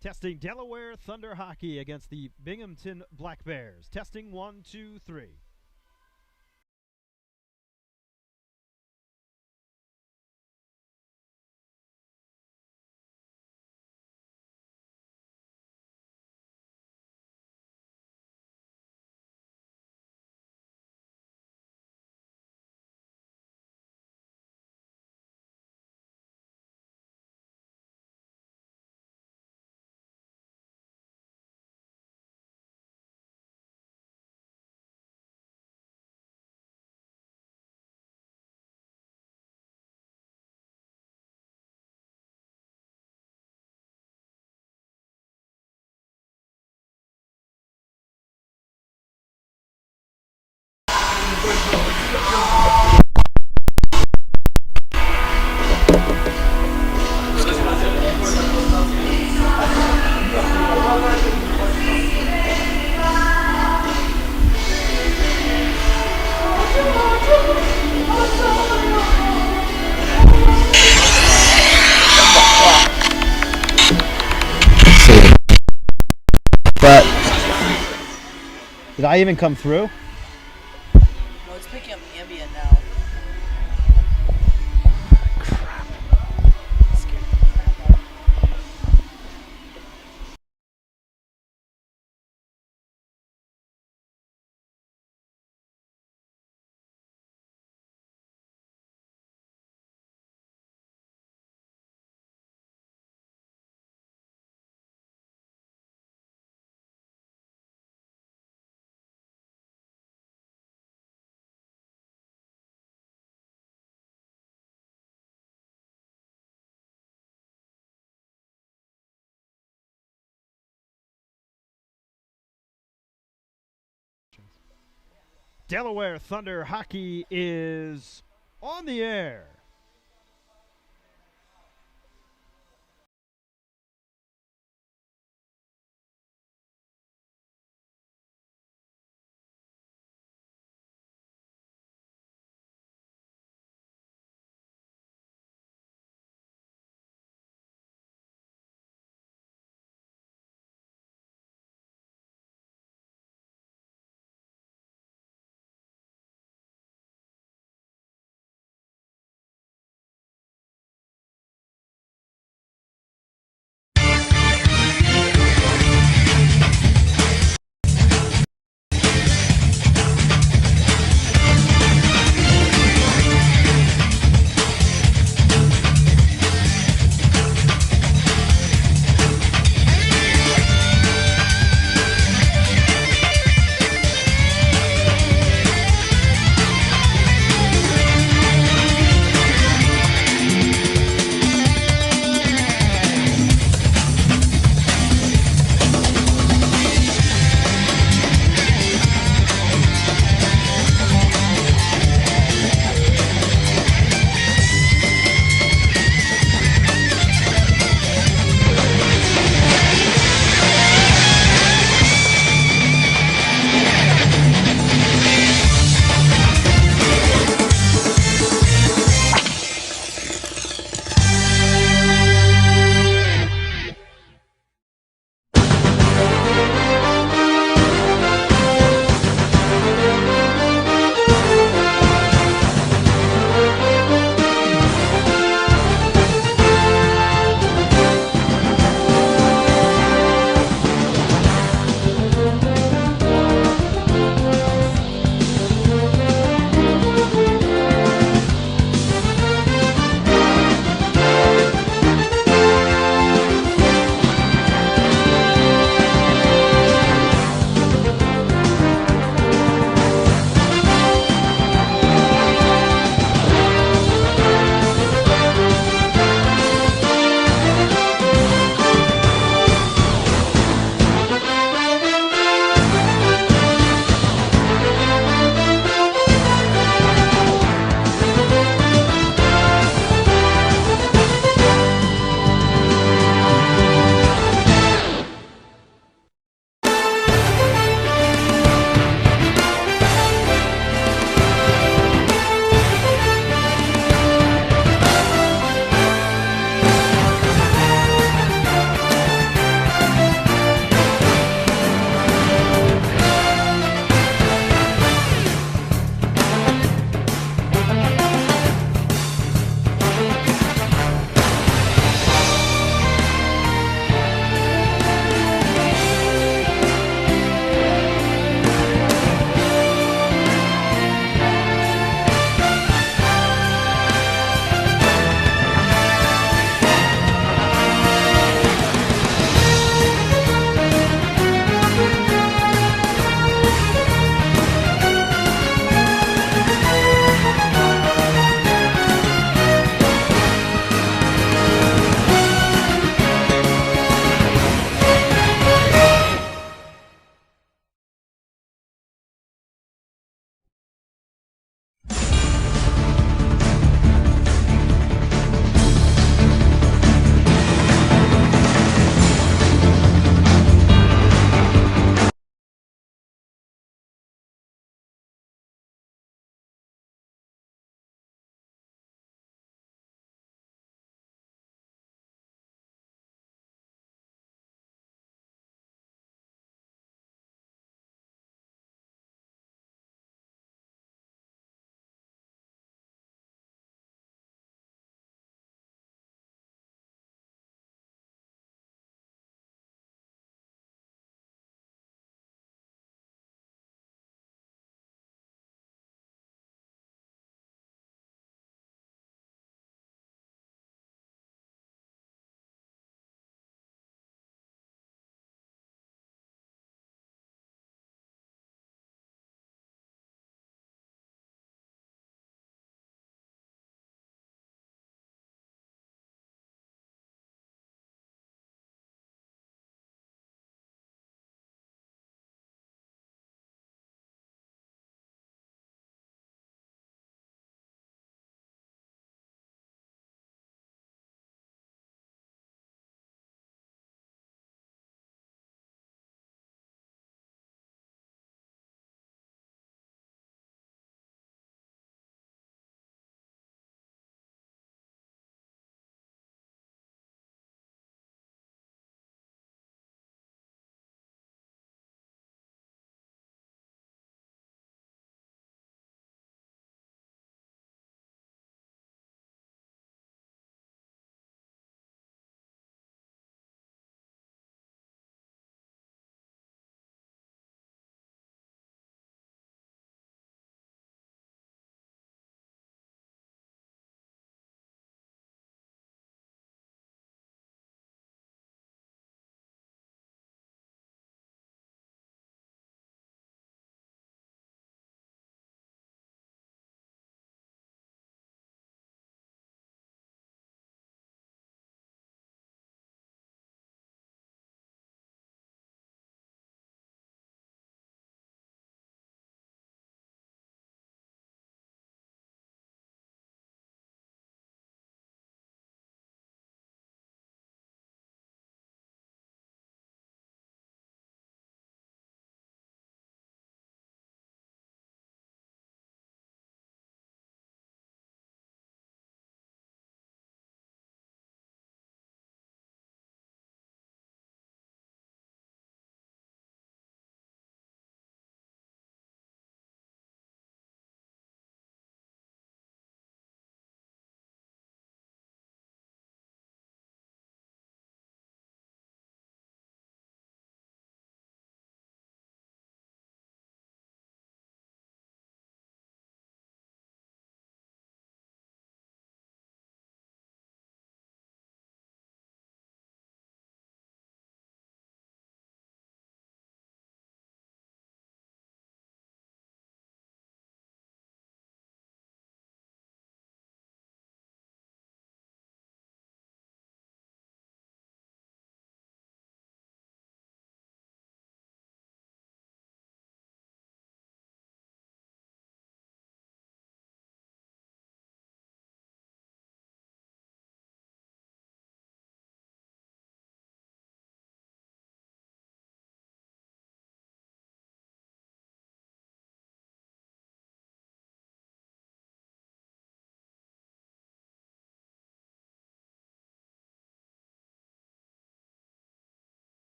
Testing Delaware Thunder Hockey against the Binghamton Black Bears. Testing 1, 2, 3. But did I even come through? No, it's picking up ambient now. Delaware Thunder Hockey is on the air.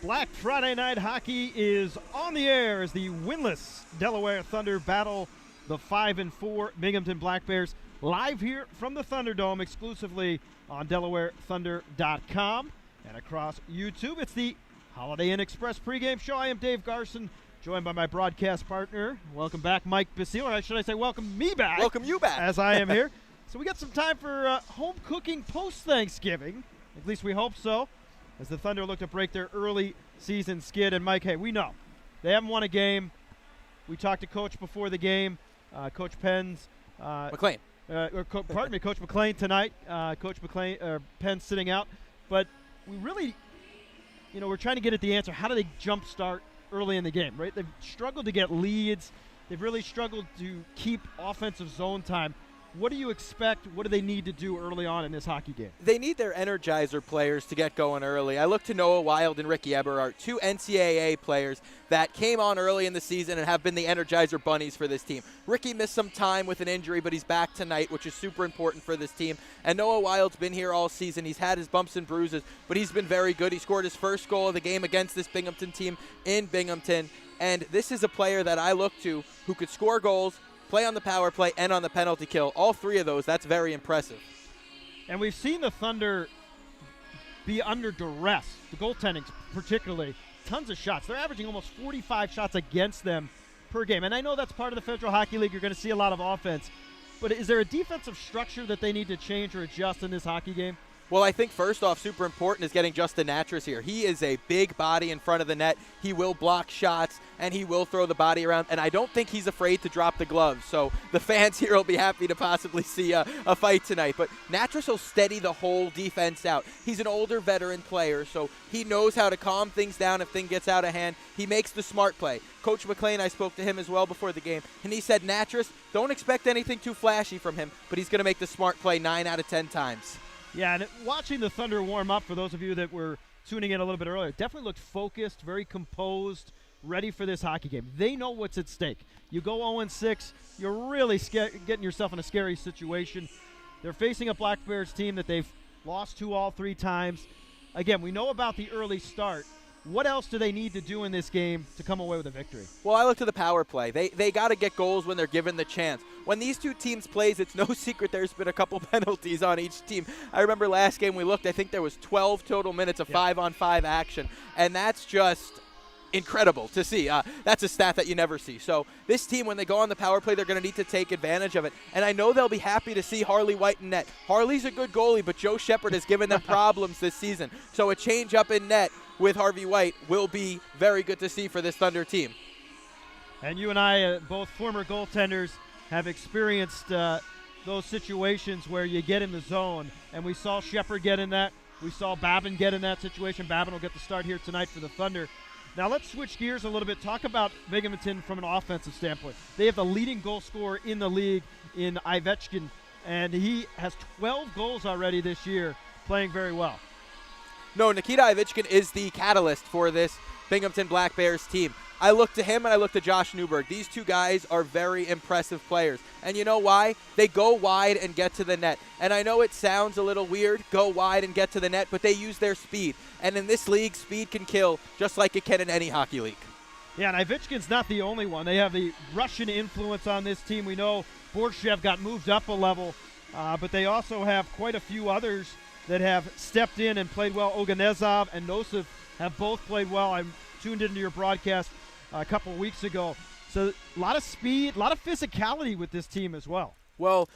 Black Friday Night Hockey is on the air as the winless Delaware Thunder battle the 5-4 Binghamton Black Bears live here from the Thunderdome exclusively on DelawareThunder.com and across YouTube. It's the Holiday Inn Express pregame show. I am Dave Garson, joined by my broadcast partner. Welcome back, Mike Basile, or should I say welcome me back. Welcome you back. As I am here. So we got some time for home cooking post-Thanksgiving. At least we hope so, as the Thunder look to break their early season skid. And, Mike, hey, we know they haven't won a game. We talked to Coach before the game, Coach Penn's. McLean. Coach McLean tonight. Coach McLean, Penn's sitting out. But we really, we're trying to get at the answer. How do they jumpstart early in the game, right? They've struggled to get leads. They've really struggled to keep offensive zone time. What do you expect? What do they need to do early on in this hockey game? They need their energizer players to get going early. I look to Noah Wild and Ricky Eberhardt, two NCAA players that came on early in the season and have been the energizer bunnies for this team. Ricky missed some time with an injury, but he's back tonight, which is super important for this team. And Noah Wild's been here all season. He's had his bumps and bruises, but he's been very good. He scored his first goal of the game against this Binghamton team in Binghamton. And this is a player that I look to who could score goals, play on the power play, and on the penalty kill. All three of those, that's very impressive. And we've seen the Thunder be under duress, the goaltending particularly. Tons of shots. They're averaging almost 45 shots against them per game. And I know that's part of the Federal Hockey League. You're going to see a lot of offense. But is there a defensive structure that they need to change or adjust in this hockey game? Well, I think first off, super important is getting Justin Natras here. He is a big body in front of the net. He will block shots, and he will throw the body around. And I don't think he's afraid to drop the gloves. So the fans here will be happy to possibly see a fight tonight. But Natras will steady the whole defense out. He's an older veteran player, so he knows how to calm things down if things gets out of hand. He makes the smart play. Coach McLean, I spoke to him as well before the game, and he said, Natras, don't expect anything too flashy from him, but he's going to make the smart play 9 out of 10 times. Yeah, and watching the Thunder warm up, for those of you that were tuning in a little bit earlier, definitely looked focused, very composed, ready for this hockey game. They know what's at stake. You go 0-6, you're really getting yourself in a scary situation. They're facing a Black Bears team that they've lost to all 3 times. Again, we know about the early start. What else do they need to do in this game to come away with a victory? Well, I look to the power play. They got to get goals when they're given the chance. When these two teams plays, it's no secret there's been a couple penalties on each team. I remember last game we looked, I think there was 12 total minutes of 5-on-5 action, and that's just incredible to see. That's a stat that you never see. So this team, when they go on the power play, they're going to need to take advantage of it. And I know they'll be happy to see Harley White in net. Harley's a good goalie, but Joe Shepard has given them problems this season. So a change up in net with Harvey White will be very good to see for this Thunder team. And you and I, both former goaltenders, have experienced those situations where you get in the zone. And we saw Shepard get in that. We saw Babin get in that situation. Babin will get the start here tonight for the Thunder. Now let's switch gears a little bit. Talk about Binghamton from an offensive standpoint. They have the leading goal scorer in the league in Ivechkin, and he has 12 goals already this year, playing very well. No, Nikita Ivechkin is the catalyst for this Binghamton Black Bears team. I look to him and I look to Josh Newberg. These two guys are very impressive players. And you know why? They go wide and get to the net. And I know it sounds a little weird, go wide and get to the net, but they use their speed. And in this league, speed can kill just like it can in any hockey league. Yeah, and Ivechkin's not the only one. They have the Russian influence on this team. We know Borchev got moved up a level, but they also have quite a few others that have stepped in and played well. Oganezov and Nosov have both played well. I tuned into your broadcast a couple weeks ago. So a lot of speed, a lot of physicality with this team as well. Well,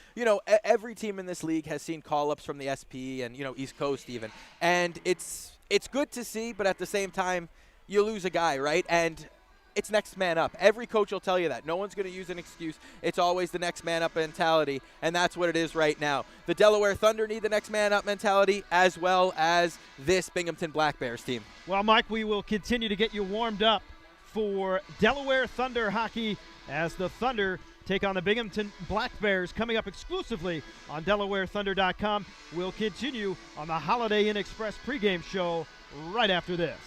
every team in this league has seen call-ups from the SP and, East Coast even. And it's good to see, but at the same time, you lose a guy, right? And it's next man up. Every coach will tell you that. No one's going to use an excuse. It's always the next man up mentality, and that's what it is right now. The Delaware Thunder need the next man up mentality, as well as this Binghamton Black Bears team. Well, Mike, we will continue to get you warmed up for Delaware Thunder hockey as the Thunder take on the Binghamton Black Bears, coming up exclusively on DelawareThunder.com. We'll continue on the Holiday Inn Express pregame show right after this.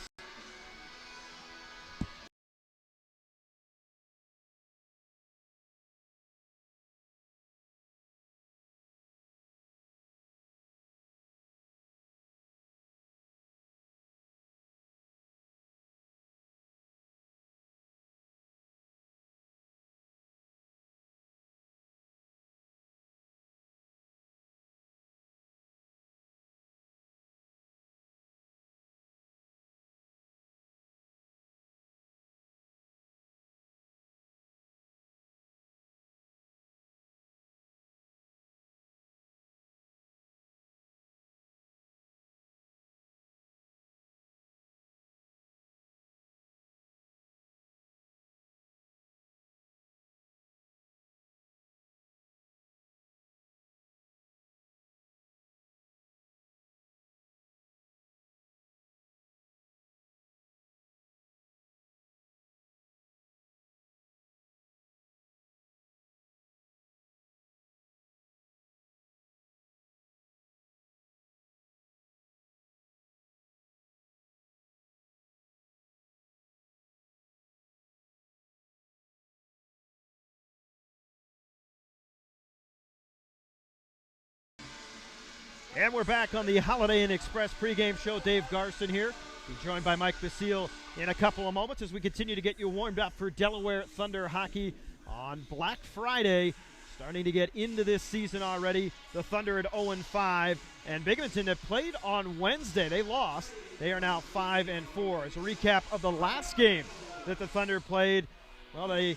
And we're back on the Holiday Inn Express pregame show. Dave Garson here. Be joined by Mike Basile in a couple of moments as we continue to get you warmed up for Delaware Thunder hockey on Black Friday. Starting to get into this season already. The Thunder at 0-5. And Binghamton have played on Wednesday. They lost. They are now 5-4. As a recap of the last game that the Thunder played, well, they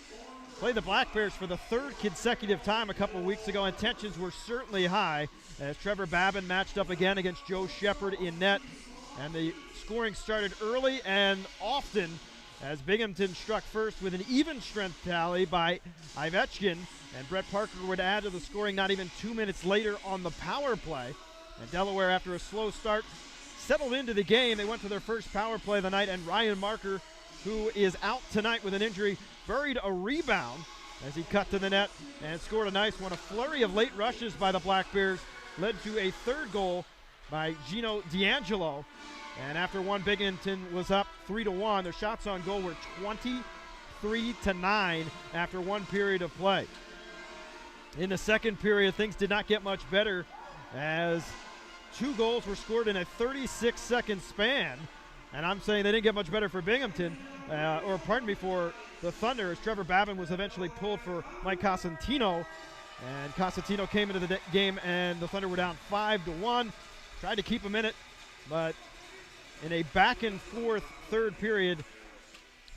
played the Black Bears for the third consecutive time a couple of weeks ago, and tensions were certainly high as Trevor Babin matched up again against Joe Shepard in net. And the scoring started early and often as Binghamton struck first with an even strength tally by Ivechkin, and Brett Parker would add to the scoring not even 2 minutes later on the power play. And Delaware, after a slow start, settled into the game. They went to their first power play of the night, and Ryan Marker, who is out tonight with an injury, buried a rebound as he cut to the net and scored a nice one. A flurry of late rushes by the Black Bears led to a third goal by Gino D'Angelo. And after one, Binghamton was up 3-1. Their shots on goal were 23-9 after one period of play. In the second period, things did not get much better as 2 goals were scored in a 36-second span. And I'm saying they didn't get much better for Binghamton, for the Thunder, as Trevor Babin was eventually pulled for Mike Cosentino. And Cosentino came into the game, and the Thunder were down 5-1. Tried to keep him in it, but in a back-and-forth third period,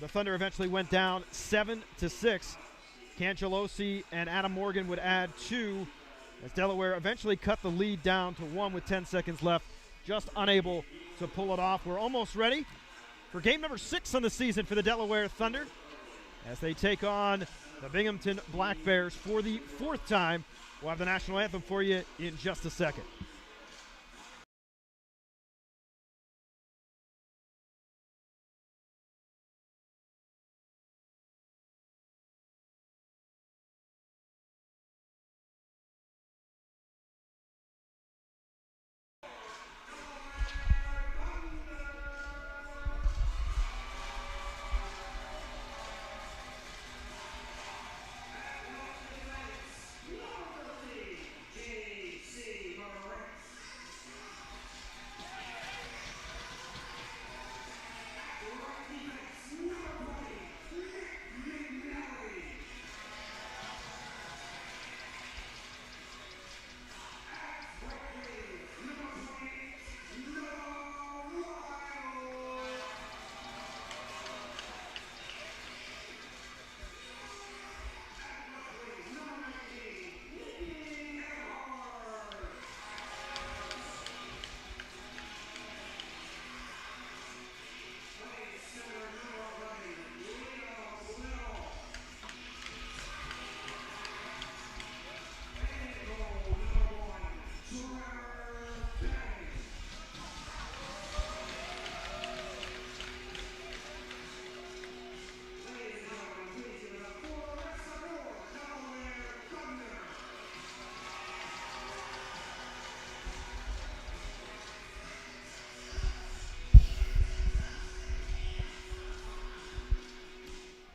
the Thunder eventually went down 7-6. Cangelosi and Adam Morgan would add 2, as Delaware eventually cut the lead down to 1 with 10 seconds left, just unable to pull it off. We're almost ready for game number 6 on the season for the Delaware Thunder as they take on the Binghamton Black Bears for the 4th time. We'll have the national anthem for you in just a second.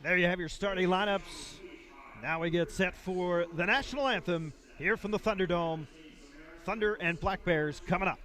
There you have your starting lineups. Now we get set for the national anthem here from the Thunderdome. Thunder and Black Bears coming up.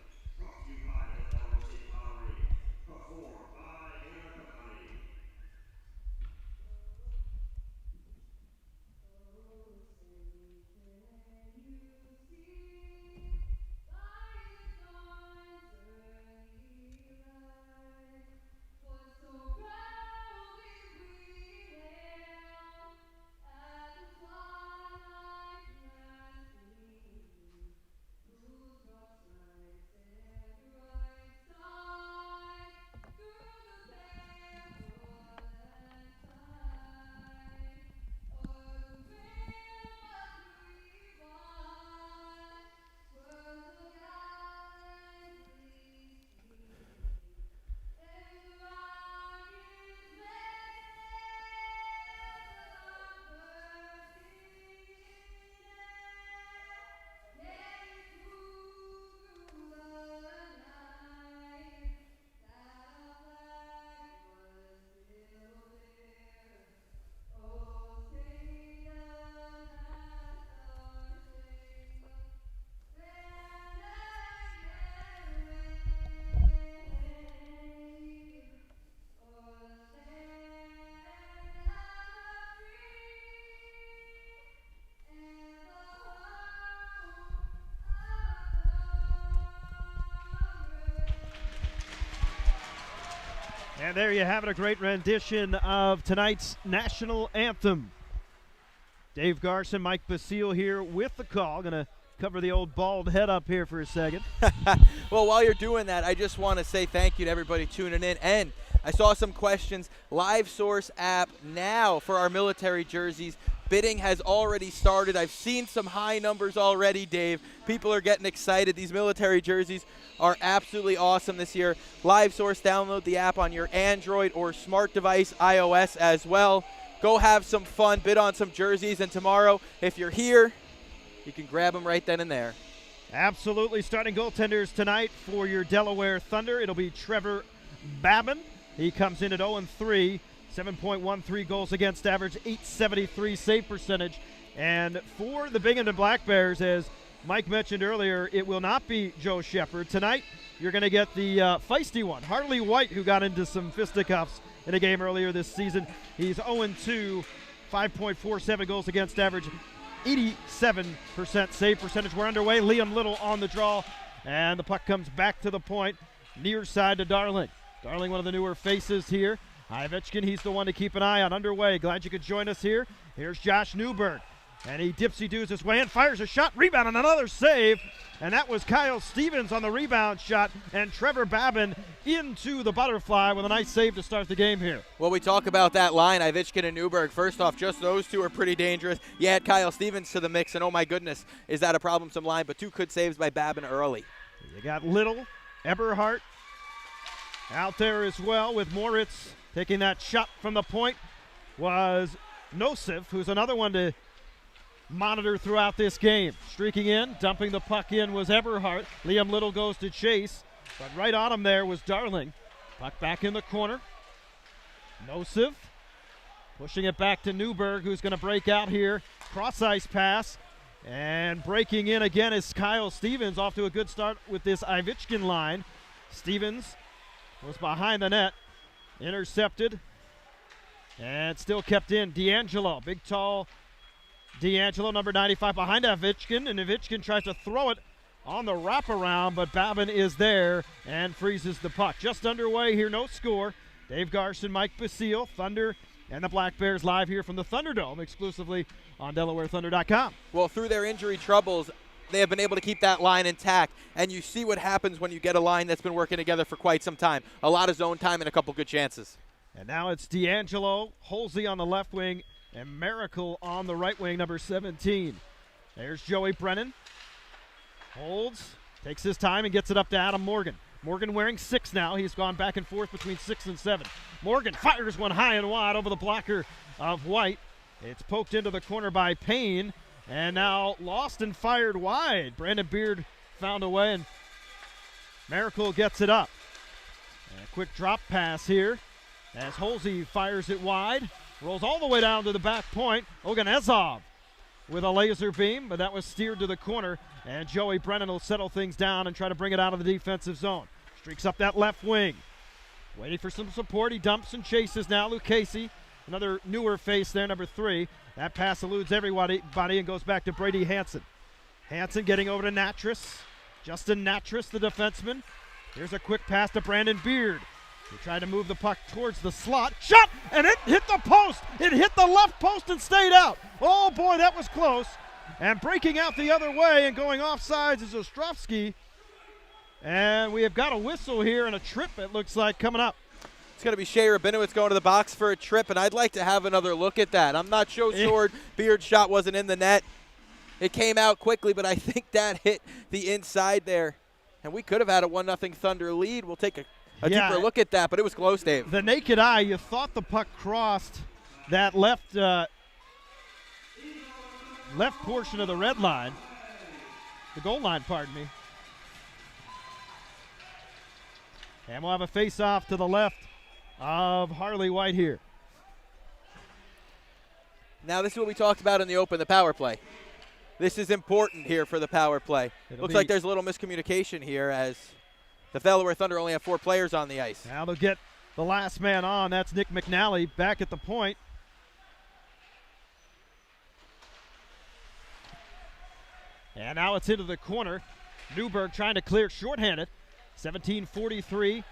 And there you have it, a great rendition of tonight's national anthem. Dave Garson, Mike Basile here with the call. Going to cover the old bald head up here for a second. Well, while you're doing that, I just want to say thank you to everybody tuning in. And I saw some questions. Live Source app now for our military jerseys. Bidding has already started. I've seen some high numbers already, Dave. People are getting excited. These military jerseys are absolutely awesome this year. Live Source, download the app on your Android or smart device, iOS as well. Go have some fun, bid on some jerseys, and tomorrow, if you're here, you can grab them right then and there. Absolutely. Starting goaltenders tonight for your Delaware Thunder, it'll be Trevor Babin. He comes in at 0-3. 7.13 goals against average, .873 save percentage. And for the Binghamton Black Bears, as Mike mentioned earlier, it will not be Joe Shepard. Tonight, you're going to get the feisty one, Harley White, who got into some fisticuffs in a game earlier this season. He's 0-2, 5.47 goals against average, 87% save percentage. We're underway. Liam Little on the draw, and the puck comes back to the point, near side to Darling. Darling, one of the newer faces here. Ivechkin, he's the one to keep an eye on. Underway. Glad you could join us here. Here's Josh Newberg. And he dipsy-doos his way in, fires a shot, rebound, and another save. And that was Kyle Stevens on the rebound shot. And Trevor Babin into the butterfly with a nice save to start the game here. Well, we talk about that line, Ivechkin and Newberg. First off, just those two are pretty dangerous. You add Kyle Stevens to the mix, and oh my goodness, is that a problemsome line. But two good saves by Babin early. You got Little, Eberhardt out there as well with Moritz. Taking that shot from the point was Nosif, who's another one to monitor throughout this game. Streaking in, dumping the puck in was Eberhardt. Liam Little goes to chase, but right on him there was Darling. Puck back in the corner. Nosif pushing it back to Newberg, who's going to break out here. Cross-ice pass, and breaking in again is Kyle Stevens, off to a good start with this Ivechkin line. Stevens was behind the net. Intercepted and still kept in. D'Angelo, big tall D'Angelo, number 95, behind Ivechkin, and Ivechkin tries to throw it on the wraparound, but Babin is there and freezes the puck. Just underway here, no score. Dave Garson, Mike Basile, Thunder, and the Black Bears live here from the Thunderdome, exclusively on DelawareThunder.com. Well, through their injury troubles, they have been able to keep that line intact, and you see what happens when you get a line that's been working together for quite some time. A lot of zone time and a couple good chances. And now it's D'Angelo, Holsey on the left wing, and Miracle on the right wing, number 17. There's Joey Brennan. Holds, takes his time, and gets it up to Adam Morgan. Morgan wearing 6 now. He's gone back and forth between 6 and 7. Morgan fires one high and wide over the blocker of White. It's poked into the corner by Payne. And now lost and fired wide. Brandon Beard found a way, and Miracle gets it up. And a quick drop pass here as Holsey fires it wide. Rolls all the way down to the back point. Oganezov with a laser beam, but that was steered to the corner. And Joey Brennan will settle things down and try to bring it out of the defensive zone. Streaks up that left wing. Waiting for some support. He dumps and chases now. Lucchese, another newer face there, number 3. That pass eludes everybody and goes back to Brady Hansen. Hansen getting over to Natras. Justin Natras, the defenseman. Here's a quick pass to Brandon Beard. He tried to move the puck towards the slot. Shot! And it hit the post! It hit the left post and stayed out. Oh boy, that was close. And breaking out the other way and going offsides is Ostrovsky. And we have got a whistle here and a trip, it looks like, coming up. It's going to be Shea Rabinowitz going to the box for a trip, and I'd like to have another look at that. I'm not so sure Beard's shot wasn't in the net. It came out quickly, but I think that hit the inside there. And we could have had a 1-0 Thunder lead. We'll take a deeper look at that, but it was close, Dave. The naked eye, you thought the puck crossed that left portion of the red line. The goal line, pardon me. And we'll have a face-off to the left of Harley White here. Now this is what we talked about in the open, the power play. This is important here for the power play. Looks like there's a little miscommunication here as the Delaware Thunder only have 4 players on the ice. Now they'll get the last man on. That's Nick McNally back at the point. And now it's into the corner. Newberg trying to clear shorthanded. 17:43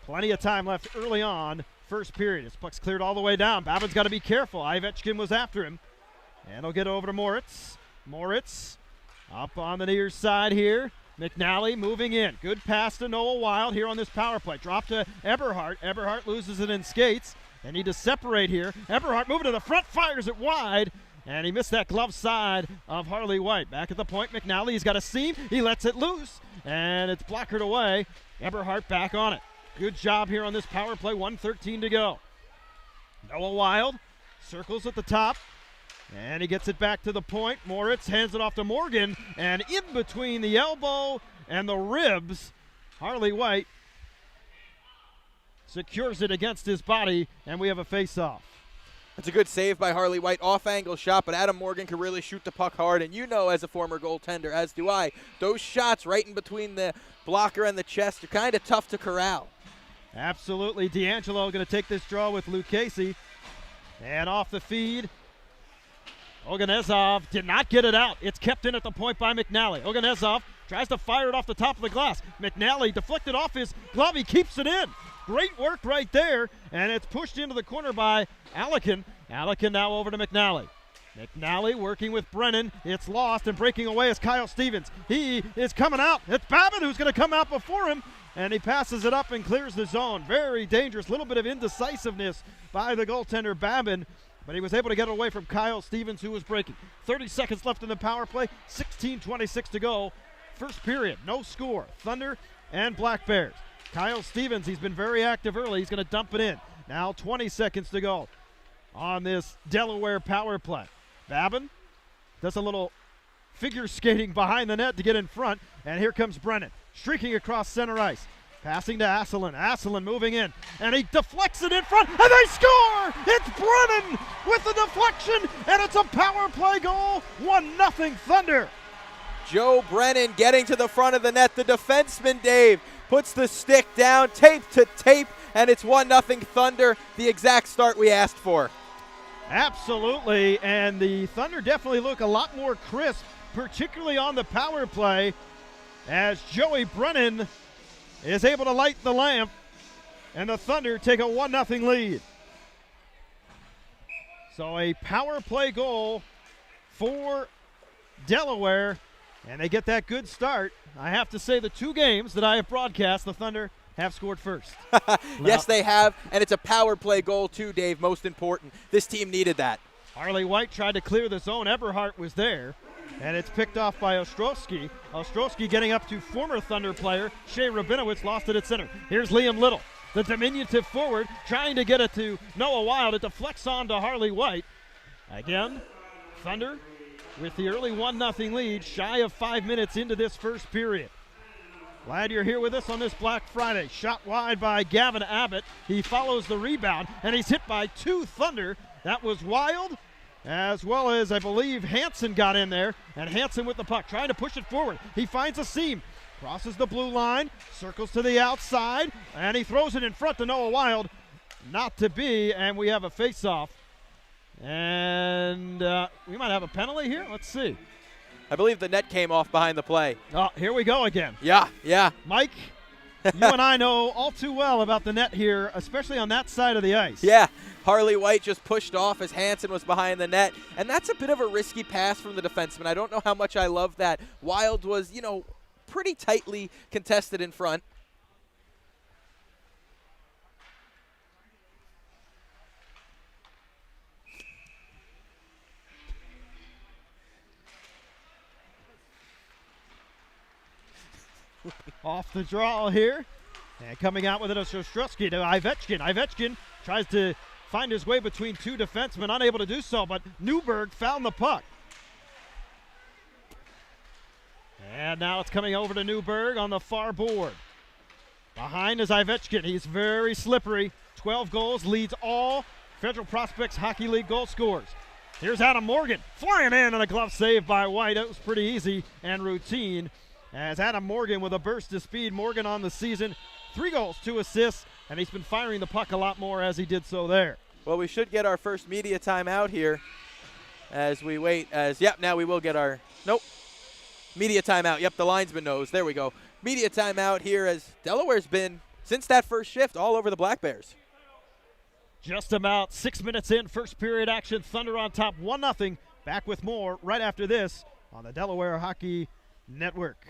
Plenty of time left early on, first period. His puck's cleared all the way down. Babin's got to be careful. Ivechkin was after him. And he'll get over to Moritz. Moritz up on the near side here. McNally moving in. Good pass to Noah Wild here on this power play. Drop to Eberhardt. Eberhardt loses it in skates. They need to separate here. Eberhardt moving to the front, fires it wide. And he missed that glove side of Harley White. Back at the point, McNally, he's got a seam. He lets it loose, and it's blockered away. Eberhardt back on it. Good job here on this power play, 1:13 to go. Noah Wild circles at the top, and he gets it back to the point. Moritz hands it off to Morgan, and in between the elbow and the ribs, Harley White secures it against his body, and we have a face-off. It's a good save by Harley White, off-angle shot, but Adam Morgan can really shoot the puck hard, and you know as a former goaltender, as do I, those shots right in between the blocker and the chest are kind of tough to corral. Absolutely. D'Angelo going to take this draw with Luke Casey, and off the feed, Oganezov did not get it out. It's kept in at the point by McNally. Oganezov tries to fire it off the top of the glass. McNally deflected off his glove. He keeps it in. Great work right there, and it's pushed into the corner by Allican. Allican now over to McNally. McNally working with Brennan. It's lost, and breaking away is Kyle Stevens. He is coming out. It's Babin who's going to come out before him, and he passes it up and clears the zone. Very dangerous. Little bit of indecisiveness by the goaltender Babin, but he was able to get away from Kyle Stevens, who was breaking. 30 seconds left in the power play. 16:26 to go. First period, no score. Thunder and Black Bears. Kyle Stevens, he's been very active early. He's going to dump it in. Now 20 seconds to go on this Delaware power play. Babin does a little figure skating behind the net to get in front. And here comes Brennan, streaking across center ice. Passing to Asselin. Asselin moving in. And he deflects it in front. And they score! It's Brennan with the deflection. And it's a power play goal. 1-0 Thunder. Joe Brennan getting to the front of the net. The defenseman, Dave, puts the stick down, tape to tape, and it's 1-0 Thunder, the exact start we asked for. Absolutely, and the Thunder definitely look a lot more crisp, particularly on the power play, as Joey Brennan is able to light the lamp, and the Thunder take a 1-0 lead. So a power play goal for Delaware, and they get that good start. I have to say the two games that I have broadcast, the Thunder have scored first. Yes, they have, and it's a power play goal too, Dave, most important. This team needed that. Harley White tried to clear the zone. Eberhardt was there, and it's picked off by Ostrowski. Ostrowski getting up to former Thunder player Shea Rabinowitz, lost it at center. Here's Liam Little, the diminutive forward, trying to get it to Noah Wild. It deflects on to Harley White. Again, Thunder with the early 1-0 lead, shy of 5 minutes into this first period. Glad you're here with us on this Black Friday. Shot wide by Gavin Abbott. He follows the rebound, and he's hit by two Thunder. That was Wild, as well as, I believe, Hansen got in there, and Hansen with the puck, trying to push it forward. He finds a seam, crosses the blue line, circles to the outside, and he throws it in front to Noah Wild. Not to be, and we have a face-off. And we might have a penalty here. Let's see. I believe the net came off behind the play. Oh, here we go again. Yeah. Mike, you and I know all too well about the net here, especially on that side of the ice. Yeah, Harley White just pushed off as Hansen was behind the net, and that's a bit of a risky pass from the defenseman. I don't know how much I love that. Wild was, pretty tightly contested in front. Off the draw here. And coming out with it is Ostrowski to Ivechkin. Ivechkin tries to find his way between two defensemen, unable to do so, but Newberg found the puck. And now it's coming over to Newberg on the far board. Behind is Ivechkin. He's very slippery. 12 goals, leads all Federal Prospects Hockey League goal scorers. Here's Adam Morgan flying in on a glove save by White. It was pretty easy and routine. As Adam Morgan with a burst of speed. Morgan on the season, 3 goals, 2 assists, and he's been firing the puck a lot more as he did so there. Well, we should get our first media timeout here as we wait. Now we will get our, media timeout. Yep, the linesman knows. There we go. Media timeout here as Delaware's been since that first shift, all over the Black Bears. Just about 6 minutes in, first period action. Thunder on top, 1-0. Back with more right after this on the Delaware Hockey Network.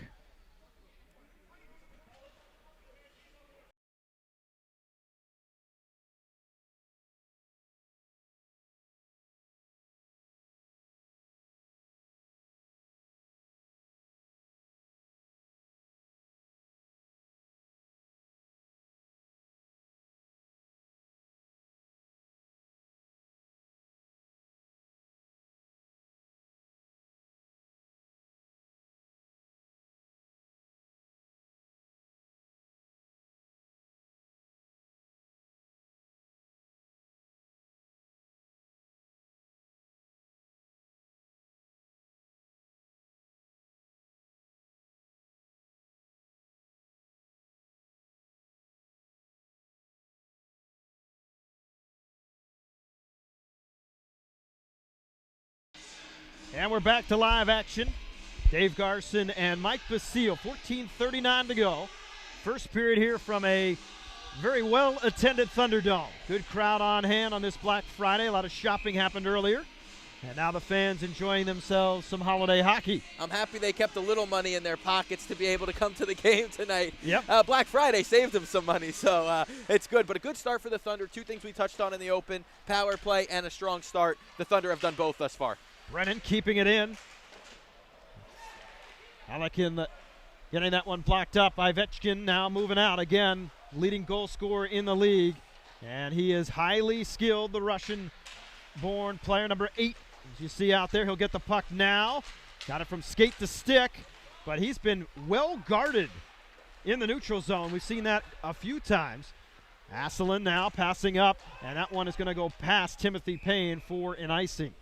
And we're back to live action. Dave Garson and Mike Basile, 14:39 to go. First period here from a very well-attended Thunderdome. Good crowd on hand on this Black Friday. A lot of shopping happened earlier. And now the fans enjoying themselves some holiday hockey. I'm happy they kept a little money in their pockets to be able to come to the game tonight. Yep. Black Friday saved them some money, so it's good. But a good start for the Thunder. Two things we touched on in the open, power play and a strong start. The Thunder have done both thus far. Brennan keeping it in. Alekin getting that one blocked up. Ivechkin now moving out again, leading goal scorer in the league. And he is highly skilled, the Russian-born player, number 8. As you see out there, he'll get the puck now. Got it from skate to stick, but he's been well guarded in the neutral zone. We've seen that a few times. Asselin now passing up, and that one is going to go past Timothy Payne for an icing.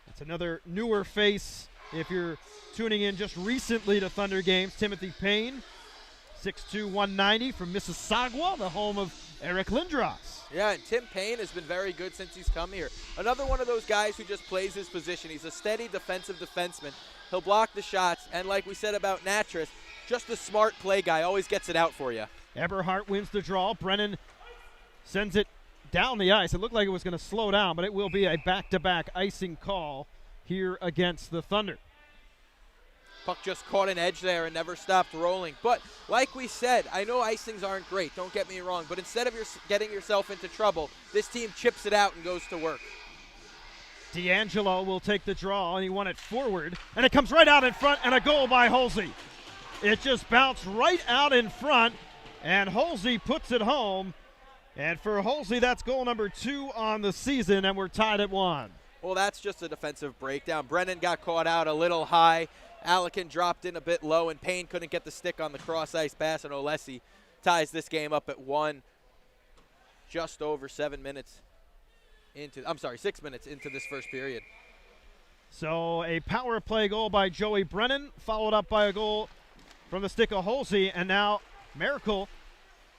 It's another newer face if you're tuning in just recently to Thunder games. Timothy Payne, 6'2", 190 from Mississauga, the home of Eric Lindros. Yeah, and Tim Payne has been very good since he's come here. Another one of those guys who just plays his position. He's a steady defensive defenseman. He'll block the shots, and like we said about Natras, just a smart play guy, always gets it out for you. Eberhardt wins the draw. Brennan sends it down the ice. It looked like it was going to slow down, but it will be a back-to-back icing call here against the Thunder. Puck just caught an edge there and never stopped rolling. But like we said, I know icings aren't great, don't get me wrong, but instead of getting yourself into trouble, this team chips it out and goes to work. D'Angelo will take the draw, and he won it forward, and it comes right out in front, and a goal by Holsey. It just bounced right out in front, and Holsey puts it home. And for Holsey, that's goal number 2 on the season, and we're tied at 1. Well, that's just a defensive breakdown. Brennan got caught out a little high. Alekin dropped in a bit low, and Payne couldn't get the stick on the cross-ice pass, and Olesi ties this game up at 1. Just over 6 minutes into this first period. So a power play goal by Joey Brennan, followed up by a goal from the stick of Holsey, and now Miracle.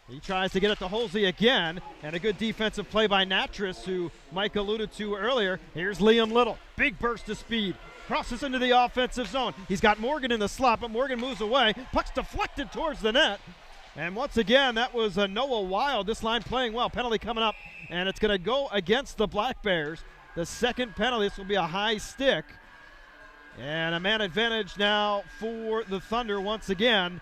He tries to get it to Holsey again, and a good defensive play by Natras, who Mike alluded to earlier. Here's Liam Little. Big burst of speed. Crosses into the offensive zone. He's got Morgan in the slot, but Morgan moves away. Puck's deflected towards the net. And once again, that was Noah Wild. This line playing well. Penalty coming up, and it's going to go against the Black Bears. The second penalty. This will be a high stick. And a man advantage now for the Thunder once again.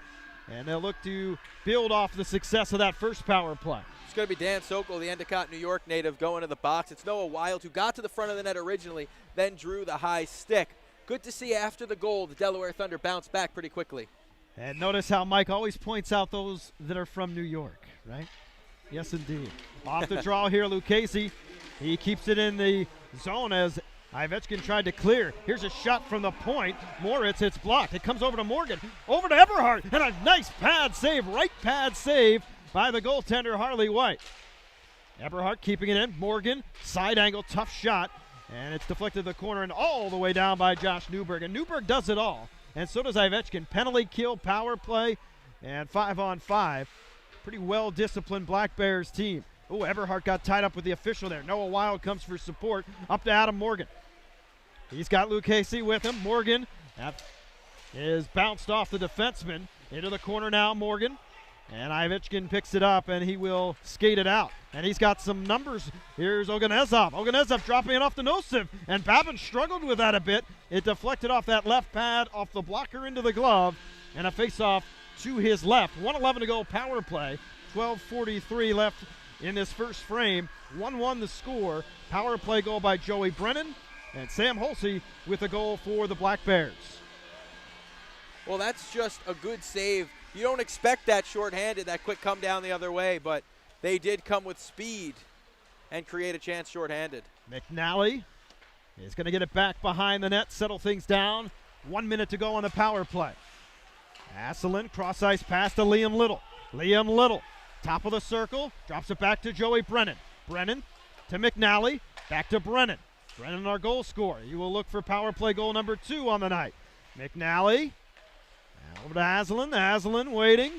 And they'll look to build off the success of that first power play. It's going to be Dan Sokol, the Endicott, New York native, going to the box. It's Noah Wild, who got to the front of the net originally, then drew the high stick. Good to see after the goal, the Delaware Thunder bounced back pretty quickly. And notice how Mike always points out those that are from New York, right? Yes, indeed. Off the draw here, Lucchese. He keeps it in the zone as Ivechkin tried to clear. Here's a shot from the point. Moritz, it's blocked. It comes over to Morgan. Over to Eberhardt. And a nice pad save, right pad save by the goaltender, Harley White. Eberhardt keeping it in. Morgan, side angle, tough shot. And it's deflected to the corner and all the way down by Josh Newberg. And Newberg does it all. And so does Ivechkin. Penalty kill, power play, and 5-on-5. Pretty well-disciplined Black Bears team. Oh, Eberhardt got tied up with the official there. Noah Wild comes for support. Up to Adam Morgan. He's got Lucchese with him. Morgan is bounced off the defenseman. Into the corner now, Morgan. And Ivechkin picks it up, and he will skate it out. And he's got some numbers. Here's Oganezov. Oganezov dropping it off to Nosif. And Babin struggled with that a bit. It deflected off that left pad, off the blocker into the glove. And a face-off to his left. 1:11 to go, power play. 12:43 left in this first frame. 1-1 the score. Power play goal by Joey Brennan. And Sam Holsey with a goal for the Black Bears. Well, that's just a good save. You don't expect that shorthanded, that quick come down the other way, but they did come with speed and create a chance shorthanded. McNally is going to get it back behind the net, settle things down. 1 minute to go on the power play. Asselin, cross-ice pass to Liam Little. Liam Little, top of the circle, drops it back to Joey Brennan. Brennan to McNally, back to Brennan. Brennan, our goal scorer. You will look for power play goal number 2 on the night. McNally. Over to Asselin. Asselin waiting.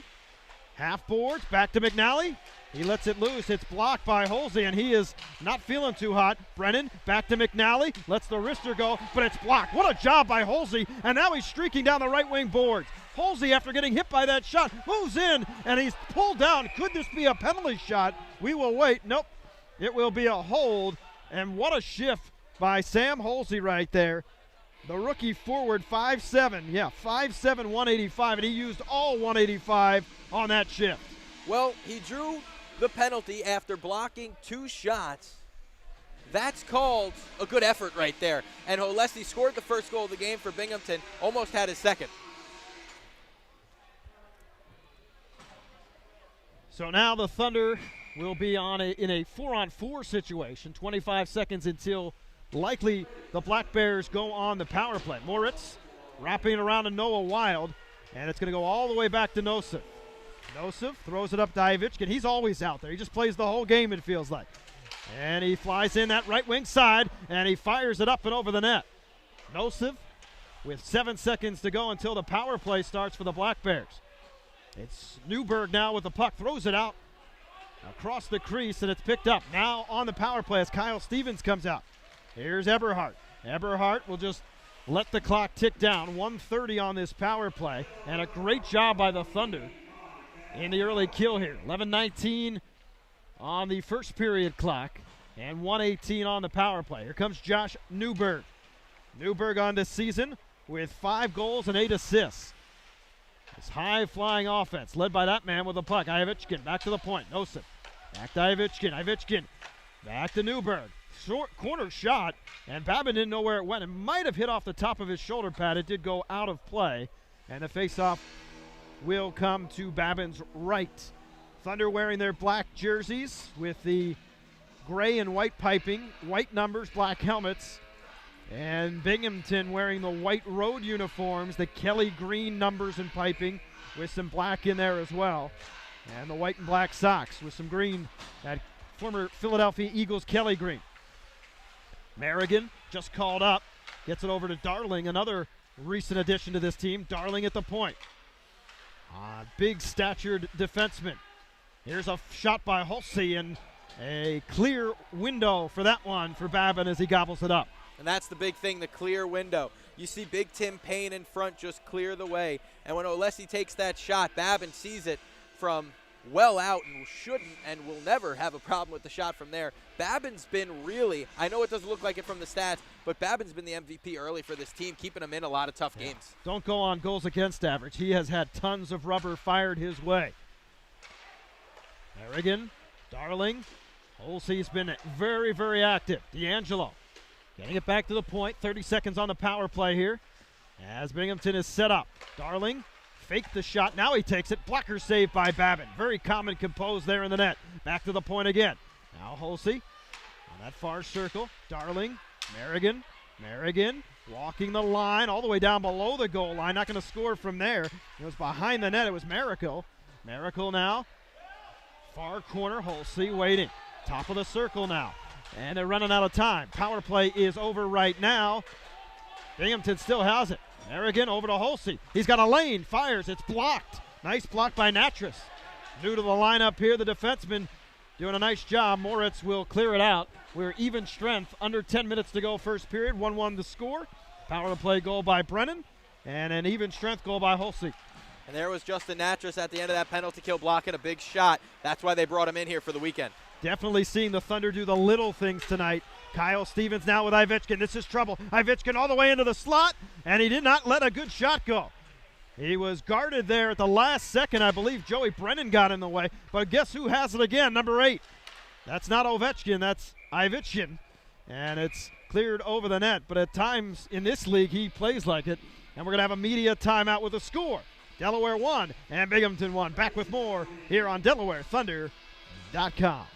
Half boards. Back to McNally. He lets it loose. It's blocked by Holsey, and he is not feeling too hot. Brennan back to McNally. Lets the wrister go, but it's blocked. What a job by Holsey, and now he's streaking down the right wing boards. Holsey, after getting hit by that shot, moves in, and he's pulled down. Could this be a penalty shot? We will wait. Nope. It will be a hold, and what a shift by Sam Holsey right there. The rookie forward, 5'7", 5'7", 185, and he used all 185 on that shift. Well, he drew the penalty after blocking 2 shots. That's called a good effort right there. And Holsey scored the first goal of the game for Binghamton, almost had his second. So now the Thunder will be in a 4-on-4 situation, 25 seconds until likely the Black Bears go on the power play. Moritz wrapping it around to Noah Wild, and it's going to go all the way back to Nosif. Nosif throws it up to Ivechkin. He's always out there. He just plays the whole game, it feels like. And he flies in that right wing side, and he fires it up and over the net. Nosif with 7 seconds to go until the power play starts for the Black Bears. It's Newberg now with the puck, throws it out across the crease, and it's picked up. Now on the power play as Kyle Stevens comes out. Here's Eberhardt. Eberhardt will just let the clock tick down. 1:30 on this power play, and a great job by the Thunder in the early kill here. 11:19 on the first period clock, and 1:18 on the power play. Here comes Josh Newberg. Newberg on this season with 5 goals and 8 assists. This high-flying offense led by that man with the puck. Ivechkin back to the point. Nosif back to Ivechkin. Ivechkin back to Newberg. Short corner shot, and Babin didn't know where it went. It might have hit off the top of his shoulder pad. It did go out of play, and the faceoff will come to Babin's right. Thunder wearing their black jerseys with the gray and white piping, white numbers, black helmets, and Binghamton wearing the white road uniforms, the Kelly green numbers and piping with some black in there as well, and the white and black socks with some green, that former Philadelphia Eagles Kelly green. Merrigan just called up, gets it over to Darling, another recent addition to this team. Darling at the point. Big statured defenseman. Here's a shot by Holsey, and a clear window for that one for Babin as he gobbles it up. And that's the big thing, the clear window. You see Big Tim Payne in front just clear the way. And when Olesi takes that shot, Babin sees it from well out and shouldn't and will never have a problem with the shot from there. Babin's been really, I know it doesn't look like it from the stats, but Babin's been the MVP early for this team, keeping him in a lot of tough games. Don't go on goals against average. He has had tons of rubber fired his way. Merrigan, Darling, Holsey's been very, very active. D'Angelo getting it back to the point. 30 seconds on the power play here as Binghamton is set up. Darling faked the shot. Now he takes it. Blocker saved by Babin. Very calm and composed there in the net. Back to the point again. Now Holsey on that far circle. Darling, Merrigan. Merrigan walking the line all the way down below the goal line. Not going to score from there. It was behind the net. It was Miracle. Miracle now. Far corner. Holsey waiting. Top of the circle now. And they're running out of time. Power play is over right now. Binghamton still has it. Merrigan over to Holsey. He's got a lane. Fires. It's blocked. Nice block by Natras. New to the lineup here, the defenseman doing a nice job. Moritz will clear it out. We're even strength. Under 10 minutes to go first period. 1-1 the score. Power play goal by Brennan. And an even strength goal by Holsey. And there was Justin Natras at the end of that penalty kill blocking a big shot. That's why they brought him in here for the weekend. Definitely seeing the Thunder do the little things tonight. Kyle Stevens now with Ivechkin. This is trouble. Ivechkin all the way into the slot, and he did not let a good shot go. He was guarded there at the last second. I believe Joey Brennan got in the way. But guess who has it again? Number 8. That's not Ovechkin. That's Ivechkin. And it's cleared over the net. But at times in this league, he plays like it. And we're going to have a media timeout with a score. Delaware 1 and Binghamton 1. Back with more here on DelawareThunder.com.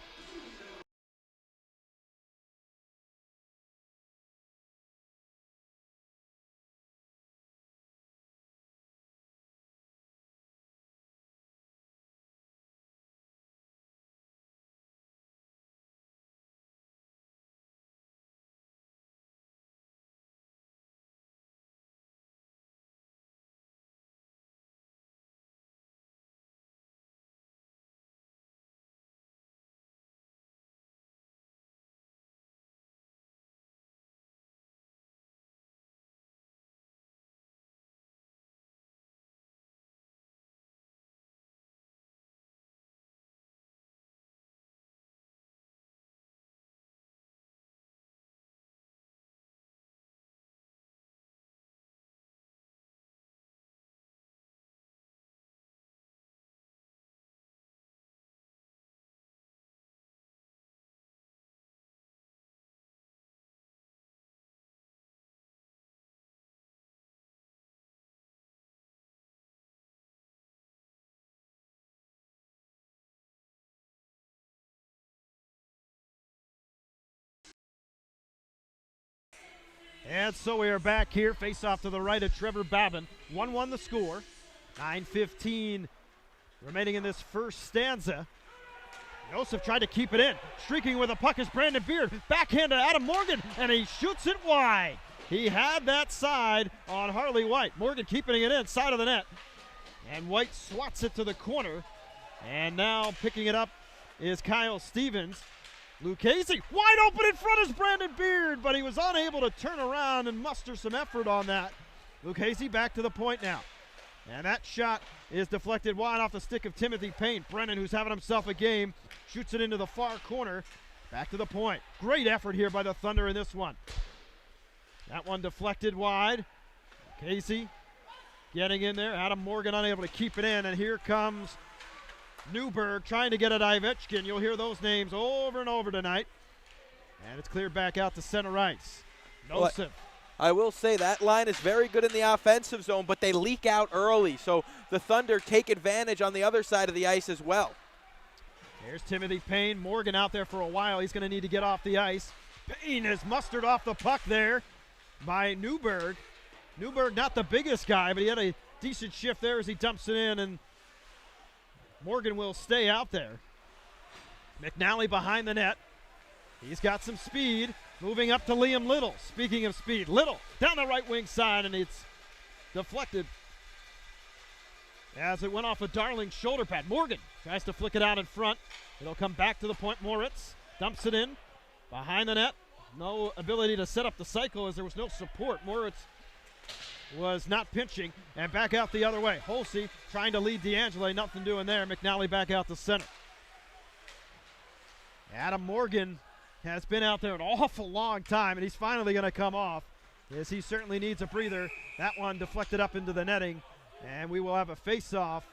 And so we are back here. Face off to the right of Trevor Babin. 1-1 the score. 9:15 remaining in this first stanza. Joseph tried to keep it in. Streaking with a puck is Brandon Beard. Backhand to Adam Morgan, and he shoots it wide. He had that side on Harley White. Morgan keeping it in, side of the net. And White swats it to the corner. And now picking it up is Kyle Stevens. Lucchese wide open in front is Brandon Beard, but he was unable to turn around and muster some effort on that. Lucchese back to the point now. And that shot is deflected wide off the stick of Timothy Payne. Brennan, who's having himself a game, shoots it into the far corner. Back to the point. Great effort here by the Thunder in this one. That one deflected wide. Casey getting in there. Adam Morgan unable to keep it in, and here comes Newberg trying to get at Ivechkin. You'll hear those names over and over tonight. And it's cleared back out to center ice. Nosip. I will say that line is very good in the offensive zone, but they leak out early. So the Thunder take advantage on the other side of the ice as well. Here's Timothy Payne. Morgan out there for a while. He's going to need to get off the ice. Payne is mustered off the puck there by Newberg. Newberg not the biggest guy, but he had a decent shift there as he dumps it in, and Morgan will stay out there. McNally behind the net. He's got some speed. Moving up to Liam Little. Speaking of speed, Little down the right wing side, and it's deflected as it went off a Darling's shoulder pad. Morgan tries to flick it out in front. It'll come back to the point. Moritz dumps it in behind the net. No ability to set up the cycle as there was no support. Moritz was not pinching, and back out the other way. Holsey trying to lead D'Angelo, nothing doing there. McNally back out to center. Adam Morgan has been out there an awful long time, and he's finally going to come off, as he certainly needs a breather. That one deflected up into the netting, and we will have a face-off.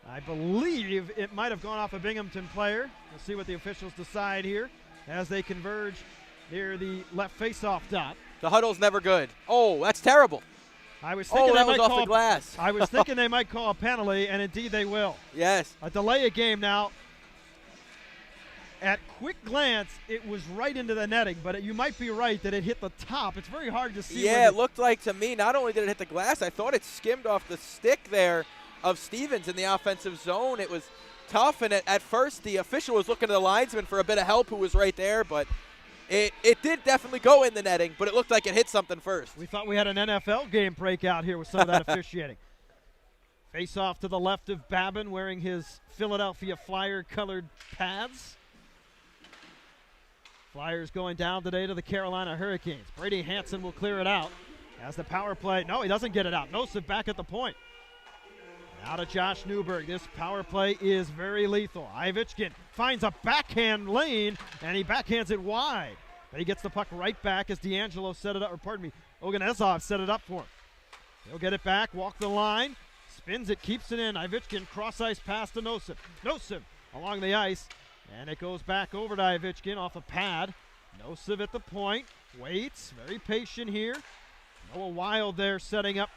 I believe it might have gone off a Binghamton player. We'll see what the officials decide here as they converge near the left face-off dot. The huddle's never good. Oh, that's terrible. I was thinking that was off the glass. I was thinking they might call a penalty, and indeed they will. Yes. A delay of game now. At quick glance, it was right into the netting, but you might be right that it hit the top. It's very hard to see. Yeah, it looked like to me, not only did it hit the glass, I thought it skimmed off the stick there of Stevens in the offensive zone. It was tough, and at first the official was looking to the linesman for a bit of help who was right there, but it did definitely go in the netting, but it looked like it hit something first. We thought we had an NFL game break out here with some of that officiating. Face off to the left of Babin wearing his Philadelphia Flyer-colored pads. Flyers going down today to the Carolina Hurricanes. Brady Hansen will clear it out as the power play. No, he doesn't get it out. Nosip back at the point. Now to Josh Newberg. This power play is very lethal. Ivichkin finds a backhand lane, and he backhands it wide. But he gets the puck right back as D'Angelo set it up, or pardon me, Oganezov set it up for him. He'll get it back, walk the line, spins it, keeps it in. Ivichkin cross-ice pass to Nosip. Nosip along the ice, and it goes back over to Ivichkin off a pad. Nosip at the point, waits, very patient here. Noah Wild there setting up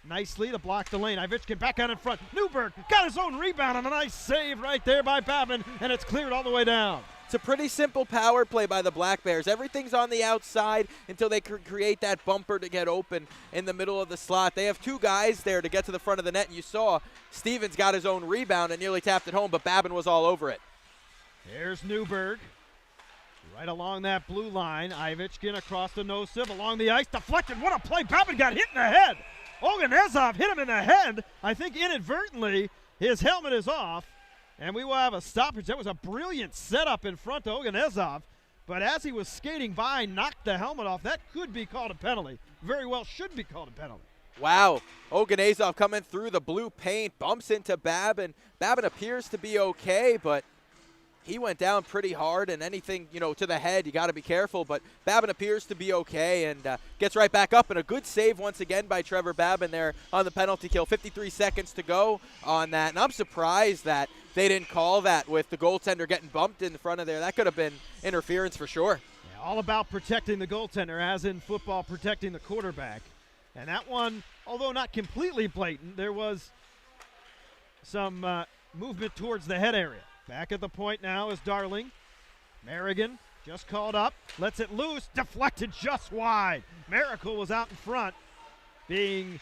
nicely to block the lane. Ivichkin back out in front. Newberg got his own rebound and a nice save right there by Babin, and it's cleared all the way down. It's a pretty simple power play by the Black Bears. Everything's on the outside until they create that bumper to get open in the middle of the slot. They have two guys there to get to the front of the net, and you saw Stevens got his own rebound and nearly tapped it home, but Babin was all over it. Here's Newberg. Right along that blue line. Ivichkin across the Nosip, along the ice, deflected. What a play. Babin got hit in the head. Oganezov hit him in the head. I think inadvertently his helmet is off, and we will have a stoppage. That was a brilliant setup in front to Oganezov, but as he was skating by, knocked the helmet off. That could be called a penalty. Very well should be called a penalty. Wow. Oganezov coming through the blue paint, bumps into Babin. Babin appears to be okay, but he went down pretty hard, and anything, to the head, you got to be careful. But Babin appears to be okay and gets right back up. And a good save once again by Trevor Babin there on the penalty kill. 53 seconds to go on that. And I'm surprised that they didn't call that with the goaltender getting bumped in front of there. That could have been interference for sure. Yeah, all about protecting the goaltender, as in football, protecting the quarterback. And that one, although not completely blatant, there was some movement towards the head area. Back at the point now is Darling. Merrigan just called up, lets it loose, deflected just wide. Miracle was out in front, being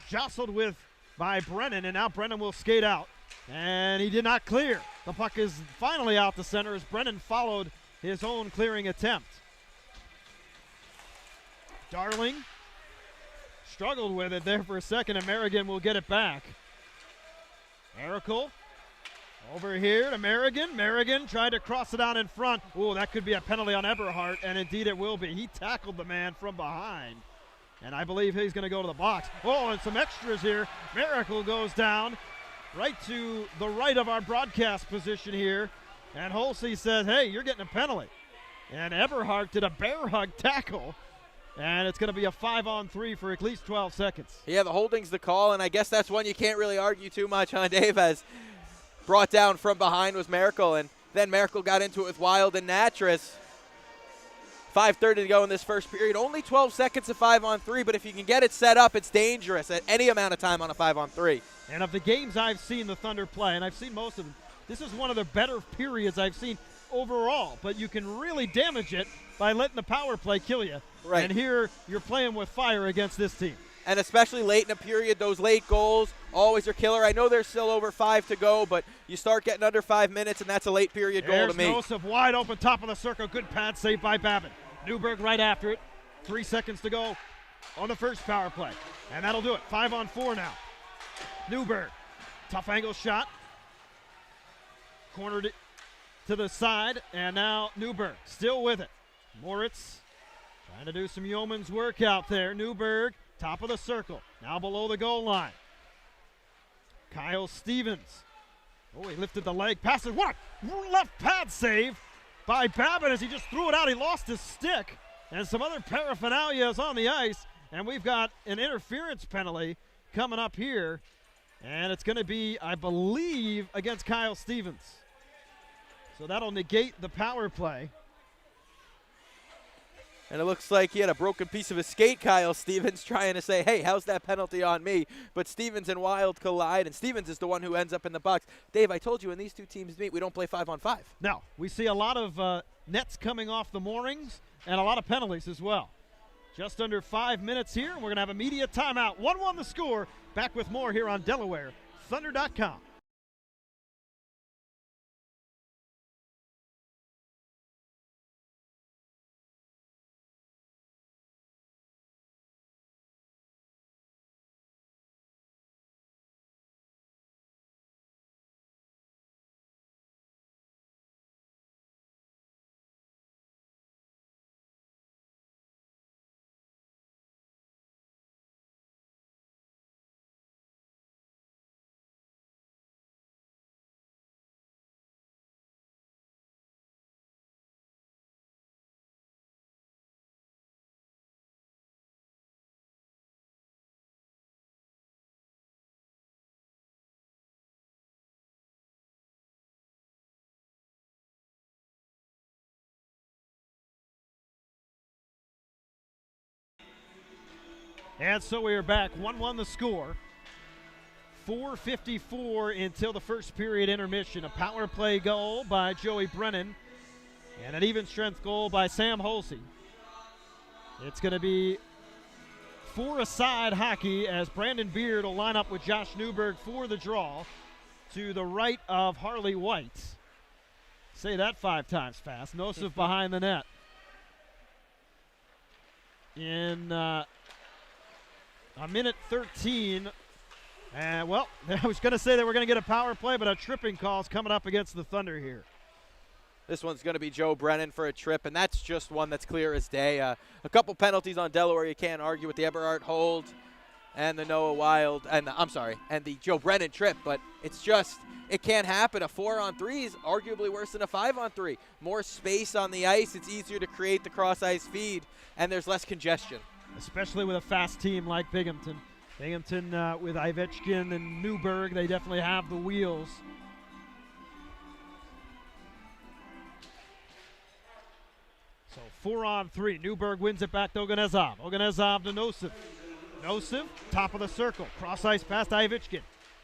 jostled with by Brennan, and now Brennan will skate out. And he did not clear. The puck is finally out the center as Brennan followed his own clearing attempt. Darling struggled with it there for a second, and Merrigan will get it back. Miracle over here to Merrigan. Merrigan tried to cross it out in front. Oh, that could be a penalty on Eberhardt, and indeed it will be. He tackled the man from behind, and I believe he's going to go to the box. Oh, and some extras here. Miracle goes down right to the right of our broadcast position here, and Holsey says, hey, you're getting a penalty. And Eberhardt did a bear hug tackle, and it's going to be a 5-on-3 for at least 12 seconds. Yeah, the holding's the call, and I guess that's one you can't really argue too much, huh, Dave? As brought down from behind was Miracle, and then Miracle got into it with Wild and Natras. 5:30 to go in this first period. Only 12 seconds of 5-on-3, but if you can get it set up, it's dangerous at any amount of time on a 5-on-3. And of the games I've seen the Thunder play, and I've seen most of them, this is one of the better periods I've seen overall, but you can really damage it by letting the power play kill you. Right. And here you're playing with fire against this team. And especially late in a period, those late goals always are killer. I know there's still over 5 to go, but you start getting under 5 minutes, and that's a late period goal to me. There's Nosip wide open, top of the circle. Good pad save by Babin. Newberg right after it. 3 seconds to go on the first power play. And that'll do it. 5-on-4 now. Newberg, tough angle shot. Cornered it to the side, and now Newberg still with it. Moritz trying to do some yeoman's work out there. Newberg, top of the circle, now below the goal line. Kyle Stevens. Oh, he lifted the leg, passes. What a left pad save by Babin as he just threw it out. He lost his stick, and some other paraphernalia is on the ice, and we've got an interference penalty coming up here, and it's going to be, I believe, against Kyle Stevens. So that'll negate the power play. And it looks like he had a broken piece of his skate, Kyle Stevens, trying to say, hey, how's that penalty on me? But Stevens and Wild collide, and Stevens is the one who ends up in the box. Dave, I told you when these two teams meet, we don't play 5-on-5. No, we see a lot of nets coming off the moorings and a lot of penalties as well. Just under 5 minutes here, and we're going to have a media timeout. 1-1 the score. Back with more here on Delaware, Thunder.com. And so we are back. 1-1 the score. 4:54 until the first period intermission. A power play goal by Joey Brennan and an even strength goal by Sam Holsey. It's going to be four-a-side hockey as Brandon Beard will line up with Josh Newberg for the draw to the right of Harley White. Say that 5 times fast. Nosif behind the net. In a minute 13. And, well, I was going to say that we're going to get a power play, but a tripping call is coming up against the Thunder here. This one's going to be Joe Brennan for a trip, and that's just one that's clear as day. A couple penalties on Delaware you can't argue with, the Eberhardt hold and the Noah Wild, and the Joe Brennan trip, but it's just, it can't happen. A 4-on-3 is arguably worse than a 5-on-3. More space on the ice, it's easier to create the cross-ice feed, and there's less congestion. Especially with a fast team like Binghamton. Binghamton with Ivechkin and Newberg, they definitely have the wheels. So 4-on-3. Newberg wins it back to Oganezov. Oganezov to Nosif. Nosif, top of the circle. Cross-ice pass to Ivechkin.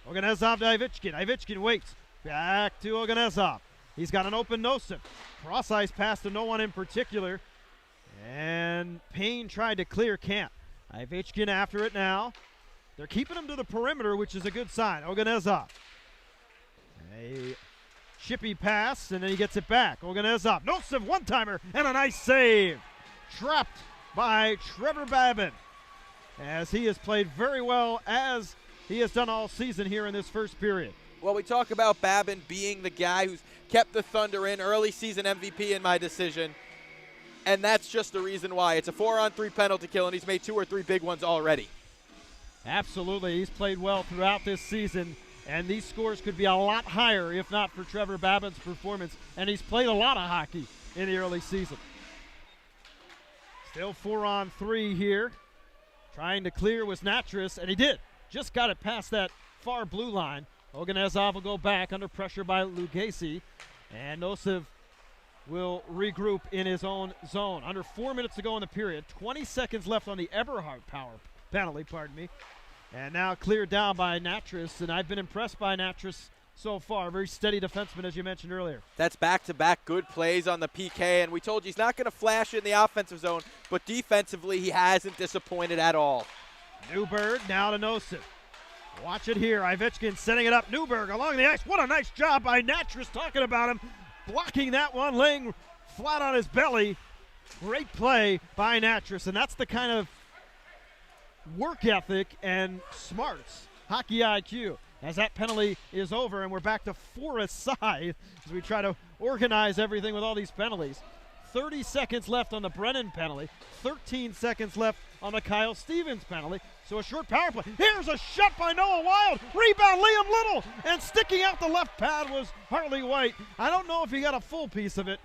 Oganezov to Ivechkin. Ivechkin waits. Back to Oganezov. He's got an open Nosif. Cross-ice pass to no one in particular. And Payne tried to clear, can't. Ivechkin after it now. They're keeping him to the perimeter, which is a good sign. Oganezov. A chippy pass, and then he gets it back. Oganezov. Nosif, one-timer, and a nice save. Trapped by Trevor Babin, as he has played very well, as he has done all season here in this first period. Well, we talk about Babin being the guy who's kept the Thunder in, early season MVP in my decision, and that's just the reason why. It's a 4-on-3 penalty kill, and he's made 2 or 3 big ones already. Absolutely. He's played well throughout this season, and these scores could be a lot higher if not for Trevor Babin's performance, and he's played a lot of hockey in the early season. Still 4-on-3 here. Trying to clear was Natras, and he did. Just got it past that far blue line. Oganezov will go back under pressure by Lugasi, and Nosif will regroup in his own zone. Under 4 minutes to go in the period. 20 seconds left on the Eberhardt penalty, And now cleared down by Natras, and I've been impressed by Natras so far. Very steady defenseman, as you mentioned earlier. That's back-to-back good plays on the PK, and we told you he's not going to flash in the offensive zone, but defensively he hasn't disappointed at all. Newberg now to Nosif. Watch it here. Ivechkin setting it up. Newberg along the ice. What a nice job by Natras, talking about him. Blocking that one, laying flat on his belly. Great play by Natras, and that's the kind of work ethic and smarts, hockey IQ, as that penalty is over, and we're back to 4-a-side as we try to organize everything with all these penalties. 30 seconds left on the Brennan penalty, 13 seconds left on the Kyle Stevens penalty, so a short power play. Here's a shot by Noah Wild, rebound Liam Little, and sticking out the left pad was Harley White. I don't know if he got a full piece of it,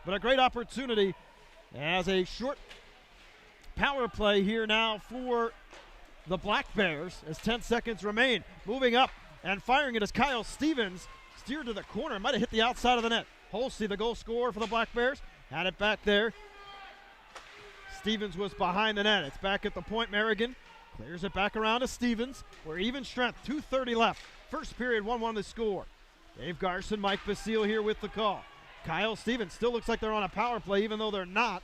but a great opportunity as a short power play here now for the Black Bears as 10 seconds remain. Moving up and firing it as Kyle Stevens steered to the corner. Might have hit the outside of the net. Holsey, the goal scorer for the Black Bears, had it back there. Stevens was behind the net. It's back at the point. Merrigan clears it back around to Stevens. We're even strength. 2:30 left. First period, 1-1 the score. Dave Garson, Mike Basile here with the call. Kyle Stevens still looks like they're on a power play, even though they're not.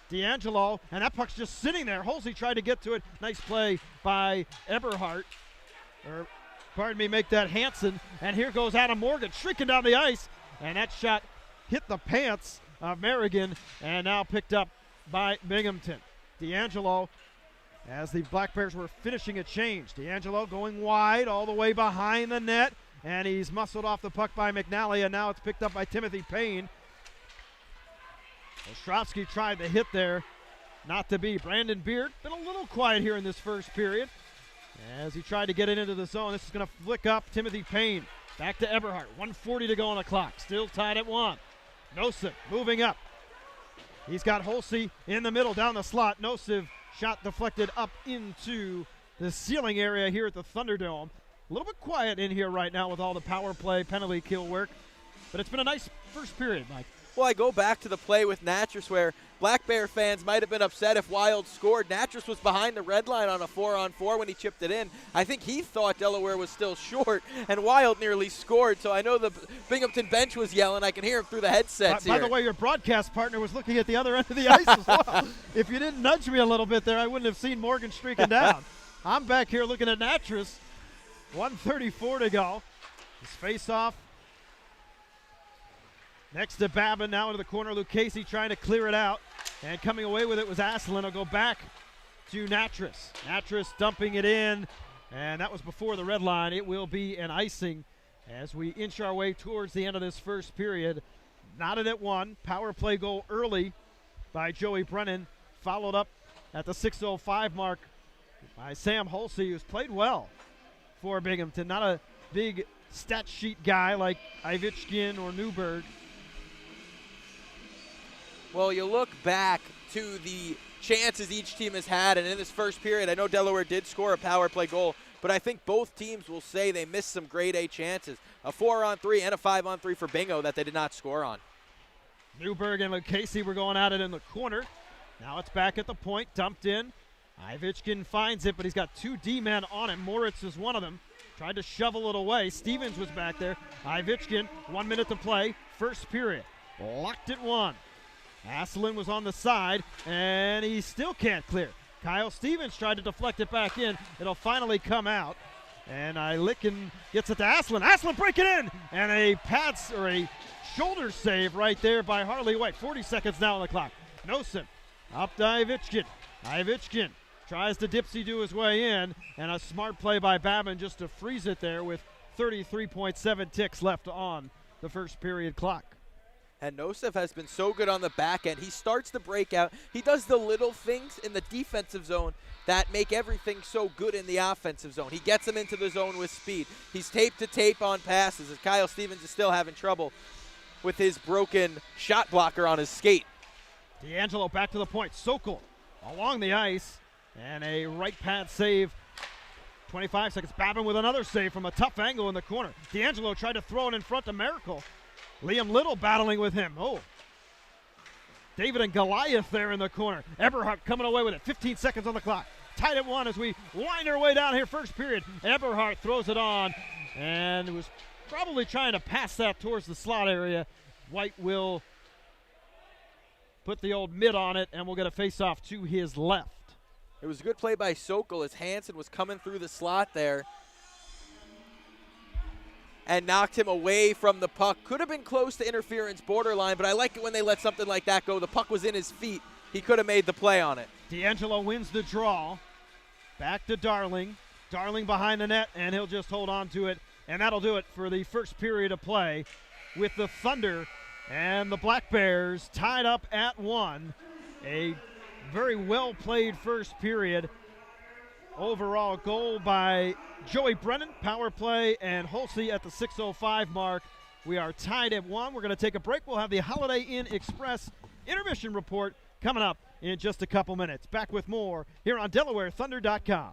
D'Angelo, and that puck's just sitting there. Holsey tried to get to it. Nice play by Eberhardt. Make that Hansen. And here goes Adam Morgan shrieking down the ice. And that shot hit the pants of Merrigan and now picked up by Binghamton. D'Angelo, as the Black Bears were finishing a change. D'Angelo going wide all the way behind the net. And he's muscled off the puck by McNally, and now it's picked up by Timothy Payne. Ostrovsky tried to hit there, not to be. Brandon Beard been a little quiet here in this first period as he tried to get it into the zone. This is going to flick up Timothy Payne. Back to Eberhardt. 1:40 to go on the clock. Still tied at 1. Nosif moving up. He's got Holsey in the middle down the slot. Nosif shot deflected up into the ceiling area here at the Thunderdome. A little bit quiet in here right now with all the power play, penalty kill work. But it's been a nice first period, Mike. Well, I go back to the play with Natras where Black Bear fans might have been upset if Wild scored. Natras was behind the red line on a 4-on-4 when he chipped it in. I think he thought Delaware was still short, and Wild nearly scored. So I know the Binghamton bench was yelling. I can hear him through the headsets By the way, your broadcast partner was looking at the other end of the ice as well. If you didn't nudge me a little bit there, I wouldn't have seen Morgan streaking down. I'm back here looking at Natras. 1:34 to go. His face-off. Next to Babin, now into the corner. Luke Casey trying to clear it out. And coming away with it was Asselin. He'll go back to Natras. Natras dumping it in. And that was before the red line. It will be an icing as we inch our way towards the end of this first period. Knotted at 1. Power play goal early by Joey Brennan. Followed up at the 6:05 mark by Sam Holsey, who's played well for Binghamton. Not a big stat sheet guy like Ivitchkin or Newberg. Well, you look back to the chances each team has had, and in this first period, I know Delaware did score a power play goal, but I think both teams will say they missed some grade A chances. A 4-on-3 and a 5-on-3 for Bingo that they did not score on. Newberg and Luke Casey were going at it in the corner. Now it's back at the point, dumped in. Ivitchkin finds it, but he's got 2 D-men on him. Moritz is one of them. Tried to shovel it away. Stevens was back there. Ivitchkin, 1 minute to play. First period. Locked at 1. Asselin was on the side, and he still can't clear. Kyle Stevens tried to deflect it back in. It'll finally come out. And Ilikin gets it to Asselin. Asselin breaking in! And a shoulder save right there by Harley White. 40 seconds now on the clock. Nosen up to Ivitchkin. Ivitchkin tries to dipsy-do his way in, and a smart play by Babin just to freeze it there with 33.7 ticks left on the first period clock. And Nosef has been so good on the back end. He starts the breakout. He does the little things in the defensive zone that make everything so good in the offensive zone. He gets them into the zone with speed. He's tape to tape on passes, as Kyle Stevens is still having trouble with his broken shot blocker on his skate. D'Angelo back to the point. Sokol along the ice, and a right pad save. 25 seconds. Babin with another save from a tough angle in the corner. D'Angelo tried to throw it in front to Miracle. Liam Little battling with him. Oh. David and Goliath there in the corner. Eberhardt coming away with it. 15 seconds on the clock. Tied at 1 as we wind our way down here first period. Eberhardt throws it on and was probably trying to pass that towards the slot area. White will put the old mid on it, and we'll get a face-off to his left. It was a good play by Sokol as Hansen was coming through the slot there and knocked him away from the puck. Could have been close to interference borderline, but I like it when they let something like that go. The puck was in his feet. He could have made the play on it. D'Angelo wins the draw. Back to Darling. Darling behind the net, and he'll just hold on to it. And that'll do it for the first period of play with the Thunder and the Black Bears tied up at 1. A very well-played first period. Overall goal by Joey Brennan, power play, and Holsey at the 6:05 mark. We are tied at 1. We're going to take a break. We'll have the Holiday Inn Express intermission report coming up in just a couple minutes. Back with more here on DelawareThunder.com.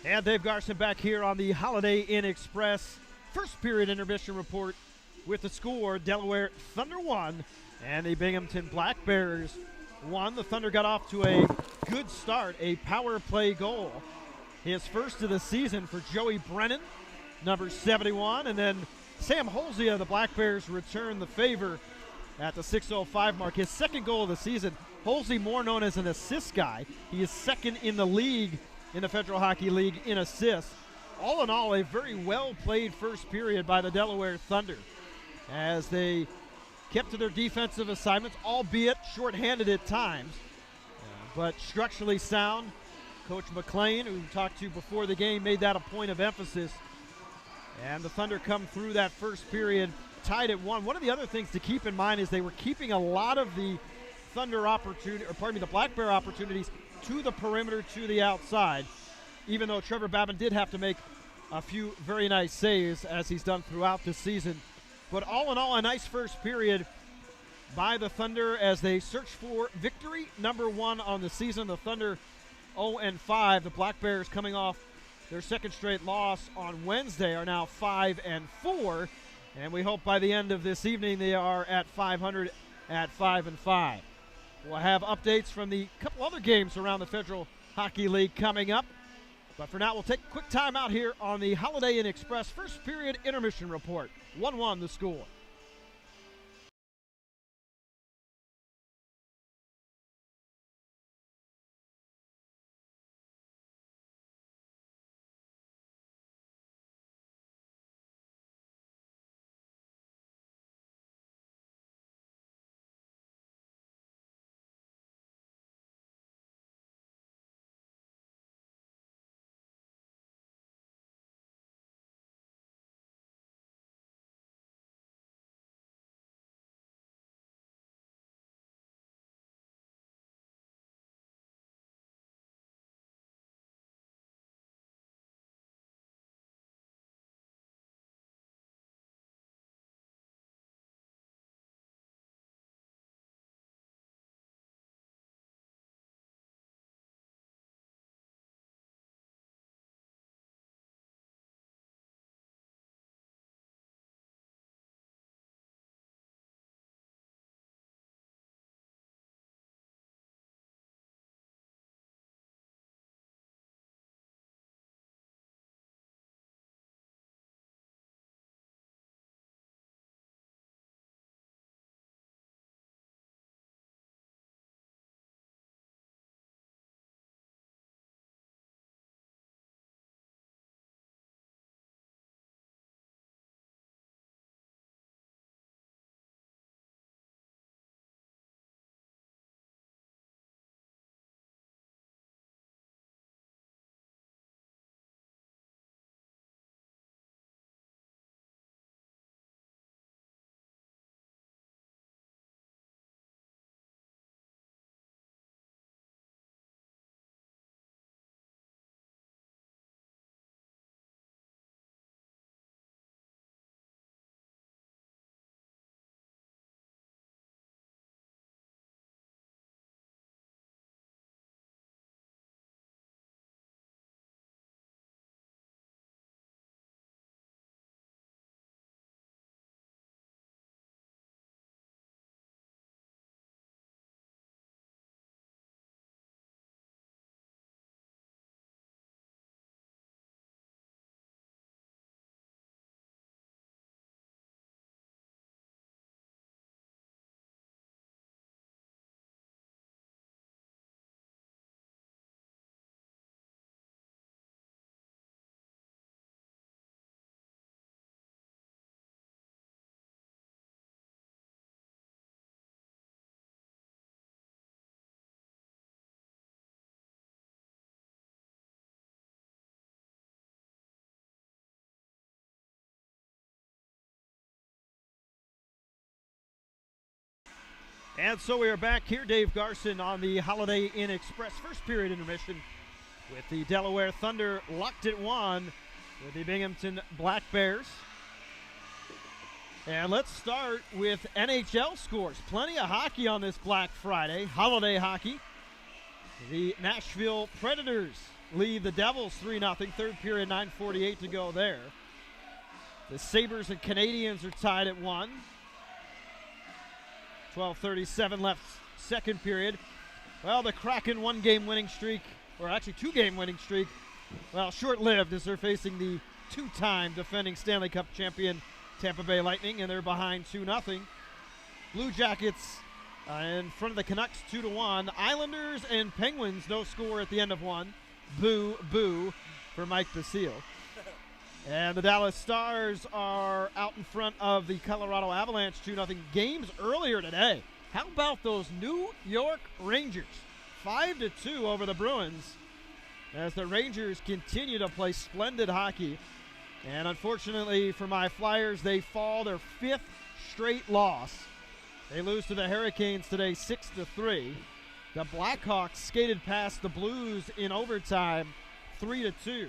And Dave Garson back here on the Holiday Inn Express first period intermission report with the score. Delaware Thunder 1 and the Binghamton Black Bears 1. The Thunder got off to a good start, a power play goal. His first of the season for Joey Brennan, number 71. And then Sam Holzia of the Black Bears returned the favor at the 6:05 mark. His second goal of the season. Holzia, more known as an assist guy. He is second in the league in the Federal Hockey League in assists. All in all, a very well-played first period by the Delaware Thunder as they kept to their defensive assignments, albeit shorthanded at times, but structurally sound. Coach McLean, who we talked to before the game, made that a point of emphasis. And the Thunder come through that first period tied at 1. One of the other things to keep in mind is they were keeping a lot of the the Black Bear opportunities to the perimeter, to the outside, even though Trevor Babin did have to make a few very nice saves, as he's done throughout the season. But all in all, a nice first period by the Thunder as they search for victory number 1 on the season. The Thunder 0-5. The Black Bears, coming off their second straight loss on Wednesday, are now 5-4. And we hope by the end of this evening they are at 500 at 5-5. We'll have updates from the couple other games around the Federal Hockey League coming up. But for now, we'll take a quick time out here on the Holiday Inn Express first period intermission report. 1-1 the score. And so we are back here, Dave Garson, on the Holiday Inn Express first period intermission with the Delaware Thunder locked at 1 with the Binghamton Black Bears. And let's start with NHL scores. Plenty of hockey on this Black Friday, holiday hockey. The Nashville Predators lead the Devils 3-0. Third period, 9:48 to go there. The Sabres and Canadiens are tied at 1. 12:37 left, second period. Well, the Kraken one-game winning streak, or actually two-game winning streak, well, short-lived as they're facing the two-time defending Stanley Cup champion Tampa Bay Lightning, and they're behind 2-0. Blue Jackets in front of the Canucks 2-1. Islanders and Penguins, no score at the end of one. Boo, boo for Mike Basile. And the Dallas Stars are out in front of the Colorado Avalanche 2-0. Games earlier today. How about those New York Rangers? 5-2 over the Bruins as the Rangers continue to play splendid hockey. And unfortunately for my Flyers, they fall their fifth straight loss. They lose to the Hurricanes today 6-3. The Blackhawks skated past the Blues in overtime 3-2.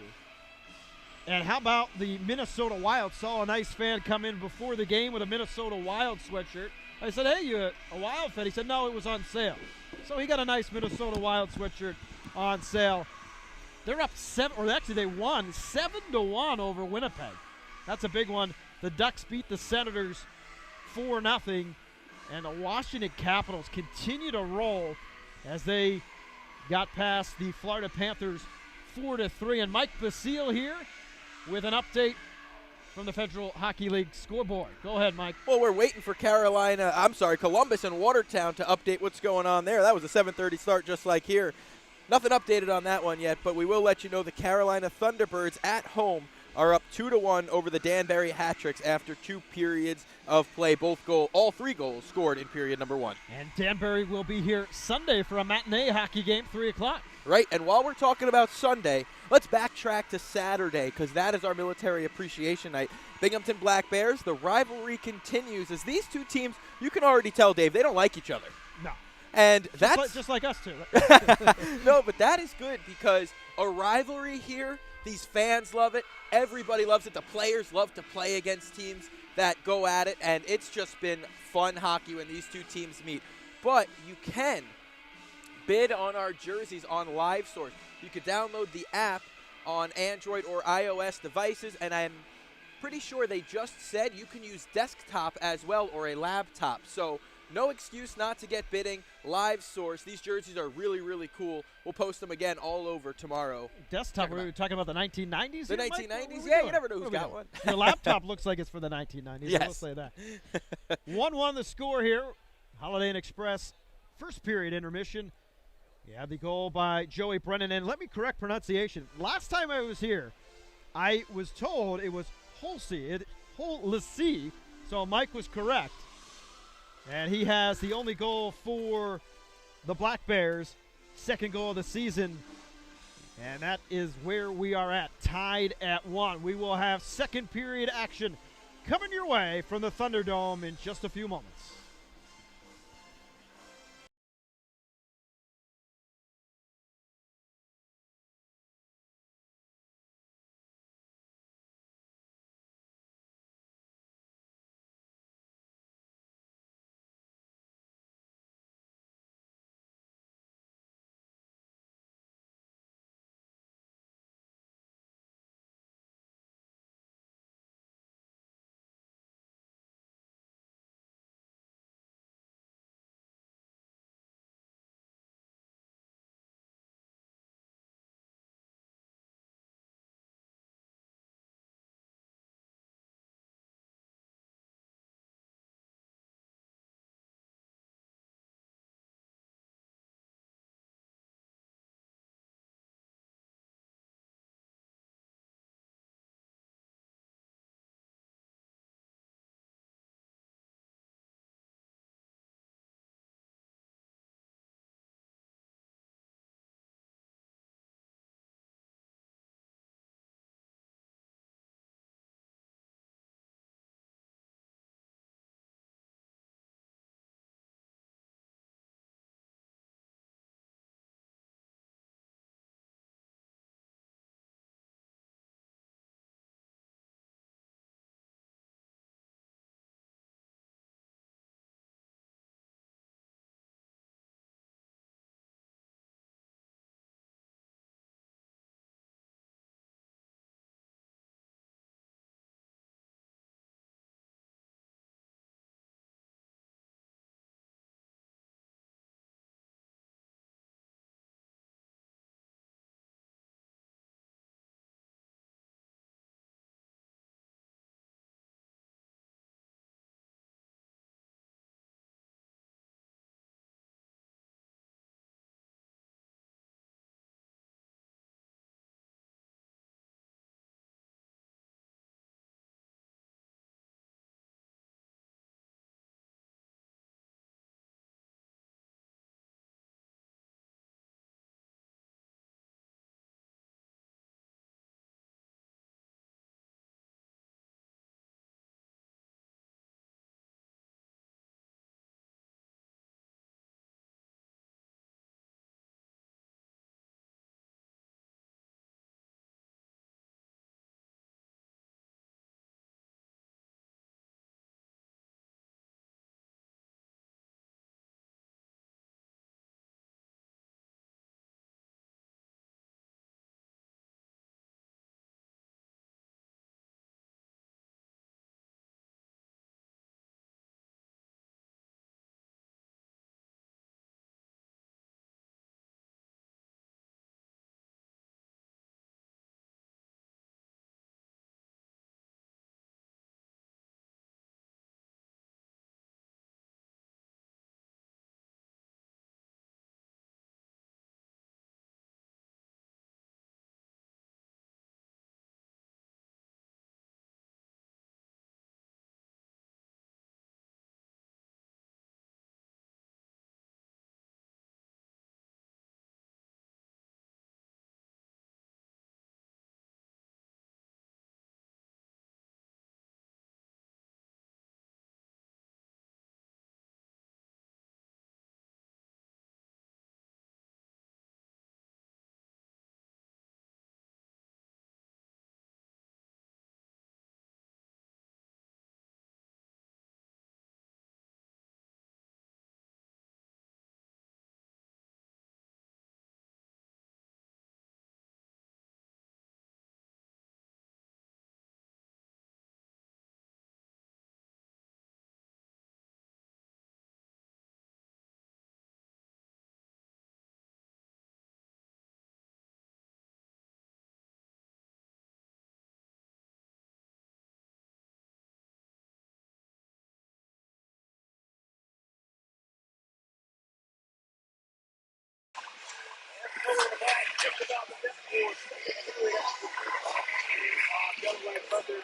And how about the Minnesota Wild? Saw a nice fan come in before the game with a Minnesota Wild sweatshirt. I said, hey, you a Wild fan? He said, no, it was on sale. So he got a nice Minnesota Wild sweatshirt on sale. They're up 7, or actually they won 7-1 over Winnipeg. That's a big one. The Ducks beat the Senators 4-0. And the Washington Capitals continue to roll as they got past the Florida Panthers 4-3. And Mike Basile here with an update from the Federal Hockey League scoreboard. Go ahead, Mike. Well, we're waiting for Columbus and Watertown to update what's going on there. That was a 7:30 start just like here. Nothing updated on that one yet, but we will let you know the Carolina Thunderbirds at home are up 2-1 over the Danbury Hat-Tricks after 2 periods of play. All 3 goals scored in period number 1. And Danbury will be here Sunday for a matinee hockey game, 3 o'clock. Right, and while we're talking about Sunday, let's backtrack to Saturday because that is our Military Appreciation Night. Binghamton Black Bears, the rivalry continues as these two teams, you can already tell, Dave, they don't like each other. No. And that's just like us two. No, but that is good because a rivalry here, these fans love it. Everybody loves it. The players love to play against teams that go at it, and it's just been fun hockey when these two teams meet. But you can bid on our jerseys on LiveSource. You could download the app on Android or iOS devices, and I'm pretty sure they just said you can use desktop as well or a laptop. So no excuse not to get bidding. LiveSource. These jerseys are really, really cool. We'll post them again all over tomorrow. Desktop, were we talking about the 1990s? The here, 1990s? Yeah, you never know who's got one. Your laptop looks like it's for the 1990s. Yes. I will say that. 1-1 the score here. Holiday Inn Express. First period intermission. You have the goal by Joey Brennan. And let me correct pronunciation. Last time I was here, I was told it was Holsey. So Mike was correct. And he has the only goal for the Black Bears, second goal of the season. And that is where we are at, tied at 1. We will have second period action coming your way from the Thunderdome in just a few moments. Delaware Thunder.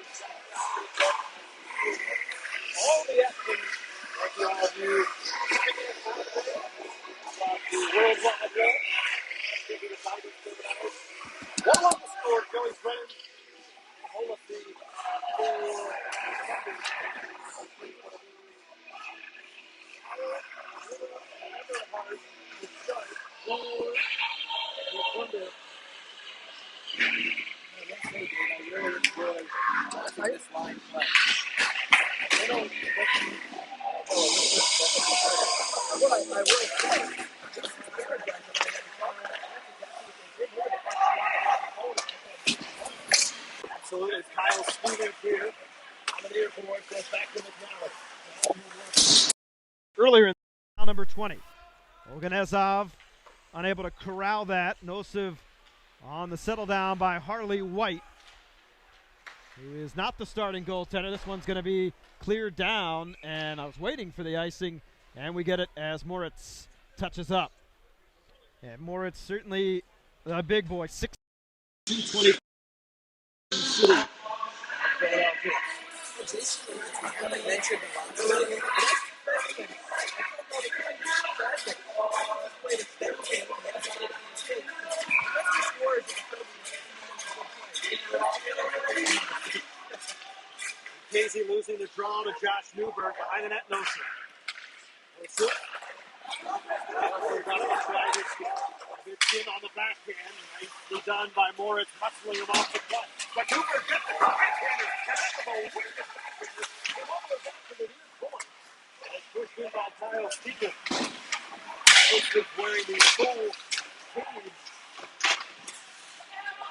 All the action for all of you about the worldwide web. One on the score, Joey Brennan. All of the This line play. Absolutely. Kyle Stevens here on the near board. Goes back to McNally. Earlier in round number 20. Oganezov unable to corral that. Nosov on the settle down by Harley White, who is not the starting goaltender. This one's going to be cleared down, and I was waiting for the icing, and we get it as Moritz touches up. And Moritz certainly a big boy, 220. Casey losing the draw to Josh Newberg behind the net. No shot. It's on the backhand. Nicely done by Moritz, hustling him off the puck. But Newberg gets the backhander. And it's pushed in by Kyle Stevens. Post is wearing the full sleeves.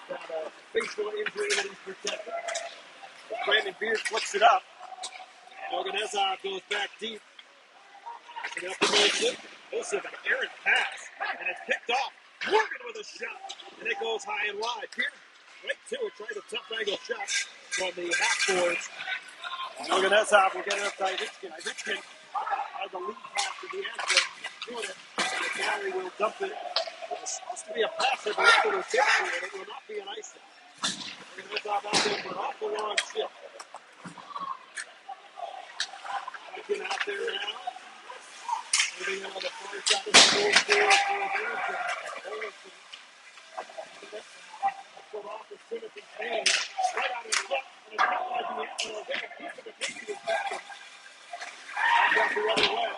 Got a facial injury that he's protected. Brandon Beard flicks it up. And Oganezov goes back deep. Picking up the Wilson. Wilson, an errant pass. And it's picked off. Morgan with a shot. And it goes high and wide. Beard right to it. Trying a tough angle shot from the half boards. And Oganezov will get it up to Harrington. Harrington has the lead pass to the anthem. Doing it. And Gary will dump it. It's supposed to be a pass at the end of the territory, and it will not be an icing. Oganezov out there for an awful long shift. Harrington out there now. Moving on the far side of the goal for Binghamton. Pulled off of Timothy Payne. Right out his foot. And it's not like the anthem will get a piece of the picture is back. Back the other way.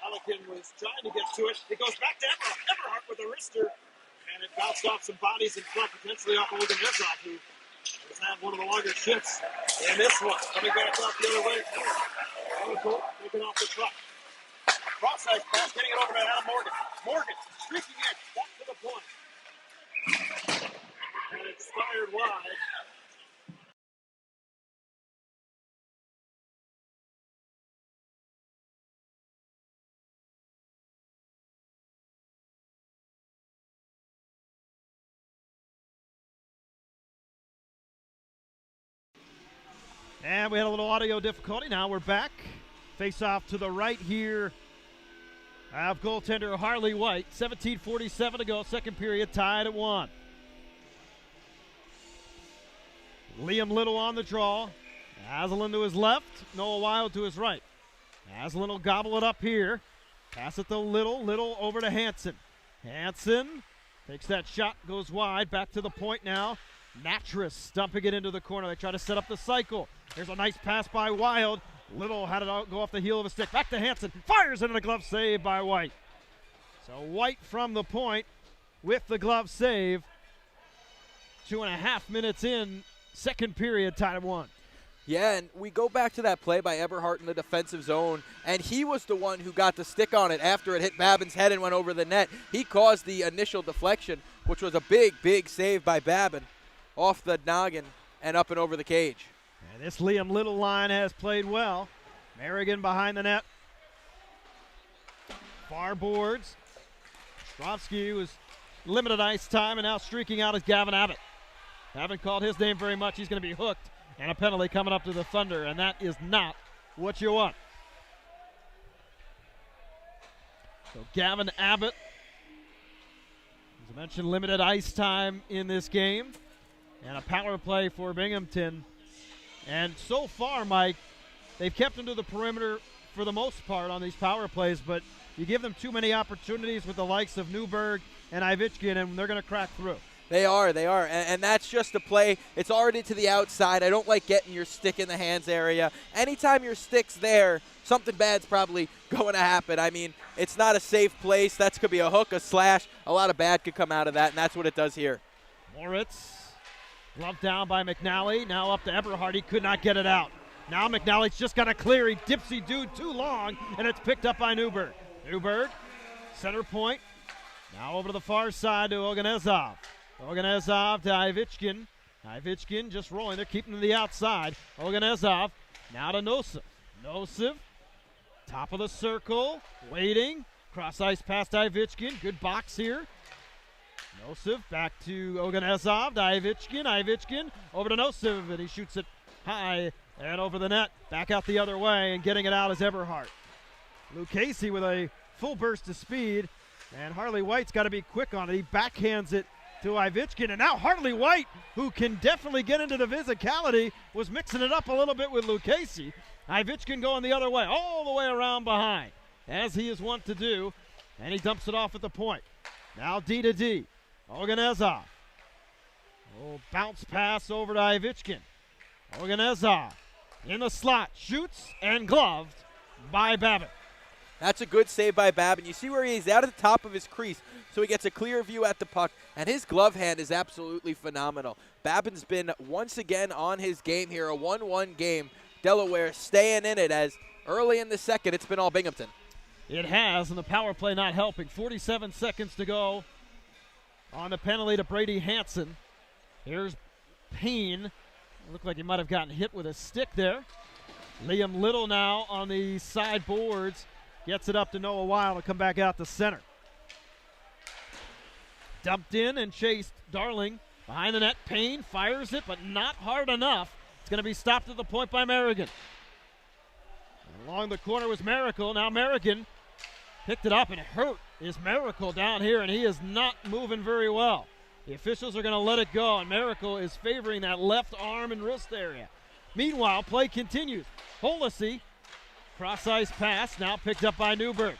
Pelican was trying to get to it. It goes back to Eberhardt with a wrister. And it bounced off some bodies in front, potentially off of Oganezov, who has had one of the longer shifts in this one. Coming back off the other way. Taking off the truck. Cross-ice pass, getting it over to Adam Morgan. Morgan, streaking in, back to the point. And it's fired wide. And we had a little audio difficulty. Now we're back. Face off to the right here of goaltender Harley White. 17:47 to go. Second period tied at 1. Liam Little on the draw. Aslan to his left. Noah Wild to his right. Aslan will gobble it up here. Pass it to Little. Little over to Hansen. Hansen takes that shot, goes wide. Back to the point now. Natras dumping it into the corner. They try to set up the cycle. There's a nice pass by Wild. Little had it go off the heel of a stick. Back to Hansen. Fires into the glove save by White. So White from the point with the glove save. 2.5 minutes in. Second period tied at 1. Yeah, and we go back to that play by Eberhardt in the defensive zone, and he was the one who got the stick on it after it hit Babin's head and went over the net. He caused the initial deflection, which was a big, big save by Babin off the noggin and up and over the cage. And this Liam Little line has played well. Merrigan behind the net. Far boards. Ostrovsky was limited ice time, and now streaking out is Gavin Abbott. Haven't called his name very much. He's going to be hooked, and a penalty coming up to the Thunder, and that is not what you want. So Gavin Abbott, as I mentioned, limited ice time in this game. And a power play for Binghamton. And so far, Mike, they've kept them to the perimeter for the most part on these power plays, but you give them too many opportunities with the likes of Newberg and Ivichkin, and they're going to crack through. They are. And that's just a play. It's already to the outside. I don't like getting your stick in the hands area. Anytime your stick's there, something bad's probably going to happen. I mean, it's not a safe place. That could be a hook, a slash. A lot of bad could come out of that, and that's what it does here. Moritz, gloved down by McNally. Now up to Eberhardt. He could not get it out. Now McNally's just got to clear. He dipsy dude too long, and it's picked up by Newberg. Newberg, center point. Now over to the far side to Oganezov. Oganezov to Ivichkin. Ivichkin just rolling. They're keeping to the outside. Oganezov now to Nosov. Nosov, top of the circle, waiting. Cross ice past Ivichkin. Good box here. Nosov back to Oganezov to Ivichkin. Ivichkin over to Nosov, and he shoots it high and over the net. Back out the other way, and getting it out is Eberhardt. Luke Casey with a full burst of speed, and Harley White's got to be quick on it. He backhands it to Ivichkin, and now Harley White, who can definitely get into the physicality, was mixing it up a little bit with Luke Casey. Ivichkin going the other way, all the way around behind, as he is wont to do, and he dumps it off at the point. Now D to D. Oganezov. Oh, bounce pass over to Ivichkin. Oganezov in the slot, shoots, and gloved by Babbitt. That's a good save by Babbitt. You see where he is out at the top of his crease, so he gets a clear view at the puck, and his glove hand is absolutely phenomenal. Babbitt's been once again on his game here, a 1-1 game. Delaware staying in it, as early in the second it's been all Binghamton. It has, and the power play not helping. 47 seconds to go on the penalty to Brady Hansen. Here's Payne. Looked like he might have gotten hit with a stick there. Liam Little now on the side boards. Gets it up to Noah Weil to come back out to center. Dumped in and chased Darling. Behind the net, Payne fires it, but not hard enough. It's going to be stopped at the point by Merrigan. And along the corner was Miracle. Now Merrigan picked it up, and hurt is Miracle down here, and he is not moving very well. The officials are going to let it go, and Miracle is favoring that left arm and wrist area. Meanwhile, play continues. Holesy, cross-ice pass, now picked up by Newberg.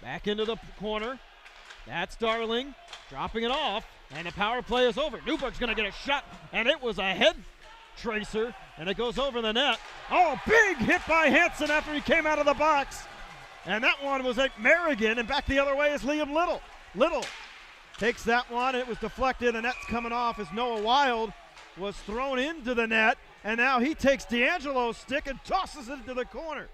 Back into the corner. That's Darling, dropping it off, and the power play is over. Newberg's going to get a shot, and it was a head tracer, and it goes over the net. Oh, big hit by Hansen after he came out of the box. And that one was at Merrigan, and back the other way is Liam Little. Little takes that one. It was deflected. The net's coming off as Noah Wild was thrown into the net, and now he takes D'Angelo's stick and tosses it into the corner.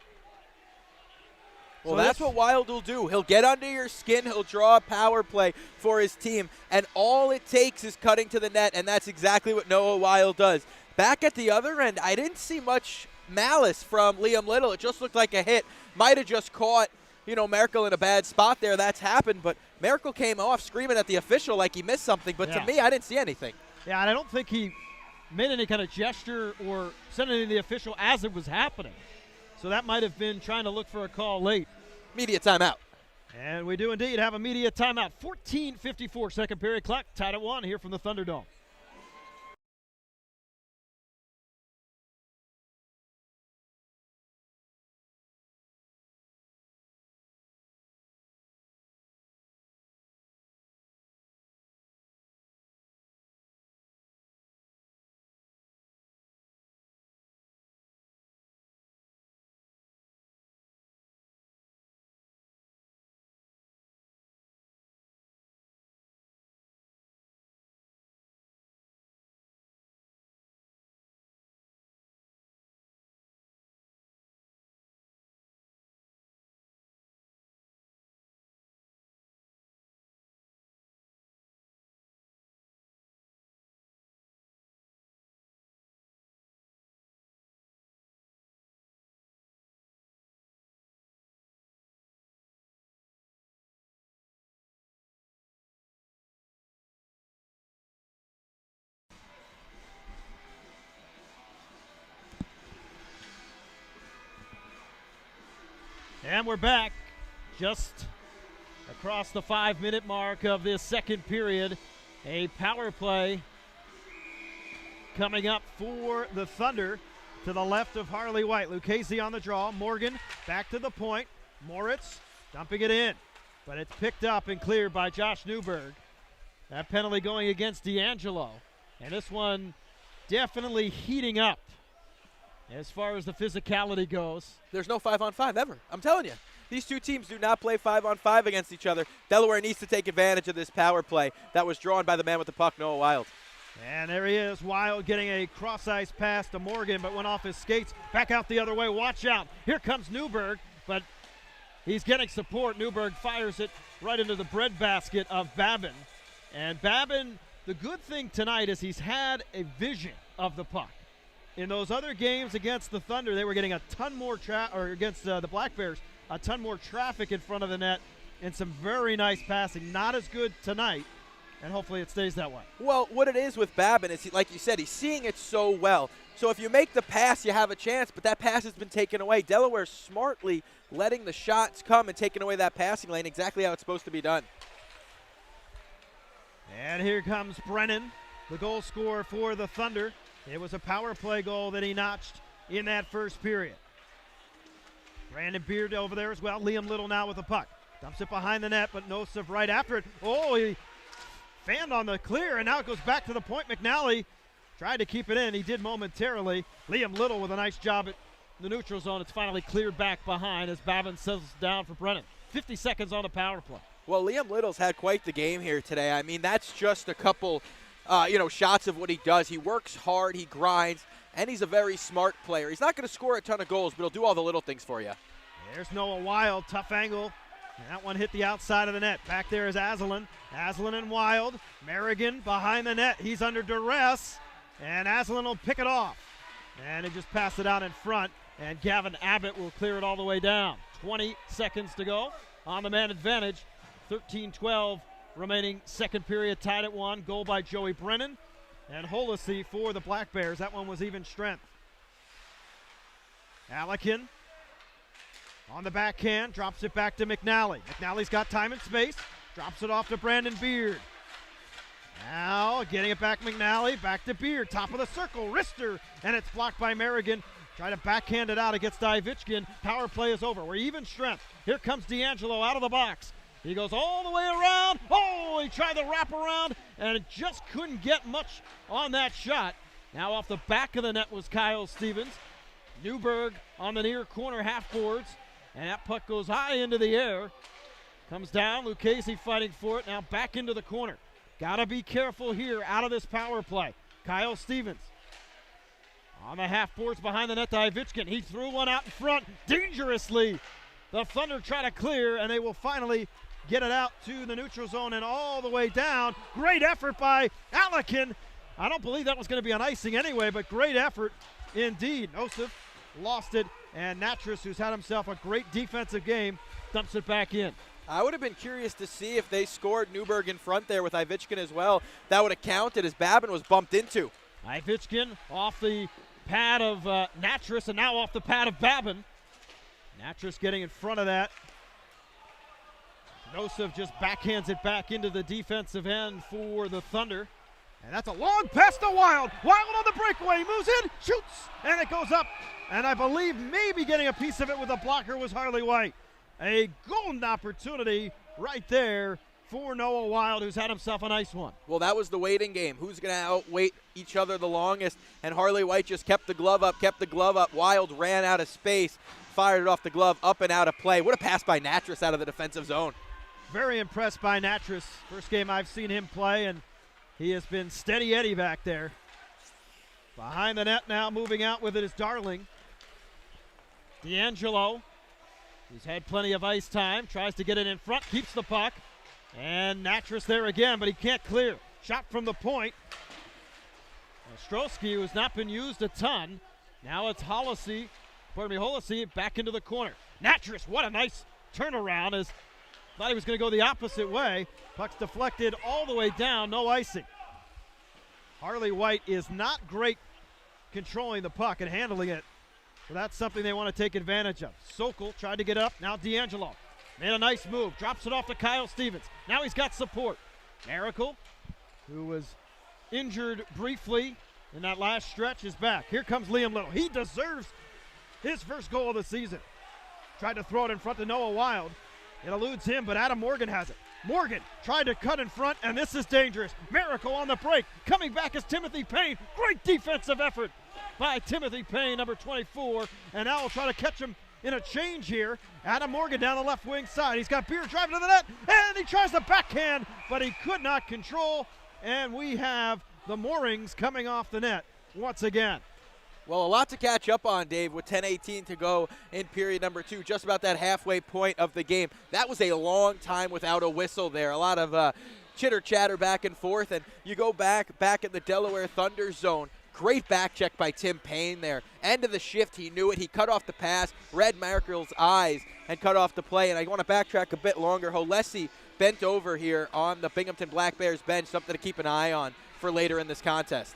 Well, so that's what Wild will do. He'll get under your skin. He'll draw a power play for his team, and all it takes is cutting to the net, and that's exactly what Noah Wild does. Back at the other end, I didn't see much malice from Liam Little. It just looked like a hit. Might have just caught, Merkel in a bad spot there. That's happened, but Merkel came off screaming at the official like he missed something, but to me, I didn't see anything. Yeah, and I don't think he made any kind of gesture or said anything to the official as it was happening. So that might have been trying to look for a call late. Media timeout. And we do indeed have a media timeout. 14:54, second period clock, tied at 1 here from the Thunderdome. And we're back. Just across the 5-minute mark of this second period. A power play coming up for the Thunder to the left of Harley White. Lucchese on the draw. Morgan back to the point. Moritz dumping it in, but it's picked up and cleared by Josh Newberg. That penalty going against D'Angelo. And this one definitely heating up as far as the physicality goes. There's no 5-on-5 ever. I'm telling you. These two teams do not play 5-on-5 against each other. Delaware needs to take advantage of this power play that was drawn by the man with the puck, Noah Wild. And there he is, Wild getting a cross-ice pass to Morgan, but went off his skates. Back out the other way. Watch out. Here comes Newberg, but he's getting support. Newberg fires it right into the breadbasket of Babin. And Babin, the good thing tonight is he's had a vision of the puck. In those other games against the Thunder, they were getting a ton more against the Black Bears, a ton more traffic in front of the net and some very nice passing. Not as good tonight, and hopefully it stays that way. Well, what it is with Babin is, like you said, he's seeing it so well. So if you make the pass, you have a chance, but that pass has been taken away. Delaware smartly letting the shots come and taking away that passing lane, exactly how it's supposed to be done. And here comes Brennan, the goal scorer for the Thunder. It was a power play goal that he notched in that first period. Brandon Beard over there as well. Liam Little now with the puck. Dumps it behind the net, but Nosov right after it. Oh, he fanned on the clear, and now it goes back to the point. McNally tried to keep it in. He did momentarily. Liam Little with a nice job at the neutral zone. It's finally cleared back behind as Babin settles down for Brennan. 50 seconds on the power play. Well, Liam Little's had quite the game here today. I mean, that's just a couple, shots of what he does. He works hard, he grinds, and he's a very smart player. He's not going to score a ton of goals, but he'll do all the little things for you. There's Noah Wild, tough angle. And that one hit the outside of the net. Back there is Aslan. Aslan and Wild. Merrigan behind the net. He's under duress, and Aslan will pick it off. And he just passed it out in front, and Gavin Abbott will clear it all the way down. 20 seconds to go on the man advantage. 13-12 remaining second period, tied at 1. Goal by Joey Brennan and Holosy for the Black Bears. That one was even strength. Alekin on the backhand, drops it back to McNally. McNally's got time and space, drops it off to Brandon Beard. Now getting it back, McNally, back to Beard, top of the circle, wrister, and it's blocked by Merrigan. Try to backhand it out against Ivichkin. Power play is over. We're even strength. Here comes D'Angelo out of the box. He goes all the way around. Oh, he tried to wrap around and just couldn't get much on that shot. Now off the back of the net was Kyle Stevens. Newberg on the near corner half boards. And that puck goes high into the air. Comes down. Lucchese fighting for it. Now back into the corner. Got to be careful here out of this power play. Kyle Stevens on the half boards behind the net to Ivichkin. He threw one out in front dangerously. The Thunder try to clear, and they will finally get it out to the neutral zone and all the way down. Great effort by Alekin. I don't believe that was going to be on icing anyway, but great effort indeed. Nosov lost it, and Natras, who's had himself a great defensive game, dumps it back in. I would have been curious to see if they scored Newberg in front there with Ivichkin as well. That would have counted as Babin was bumped into. Ivichkin off the pad of Natras and now off the pad of Babin. Natras getting in front of that. Nosov just backhands it back into the defensive end for the Thunder. And that's a long pass to Wild. Wild on the breakaway. He moves in, shoots, and it goes up. And I believe maybe getting a piece of it with a blocker was Harley White. A golden opportunity right there for Noah Wild, who's had himself a nice one. Well, that was the waiting game. Who's going to outwait each other the longest? And Harley White just kept the glove up. Wild ran out of space, fired it off the glove, up and out of play. What a pass by Natras out of the defensive zone. Very impressed by Natras. First game I've seen him play, and he has been steady Eddie back there. Behind the net now, moving out with it is Darling. D'Angelo, who's had plenty of ice time, tries to get it in front, keeps the puck. And Natras there again, but he can't clear. Shot from the point. Ostrowski, who's not been used a ton. Now it's Holosy back into the corner. Natras, what a nice turnaround. As thought he was going to go the opposite way. Puck's deflected all the way down, no icing. Harley White is not great controlling the puck and handling it. So that's something they want to take advantage of. Sokol tried to get up. Now D'Angelo Made a nice move. Drops it off to Kyle Stevens. Now he's got support. Miracle, who was injured briefly in that last stretch, is back. Here comes Liam Little. He deserves his first goal of the season. Tried to throw it in front to Noah Wild. It eludes him, but Adam Morgan has it. Morgan tried to cut in front, and this is dangerous. Miracle on the break. Coming back is Timothy Payne. Great defensive effort by Timothy Payne, number 24. And now we'll try to catch him in a change here. Adam Morgan down the left wing side. He's got Beer driving to the net, and he tries the backhand, but he could not control. And we have the moorings coming off the net once again. Well, a lot to catch up on, Dave, with 10:18 to go in period number 2, just about that halfway point of the game. That was a long time without a whistle there. A lot of chitter-chatter back and forth, and you go back at the Delaware Thunder zone. Great back check by Tim Payne there. End of the shift, he knew it. He cut off the pass, read Merkel's eyes, and cut off the play. And I want to backtrack a bit longer. Holesi bent over here on the Binghamton Black Bears bench, something to keep an eye on for later in this contest.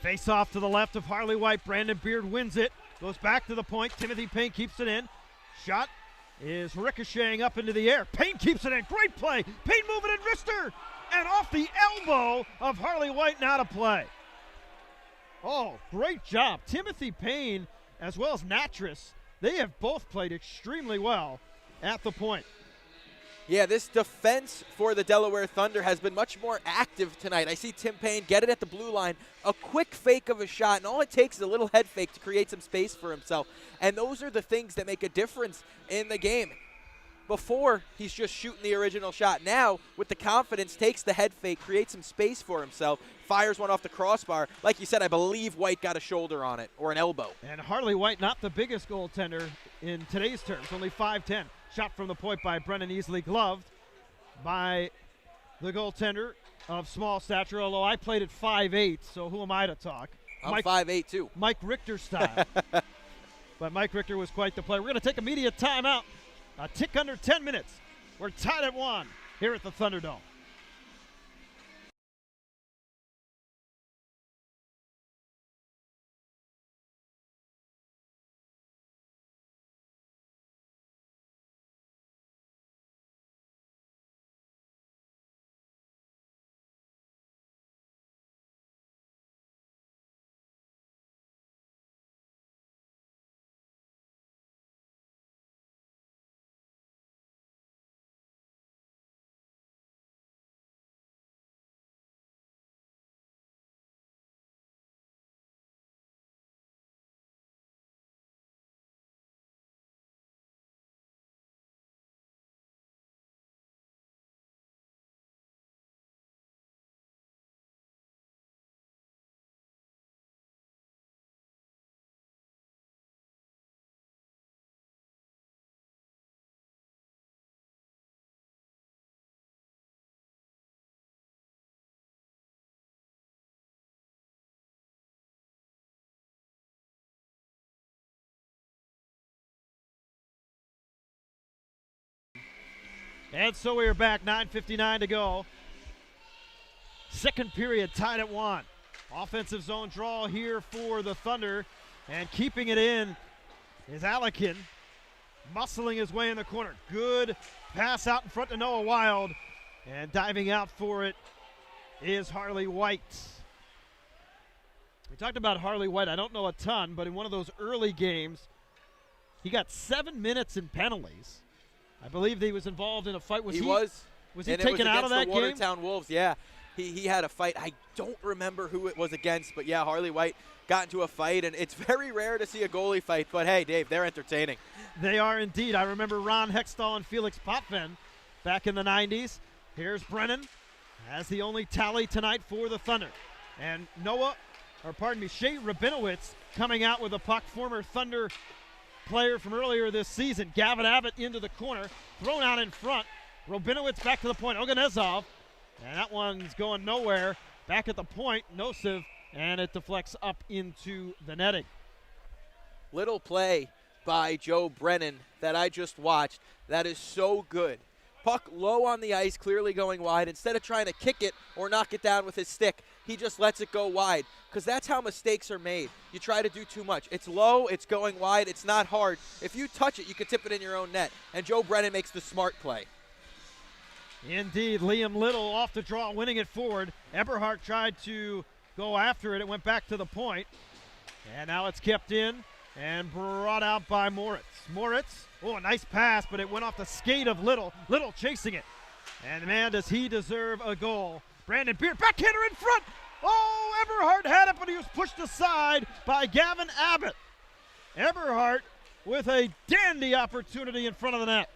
Face off to the left of Harley White. Brandon Beard wins it. Goes back to the point. Timothy Payne keeps it in. Shot is ricocheting up into the air. Payne keeps it in. Great play. Payne moving in wrister. And off the elbow of Harley White, not a play. Oh, great job. Timothy Payne as well as Natras, they have both played extremely well at the point. Yeah, this defense for the Delaware Thunder has been much more active tonight. I see Tim Payne get it at the blue line, a quick fake of a shot, and all it takes is a little head fake to create some space for himself. And those are the things that make a difference in the game. Before, he's just shooting the original shot. Now, with the confidence, takes the head fake, creates some space for himself, fires one off the crossbar. Like you said, I believe White got a shoulder on it, or an elbow. And Harley White, not the biggest goaltender in today's terms, only 5'10". Shot from the point by Brennan, easily gloved by the goaltender of small stature, although I played at 5'8", so who am I to talk? I'm 5'8", too. Mike Richter style. But Mike Richter was quite the player. We're going to take immediate timeout. A tick under 10 minutes. We're tied at 1 here at the Thunderdome. And so we are back, 9:59 to go. Second period tied at 1. Offensive zone draw here for the Thunder. And keeping it in is Alekin, muscling his way in the corner. Good pass out in front to Noah Wild. And diving out for it is Harley White. We talked about Harley White. I don't know a ton, but in one of those early games, he got 7 minutes in penalties. I believe he was involved in a fight. Was he taken out of that game? The Watertown Wolves, yeah. He had a fight. I don't remember who it was against, but yeah, Harley White got into a fight, and it's very rare to see a goalie fight, but hey, Dave, they're entertaining. They are indeed. I remember Ron Hextall and Felix Potvin back in the 90s. Here's Brennan as the only tally tonight for the Thunder. And Shea Rabinowitz coming out with a puck, former Thunder player from earlier this season. Gavin Abbott into the corner, thrown out in front. Rabinowitz back to the point. Oganezov, and that one's going nowhere. Back at the point, Nosov, and it deflects up into the netting. Little play by Joe Brennan that I just watched that is so good. Puck low on the ice, clearly going wide. Instead of trying to kick it or knock it down with his stick, he just lets it go wide, because that's how mistakes are made. You try to do too much. It's low, it's going wide, it's not hard. If you touch it, you can tip it in your own net, and Joe Brennan makes the smart play. Indeed, Liam Little off the draw, winning it forward. Eberhardt tried to go after it. It went back to the point, and now it's kept in and brought out by Moritz. Moritz, a nice pass, but it went off the skate of Little. Little chasing it, and man, does he deserve a goal. Brandon Beard, backhander in front. Oh, Eberhardt had it, but he was pushed aside by Gavin Abbott. Eberhardt with a dandy opportunity in front of the net.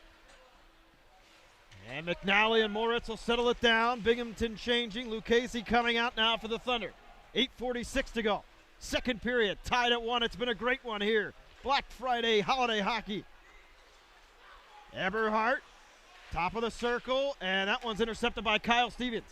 And McNally and Moritz will settle it down. Binghamton changing. Lucchese coming out now for the Thunder. 8:46 to go. Second period, tied at 1. It's been a great one here. Black Friday holiday hockey. Eberhardt, top of the circle, and that one's intercepted by Kyle Stevens.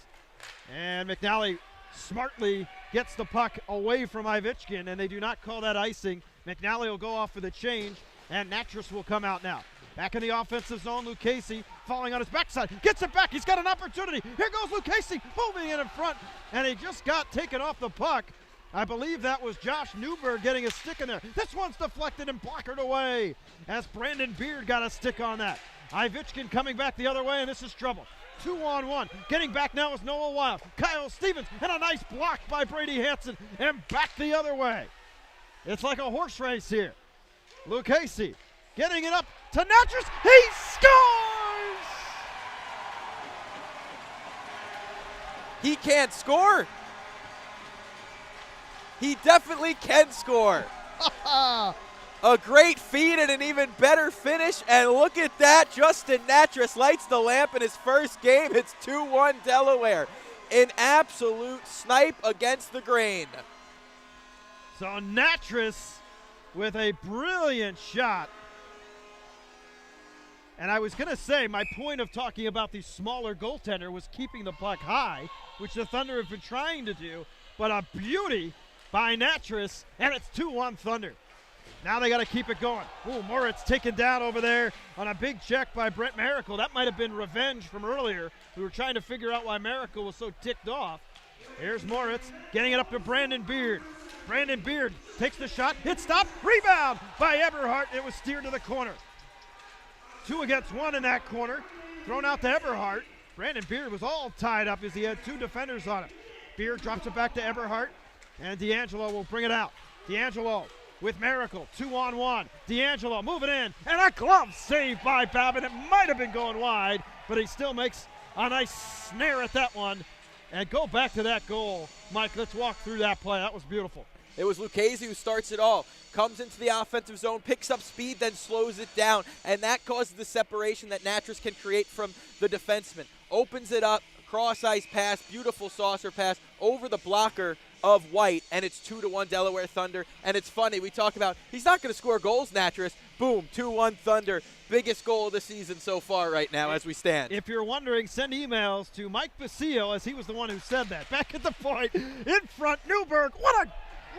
And McNally smartly gets the puck away from Ivechkin, and they do not call that icing. McNally will go off for the change, and Natras will come out now. Back in the offensive zone, Lucchese falling on his backside. Gets it back. He's got an opportunity. Here goes Lucchese moving in front, and he just got taken off the puck. I believe that was Josh Newberg getting a stick in there. This one's deflected and blockered away as Brandon Beard got a stick on that. Ivechkin coming back the other way, and this is trouble. 2-on-1. Getting back now is Noah Wild. Kyle Stevens, and a nice block by Brady Hansen, and back the other way. It's like a horse race here. Lucchese getting it up to Natras. He scores! He can't score. He definitely can score. A great feed and an even better finish. And look at that. Justin Natras lights the lamp in his first game. It's 2-1 Delaware. An absolute snipe against the grain. So Natras with a brilliant shot. And I was going to say, my point of talking about the smaller goaltender was keeping the puck high, which the Thunder have been trying to do. But a beauty by Natras, and it's 2-1 Thunder. Now they got to keep it going. Ooh, Moritz taken down over there on a big check by Brett Miracle. That might have been revenge from earlier. We were trying to figure out why Miracle was so ticked off. Here's Moritz getting it up to Brandon Beard. Brandon Beard takes the shot. Hit stop. Rebound by Eberhardt. It was steered to the corner. 2 against 1 in that corner. Thrown out to Eberhardt. Brandon Beard was all tied up as he had 2 defenders on him. Beard drops it back to Eberhardt, and D'Angelo will bring it out. D'Angelo with Miracle, 2-on-1. D'Angelo moving in, and a glove save by Babin. It might have been going wide, but he still makes a nice snare at that one. And go back to that goal. Mike, let's walk through that play. That was beautiful. It was Lucchese who starts it all. Comes into the offensive zone, picks up speed, then slows it down. And that causes the separation that Natras can create from the defenseman. Opens it up, cross-ice pass, beautiful saucer pass over the blocker of White, and it's 2-1 Delaware Thunder. And it's funny, we talk about he's not going to score goals, Natras. Boom, 2-1 Thunder. Biggest goal of the season so far right now as we stand. If you're wondering, send emails to Mike Basile, as he was the one who said that. Back at the point, in front, Newberg. What a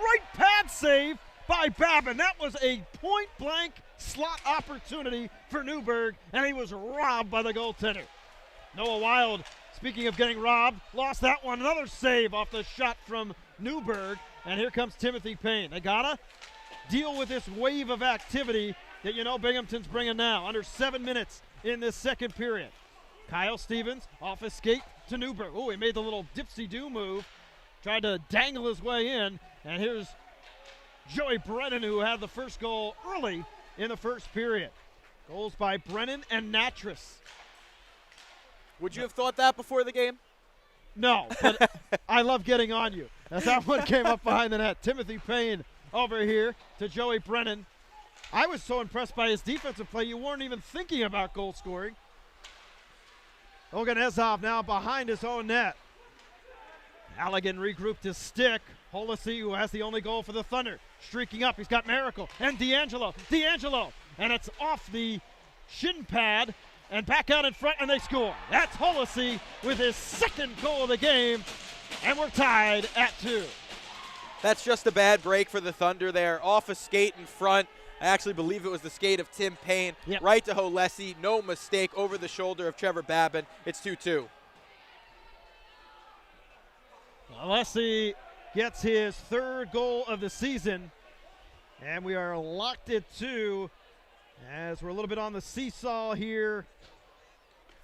right pad save by Babin. That was a point-blank slot opportunity for Newberg, and he was robbed by the goaltender. Noah Wild, speaking of getting robbed, lost that one. Another save off the shot from Newberg, and here comes Timothy Payne. They gotta deal with this wave of activity that Binghamton's bringing now. Under 7 minutes in this second period. Kyle Stevens off his skate to Newberg. Oh, he made the little dipsy-do move. Tried to dangle his way in, and here's Joey Brennan, who had the first goal early in the first period. Goals by Brennan and Natras. Would you have thought that before the game? No, but I love getting on you. As that one came up behind the net. Timothy Payne over here to Joey Brennan. I was so impressed by his defensive play, you weren't even thinking about goal scoring. Oganezov now behind his own net. Halligan regrouped his stick. Holisi, who has the only goal for the Thunder, streaking up. He's got Miracle and D'Angelo. And it's off the shin pad and back out in front, and they score. That's Holisi with his second goal of the game, and we're tied at 2. That's just a bad break for the Thunder there. Off a skate in front. I actually believe it was the skate of Tim Payne. Yep. Right to Holesi. No mistake over the shoulder of Trevor Babin. It's 2-2. Alessi gets his third goal of the season, and we are locked at 2 as we're a little bit on the seesaw here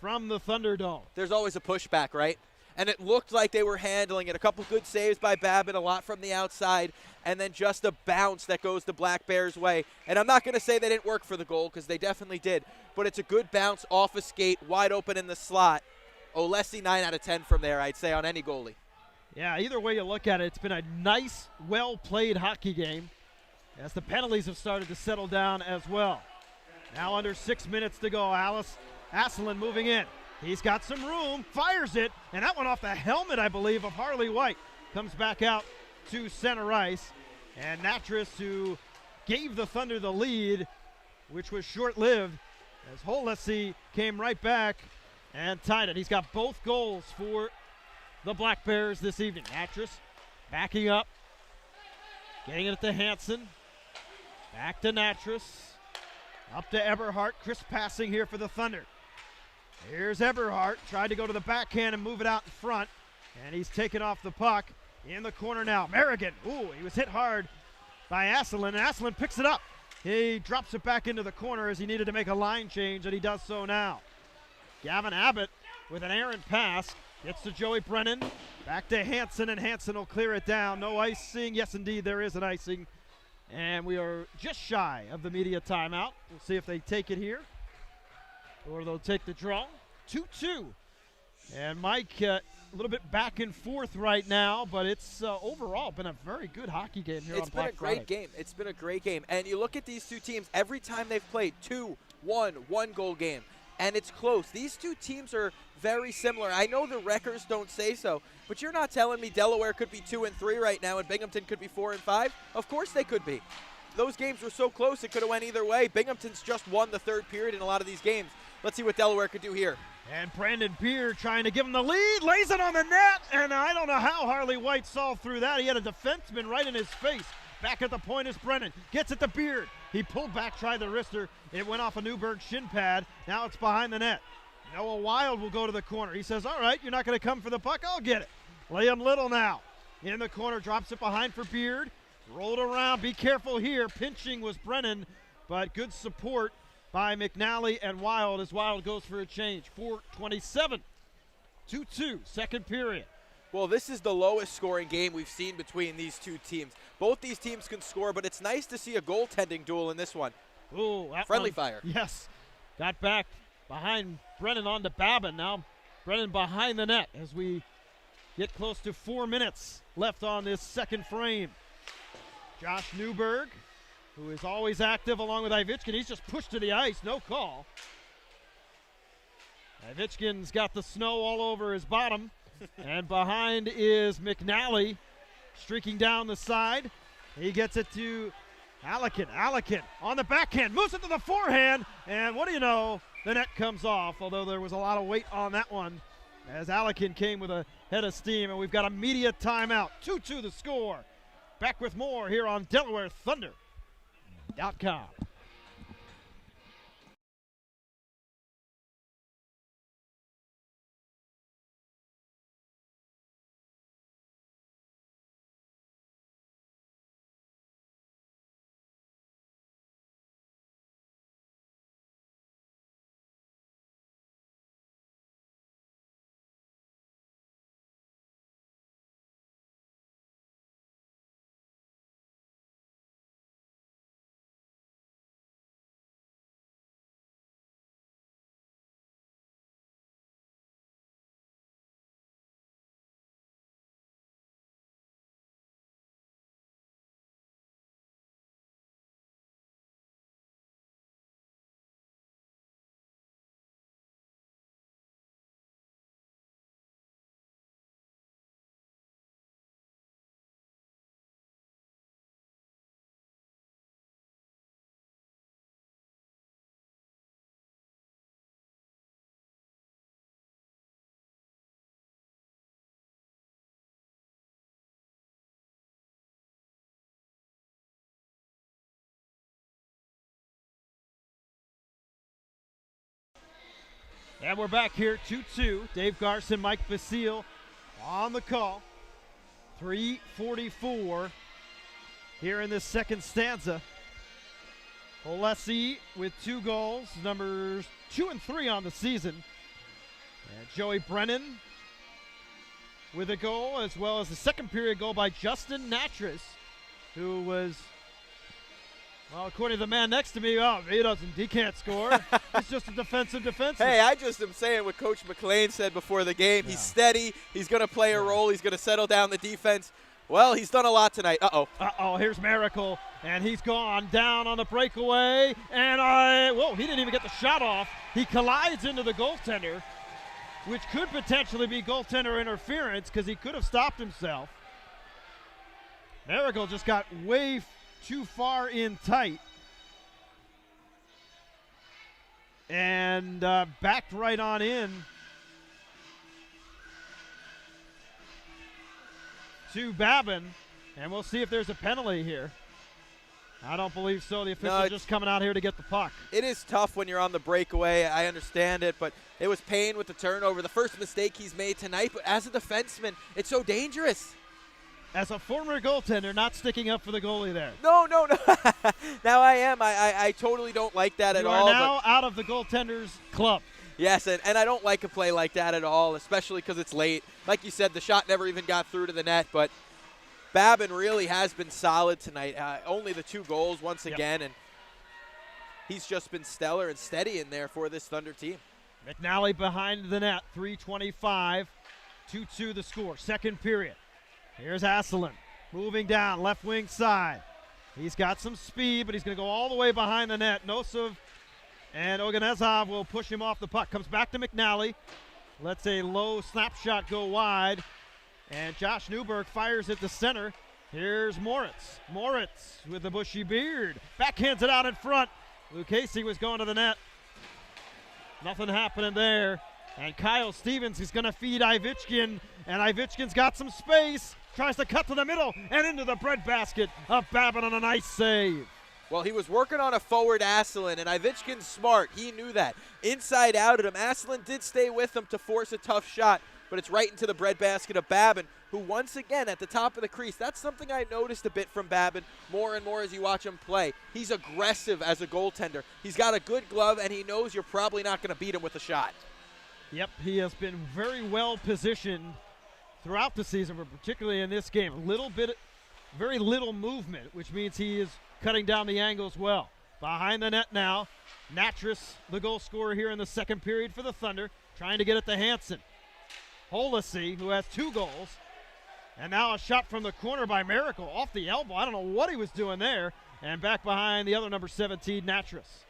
from the Thunderdome. There's always a pushback, right? And it looked like they were handling it. A couple good saves by Babin, a lot from the outside, and then just a bounce that goes the Black Bears' way. And I'm not going to say they didn't work for the goal, because they definitely did, but it's a good bounce off a skate, wide open in the slot. Olesi 9 out of 10 from there, I'd say, on any goalie. Yeah, either way you look at it, it's been a nice, well-played hockey game as the penalties have started to settle down as well. Now under 6 minutes to go, Asselin moving in. He's got some room, fires it, and that went off the helmet, I believe, of Harley White. Comes back out to center ice, and Natras, who gave the Thunder the lead, which was short-lived, as Holesi came right back and tied it. He's got both goals for the Black Bears this evening. Natras backing up, getting it to Hansen, back to Natras, up to Eberhardt. Crisp passing here for the Thunder. Here's Eberhardt, tried to go to the backhand and move it out in front, and he's taken off the puck in the corner now. Merrigan, ooh, he was hit hard by Asselin, and Asselin picks it up. He drops it back into the corner as he needed to make a line change, and he does so now. Gavin Abbott with an errant pass, gets to Joey Brennan, back to Hansen, and Hansen will clear it down. No icing. Yes, indeed, there is an icing, and we are just shy of the media timeout. We'll see if they take it here, or they'll take the draw. 2-2. And Mike, a little bit back and forth right now, but it's overall been a very good hockey game here on Black Friday. It's been a great game. It's been a great game. And you look at these two teams, every time they've played, 2-1, one-goal game. And it's close. These two teams are very similar. I know the records don't say so, but you're not telling me Delaware could be 2-3 right now and Binghamton could be 4-5? Of course they could be. Those games were so close it could have went either way. Binghamton's just won the third period in a lot of these games. Let's see what Delaware could do here. And Brandon Beer trying to give him the lead, lays it on the net, and I don't know how Harley White saw through that. He had a defenseman right in his face. Back at the point is Brennan. Gets it to Beard. He pulled back, tried the wrister. It went off a Newberg shin pad. Now it's behind the net. Noah Wild will go to the corner. He says, all right, you're not going to come for the puck. I'll get it. Liam Little now in the corner, drops it behind for Beard. Rolled around. Be careful here. Pinching was Brennan, but good support by McNally and Wild as Wild goes for a change. 4:27. 2-2, second period. Well, this is the lowest scoring game we've seen between these two teams. Both these teams can score, but it's nice to see a goaltending duel in this one. Ooh, that Friendly one, fire. Yes. Got back behind Brennan on to Babin. Now Brennan behind the net as we get close to 4 minutes left on this second frame. Josh Newberg, who is always active along with Ivitchkin. He's just pushed to the ice, no call. Ivitchkin's got the snow all over his bottom. And behind is McNally streaking down the side. He gets it to Allikin. Allikin on the backhand, moves it to the forehand, and what do you know? The net comes off, although there was a lot of weight on that one as Allikin came with a head of steam, and we've got a media timeout. 2-2 the score. Back with more here on DelawareThunder.com. And we're back here, 2-2. Dave Garson, Mike Basile on the call. 3:44 here in this second stanza. Olesi with 2 goals, numbers 2 and 3 on the season. And Joey Brennan with a goal, as well as the second period goal by Justin Natras, who was, well, according to the man next to me, he can't score. He's just a defensive defenseman. Hey, I just am saying what Coach McLean said before the game. He's steady. He's going to play a role. He's going to settle down the defense. Well, he's done a lot tonight. Uh-oh, here's Miracle, and he's gone down on the breakaway, and he didn't even get the shot off. He collides into the goaltender, which could potentially be goaltender interference because he could have stopped himself. Miracle just got way too far in tight and backed right on in to Babin, and we'll see if there's a penalty here. I don't believe so. The official's just coming out here to get the puck. It is tough when you're on the breakaway. I understand it, but it was Payne with the turnover. The first mistake he's made tonight, but as a defenseman, it's so dangerous. As a former goaltender, not sticking up for the goalie there. No. Now I am. I totally don't like that at all. You are now out of the goaltender's club. Yes, and I don't like a play like that at all, especially because it's late. Like you said, the shot never even got through to the net, but Babin really has been solid tonight. Only the 2 goals once again, and he's just been stellar and steady in there for this Thunder team. McNally behind the net, 3:25, 2-2 the score. Second period. Here's Asselin moving down, left wing side. He's got some speed, but he's going to go all the way behind the net. Nosov and Oganezov will push him off the puck. Comes back to McNally. Lets a low snapshot go wide. And Josh Newberg fires at the center. Here's Moritz. Moritz with the bushy beard. Backhands it out in front. Lucchese was going to the net. Nothing happening there. And Kyle Stevens is going to feed Ivitchkin. And Ivitchkin's got some space. Tries to cut to the middle and into the breadbasket of Babin on a nice save. Well, he was working on a forward Asselin, and Ivitchkin's smart. He knew that. Inside out at him. Asselin did stay with him to force a tough shot, but it's right into the breadbasket of Babin, who once again at the top of the crease. That's something I noticed a bit from Babin more and more as you watch him play. He's aggressive as a goaltender. He's got a good glove, and he knows you're probably not going to beat him with a shot. Yep, he has been very well positioned throughout the season, but particularly in this game. Very little movement, which means he is cutting down the angles well. Behind the net now, Natras, the goal scorer here in the second period for the Thunder, trying to get it to Hansen. Holesy, who has 2 goals, and now a shot from the corner by Miracle off the elbow. I don't know what he was doing there, and back behind the other number 17, Natras.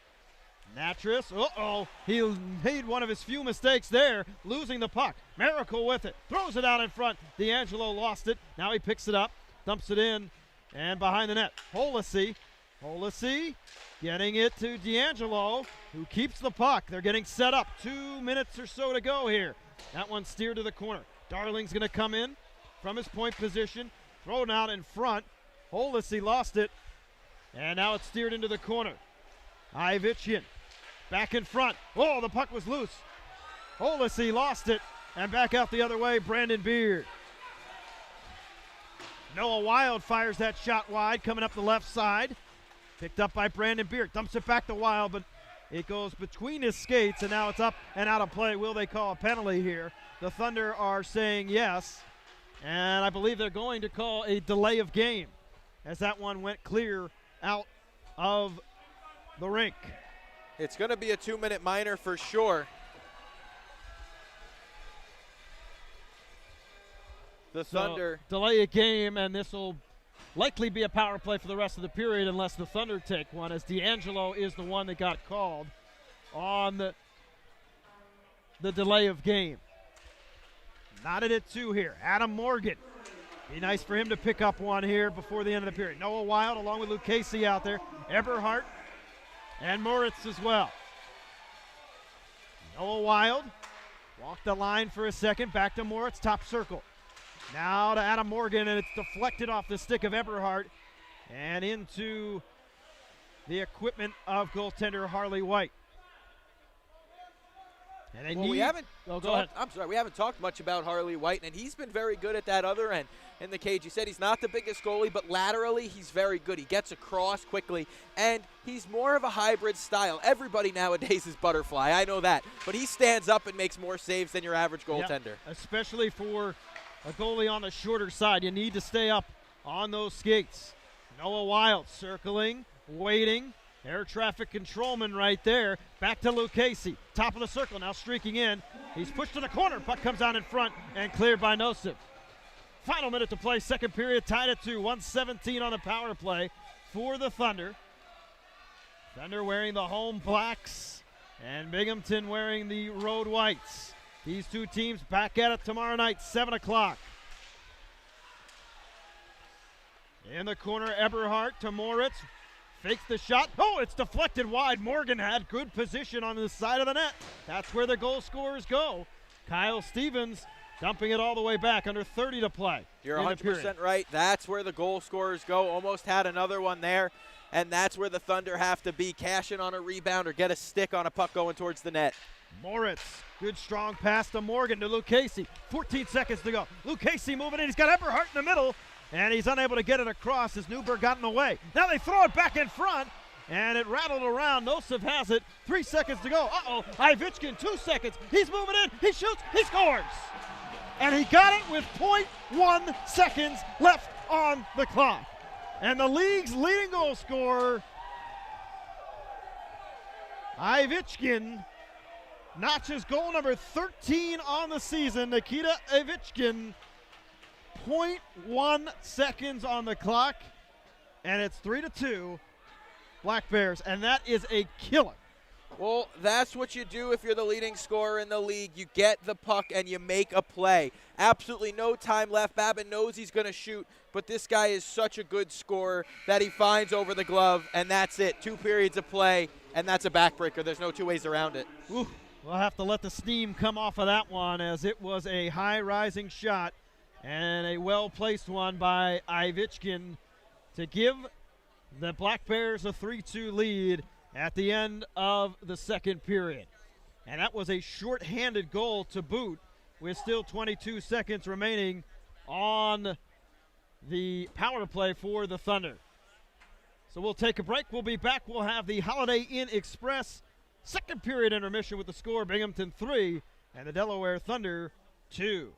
Natras, he made one of his few mistakes there, losing the puck. Miracle with it, throws it out in front. D'Angelo lost it. Now he picks it up, dumps it in, and behind the net, Holesy getting it to D'Angelo, who keeps the puck. They're getting set up. 2 minutes or so to go here. That one steered to the corner. Darling's going to come in from his point position, thrown out in front. Holesy lost it, and now it's steered into the corner. Ivitchian back in front. Oh, the puck was loose. Holesy lost it, and back out the other way, Brandon Beard. Noah Wild fires that shot wide, coming up the left side. Picked up by Brandon Beard. Dumps it back to Wild, but it goes between his skates, and now it's up and out of play. Will they call a penalty here? The Thunder are saying yes, and I believe they're going to call a delay of game as that one went clear out of the rink. It's going to be a 2-minute minor for sure. The Thunder. Delay a game, and this will likely be a power play for the rest of the period unless the Thunder take one, as D'Angelo is the one that got called on the delay of game. Knotted at 2 here. Adam Morgan. Be nice for him to pick up one here before the end of the period. Noah Wild along with Lucchese out there. Eberhardt and Moritz as well. Noah Wild walked the line for a second. Back to Moritz, top circle. Now to Adam Morgan, and it's deflected off the stick of Eberhardt and into the equipment of goaltender Harley White. And they Well, we need. haven't. Oh, go ahead. I'm sorry, we haven't talked much about Harley White, and he's been very good at that other end in the cage. You said he's not the biggest goalie, but laterally he's very good. He gets across quickly, and he's more of a hybrid style. Everybody nowadays is butterfly, I know that, but he stands up and makes more saves than your average goaltender. Yep. Especially for a goalie on the shorter side, you need to stay up on those skates. Noah Wild circling, waiting. Air traffic controlman right there. Back to Lucchese. Top of the circle, now streaking in. He's pushed to the corner. Puck comes out in front and cleared by Nosip. Final minute to play, second period, tied at 2. 1:17 on the power play for the Thunder. Thunder wearing the home blacks and Binghamton wearing the road whites. These two teams back at it tomorrow night, 7 o'clock. In the corner, Eberhardt to Moritz. Fakes the shot. Oh, it's deflected wide. Morgan had good position on the side of the net. That's where the goal scorers go. Kyle Stevens dumping it all the way back, under 30 to play. You're 100% right. That's where the goal scorers go. Almost had another one there, and that's where the Thunder have to be. Cash in on a rebound or get a stick on a puck going towards the net. Moritz, good strong pass to Morgan to Lucchese. 14 seconds to go. Lucchese moving in. He's got Eberhardt in the middle. And he's unable to get it across as Newberg got in the way. Now they throw it back in front, and it rattled around. Nosip has it. 3 seconds to go. Uh-oh. Ivitchkin, 2 seconds. He's moving in. He shoots. He scores. And he got it with 0.1 seconds left on the clock. And the league's leading goal scorer, Ivitchkin, notches goal number 13 on the season. Nikita Ivitchkin. 0.1 seconds on the clock, and it's 3-2 Black Bears, and that is a killer. Well, that's what you do if you're the leading scorer in the league. You get the puck and you make a play. Absolutely no time left. Babin knows he's going to shoot, but this guy is such a good scorer that he finds over the glove, and that's it. 2 periods of play, and that's a backbreaker. There's no 2 ways around it. Ooh, we'll have to let the steam come off of that one, as it was a high-rising shot. And a well-placed one by Ivitchkin to give the Black Bears a 3-2 lead at the end of the second period. And that was a short-handed goal to boot, with still 22 seconds remaining on the power play for the Thunder. So we'll take a break. We'll be back. We'll have the Holiday Inn Express second period intermission with the score Binghamton 3 and the Delaware Thunder 2.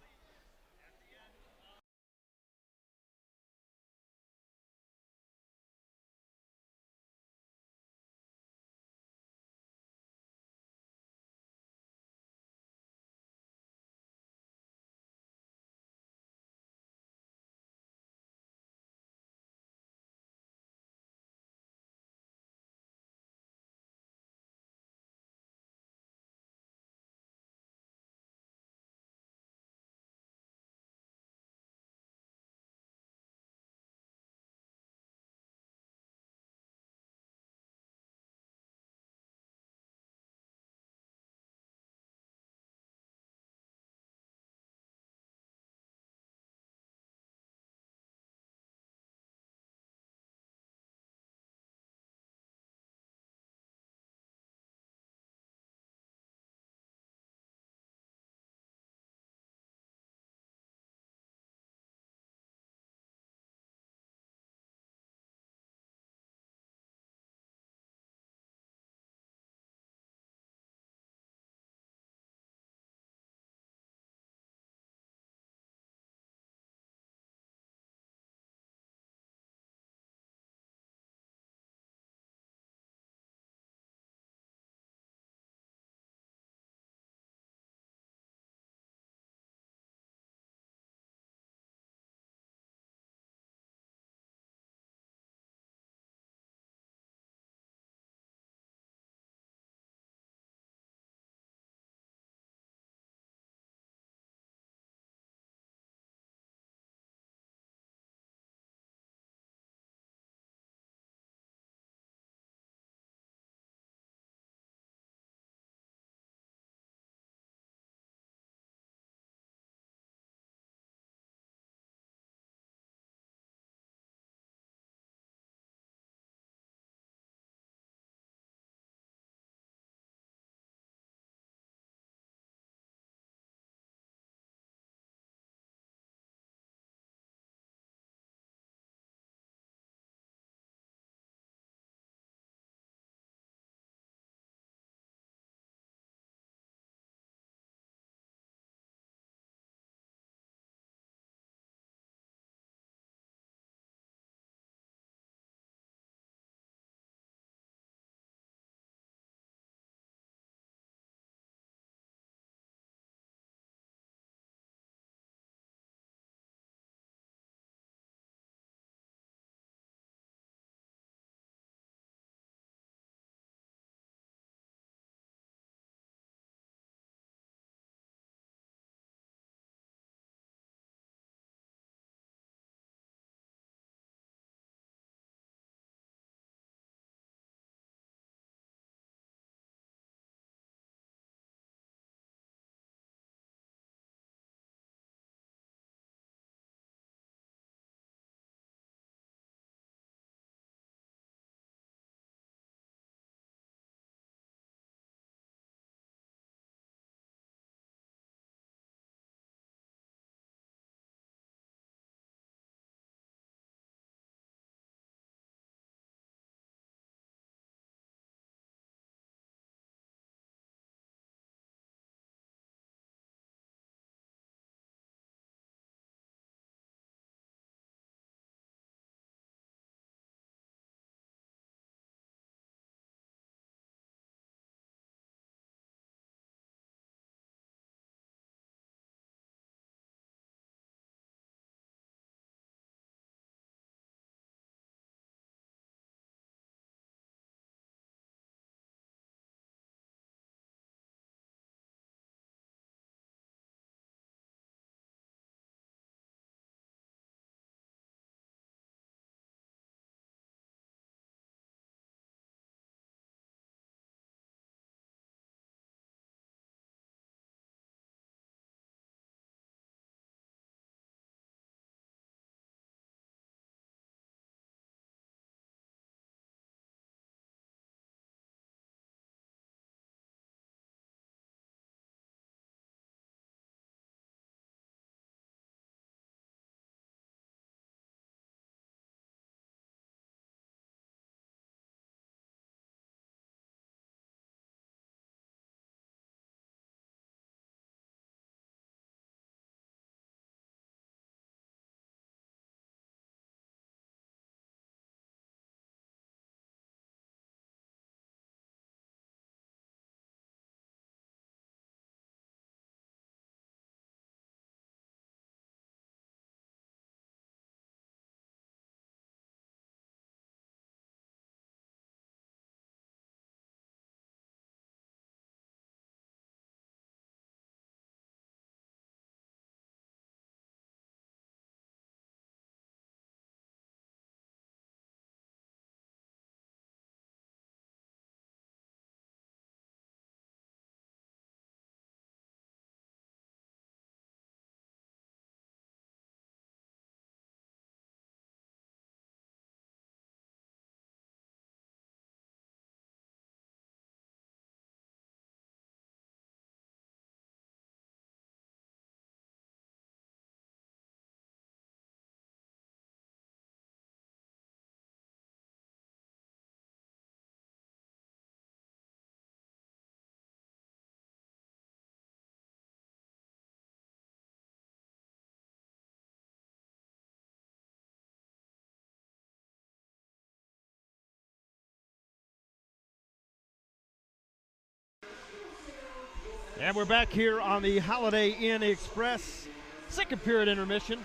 And we're back here on the Holiday Inn Express. Second period intermission.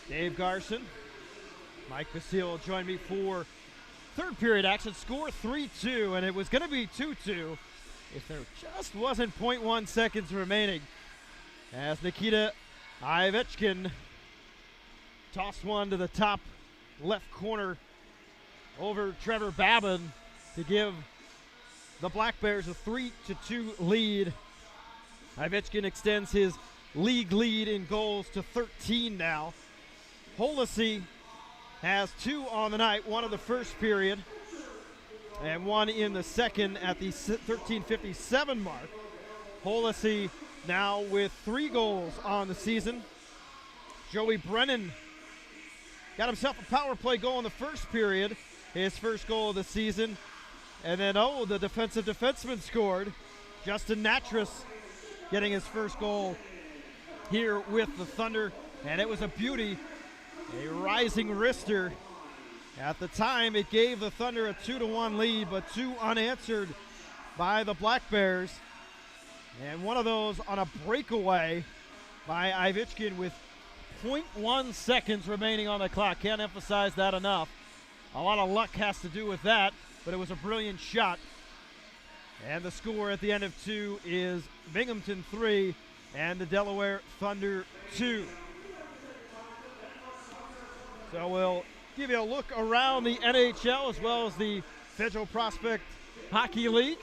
Dave Garson, Mike Basile joined me for third period action. Score 3-2, and it was going to be 2-2 if there just wasn't 0.1 seconds remaining. As Nikita Ivechkin tossed one to the top left corner over Trevor Babin to give the Black Bears a 3-2 lead. Ivechkin extends his league lead in goals to 13 now. Holesey has 2 on the night, one in the first period and one in the second at the 13:57 mark. Holesey now with 3 goals on the season. Joey Brennan got himself a power play goal in the first period, his first goal of the season. And then, the defensive defenseman scored. Justin Natras getting his first goal here with the Thunder, and it was a beauty, a rising wrister. At the time, it gave the Thunder a 2-1 lead, but 2 unanswered by the Black Bears. And one of those on a breakaway by Ivechkin with 0.1 seconds remaining on the clock. Can't emphasize that enough. A lot of luck has to do with that, but it was a brilliant shot. And the score at the end of 2 is Binghamton 3 and the Delaware Thunder 2. So we'll give you a look around the NHL as well as the Federal Prospect Hockey League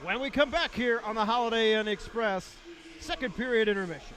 when we come back here on the Holiday Inn Express, second period intermission.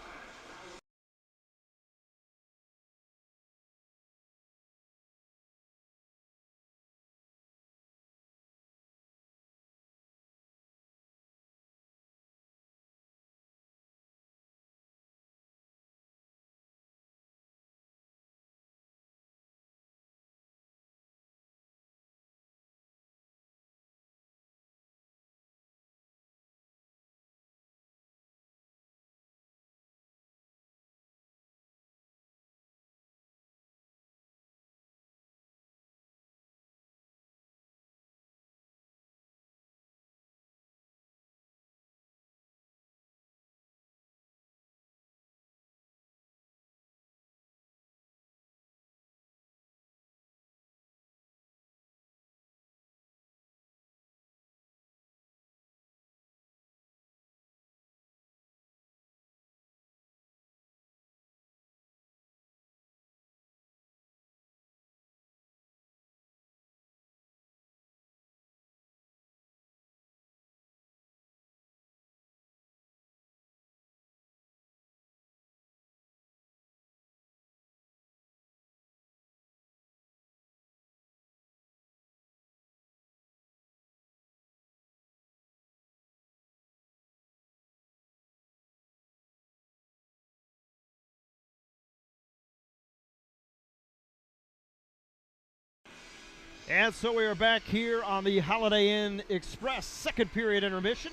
And so we are back here on the Holiday Inn Express, second period intermission.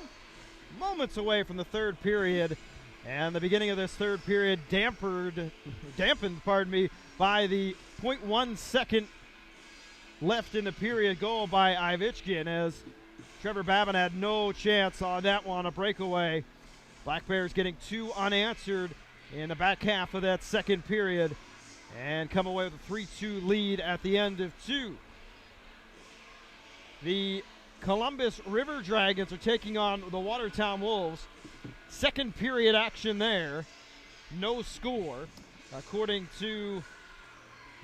Moments away from the third period. And the beginning of this third period dampened by the 0.1 second left in the period goal by Ivechkin, as Trevor Babin had no chance on that one, a breakaway. Black Bears getting 2 unanswered in the back half of that second period and come away with a 3-2 lead at the end of 2. The Columbus River Dragons are taking on the Watertown Wolves. Second period action there. No score, according to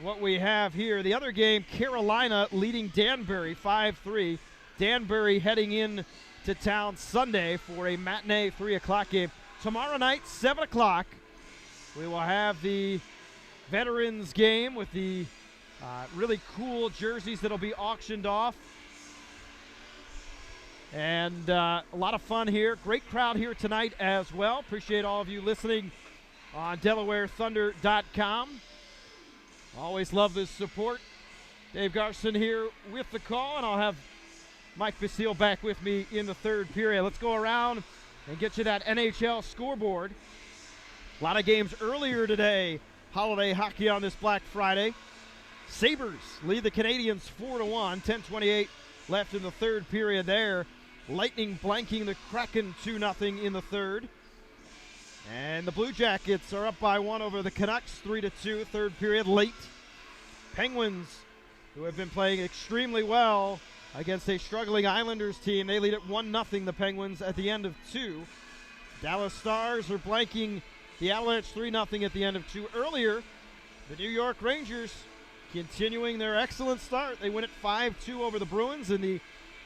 what we have here. The other game, Carolina leading Danbury 5-3. Danbury heading in to town Sunday for a matinee 3 o'clock game. Tomorrow night, 7 o'clock, we will have the Veterans game with the really cool jerseys that will be auctioned off. And a lot of fun here. Great crowd here tonight as well. Appreciate all of you listening on DelawareThunder.com. Always love this support. Dave Garson here with the call, and I'll have Mike Basile back with me in the third period. Let's go around and get you that NHL scoreboard. A lot of games earlier today. Holiday hockey on this Black Friday. Sabres lead the Canadiens 4-1. 10:28 left in the third period there. Lightning blanking the Kraken 2-0 in the third. And the Blue Jackets are up by 1 over the Canucks, 3-2, third period late. Penguins, who have been playing extremely well against a struggling Islanders team, they lead at 1-0, the Penguins, at the end of 2. Dallas Stars are blanking the Avalanche 3-0 at the end of 2. Earlier, the New York Rangers continuing their excellent start. They win it 5-2 over the Bruins in the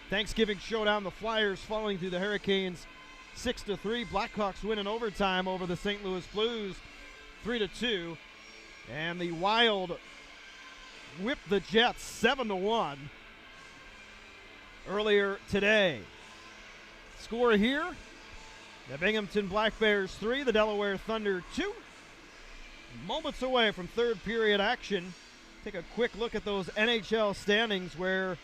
Thanksgiving showdown. The Flyers falling to the Hurricanes 6-3. Blackhawks win in overtime over the St. Louis Blues 3-2. And the Wild whip the Jets 7-1 earlier today. Score here: the Binghamton Black Bears 3, the Delaware Thunder 2. Moments away from third period action. Take a quick look at those NHL standings, where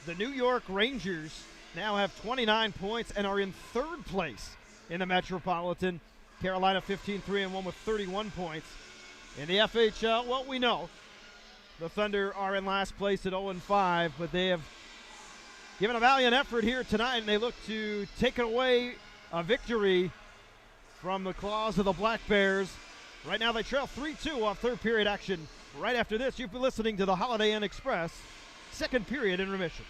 the New York Rangers now have 29 points and are in third place in the Metropolitan. Carolina 15-3-1 with 31 points. In the FHL, well, we know the Thunder are in last place at 0-5, but they have given a valiant effort here tonight, and they look to take away a victory from the claws of the Black Bears. Right now they trail 3-2 off third period action. Right after this, you've been listening to the Holiday Inn Express, second period intermission.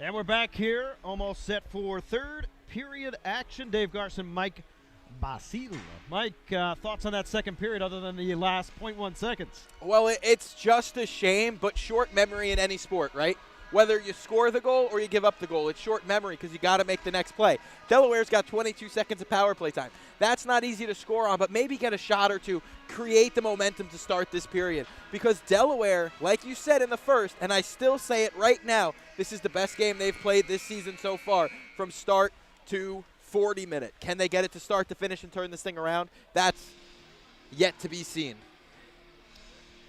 And we're back here, almost set for third period action. Dave Garson, Mike Basile. Mike, thoughts on that second period other than the last 0.1 seconds? Well, it's just a shame, but short memory in any sport, right? Whether you score the goal or you give up the goal, it's short memory because you got to make the next play. Delaware's got 22 seconds of power play time. That's not easy to score on, but maybe get a shot or two, create the momentum to start this period. Because Delaware, like you said in the first, and I still say it right now, this is the best game they've played this season so far from start to 40 minute. Can they get it to start to finish and turn this thing around? That's yet to be seen.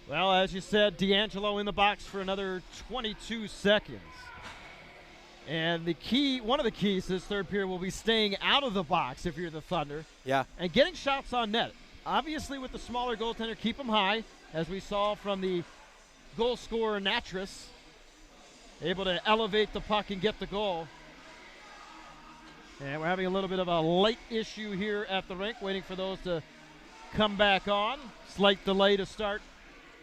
Well, as you said, D'Angelo in the box for another 22 seconds. And one of the keys to this third period will be staying out of the box if you're the Thunder. Yeah. And getting shots on net. Obviously, with the smaller goaltender, keep them high, as we saw from the goal scorer, Natras. Able to elevate the puck and get the goal. And we're having a little bit of a light issue here at the rink, waiting for those to come back on. Slight delay to start.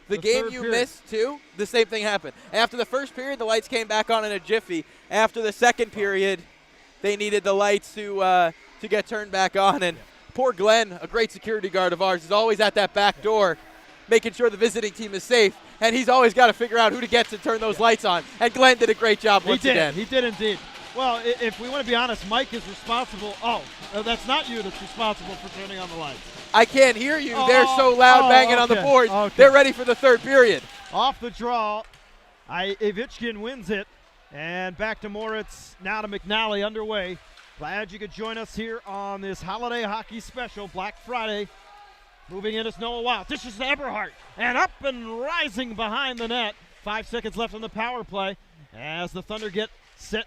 The game you missed, too, the same thing happened. After the first period, the lights came back on in a jiffy. After the second period, they needed the lights to get turned back on. And poor Glenn, a great security guard of ours, is always at that back door making sure the visiting team is safe. And he's always got to figure out who to get to turn those lights on. And Glenn did a great job once again. He did indeed. Well, if we want to be honest, Mike is responsible. Oh, that's not you that's responsible for turning on the lights. I can't hear you. They're so loud banging on the boards. Okay. They're ready for the third period. Off the draw, Ivichkin wins it. And back to Moritz, now to McNally underway. Glad you could join us here on this holiday hockey special, Black Friday. Moving in is Noah Wild. Dishes to Eberhardt. And up and rising behind the net. 5 seconds left on the power play as the Thunder get set.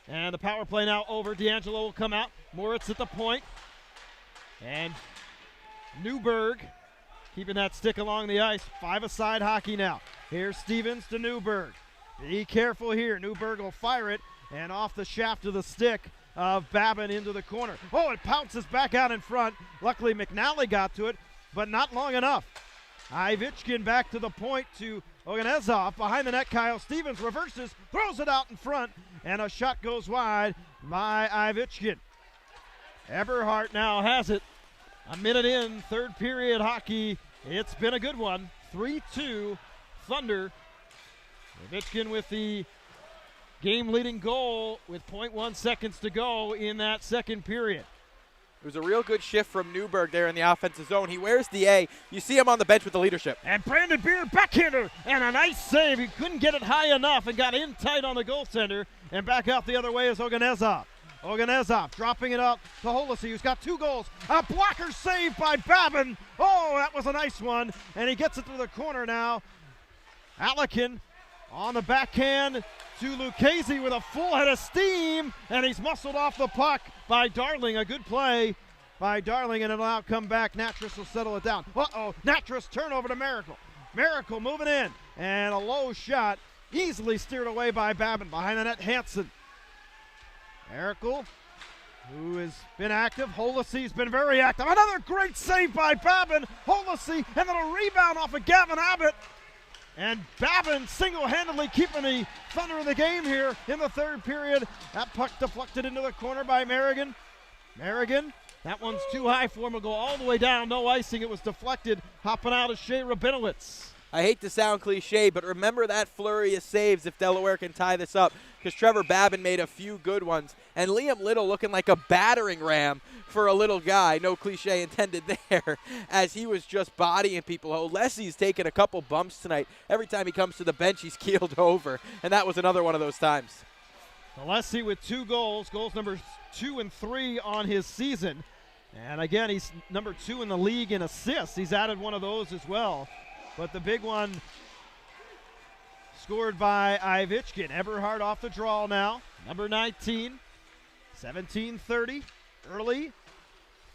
And the power play now over. D'Angelo will come out. Moritz at the point. And Newberg keeping that stick along the ice. 5-a-side hockey now. Here's Stevens to Newberg. Be careful here. Newberg will fire it. And off the shaft of the stick of Babin into the corner. Oh, it pounces back out in front. Luckily, McNally got to it, but not long enough. Ivichkin back to the point to Oganezov. Behind the net, Kyle Stevens reverses, throws it out in front, and a shot goes wide by Ivichkin. Eberhardt now has it. A minute in, third period hockey. It's been a good one. 3-2 Thunder. Ivichkin with the game-leading goal with 0.1 seconds to go in that second period. It was a real good shift from Newberg there in the offensive zone. He wears the A. You see him on the bench with the leadership. And Brandon Beard, backhander, and a nice save. He couldn't get it high enough and got in tight on the goaltender. And back out the other way is Oganezov. Oganezov dropping it up to Holisi, who's got 2 goals. A blocker save by Babin. Oh, that was a nice one. And he gets it to the corner now. Alekin on the backhand to Lucchese with a full head of steam, and he's muscled off the puck by Darling. A good play by Darling, and it'll now come back. Natras will settle it down. Natras turnover to Miracle. Miracle moving in, and a low shot easily steered away by Babin. Behind the net, Hansen. Miracle, who has been active. Holisi's been very active. Another great save by Babin. Holisi, and then a rebound off of Gavin Abbott. And Babin single-handedly keeping the Thunder in the game here in the third period. That puck deflected into the corner by Merrigan. Merrigan, that one's too high for him. Will go all the way down. No icing. It was deflected. Hopping out of Shea Rabinowitz. I hate to sound cliche, but remember that flurry of saves if Delaware can tie this up, because Trevor Babin made a few good ones. And Liam Little looking like a battering ram for a little guy, no cliche intended there, as he was just bodying people. Oh, Leslie's taken a couple bumps tonight. Every time he comes to the bench, he's keeled over, and that was another one of those times. Leslie with 2 goals number 2 and 3 on his season. And again, he's number 2 in the league in assists. He's added one of those as well. But the big one scored by Ivichkin. Eberhardt off the draw now. Number 19, 17:30. Early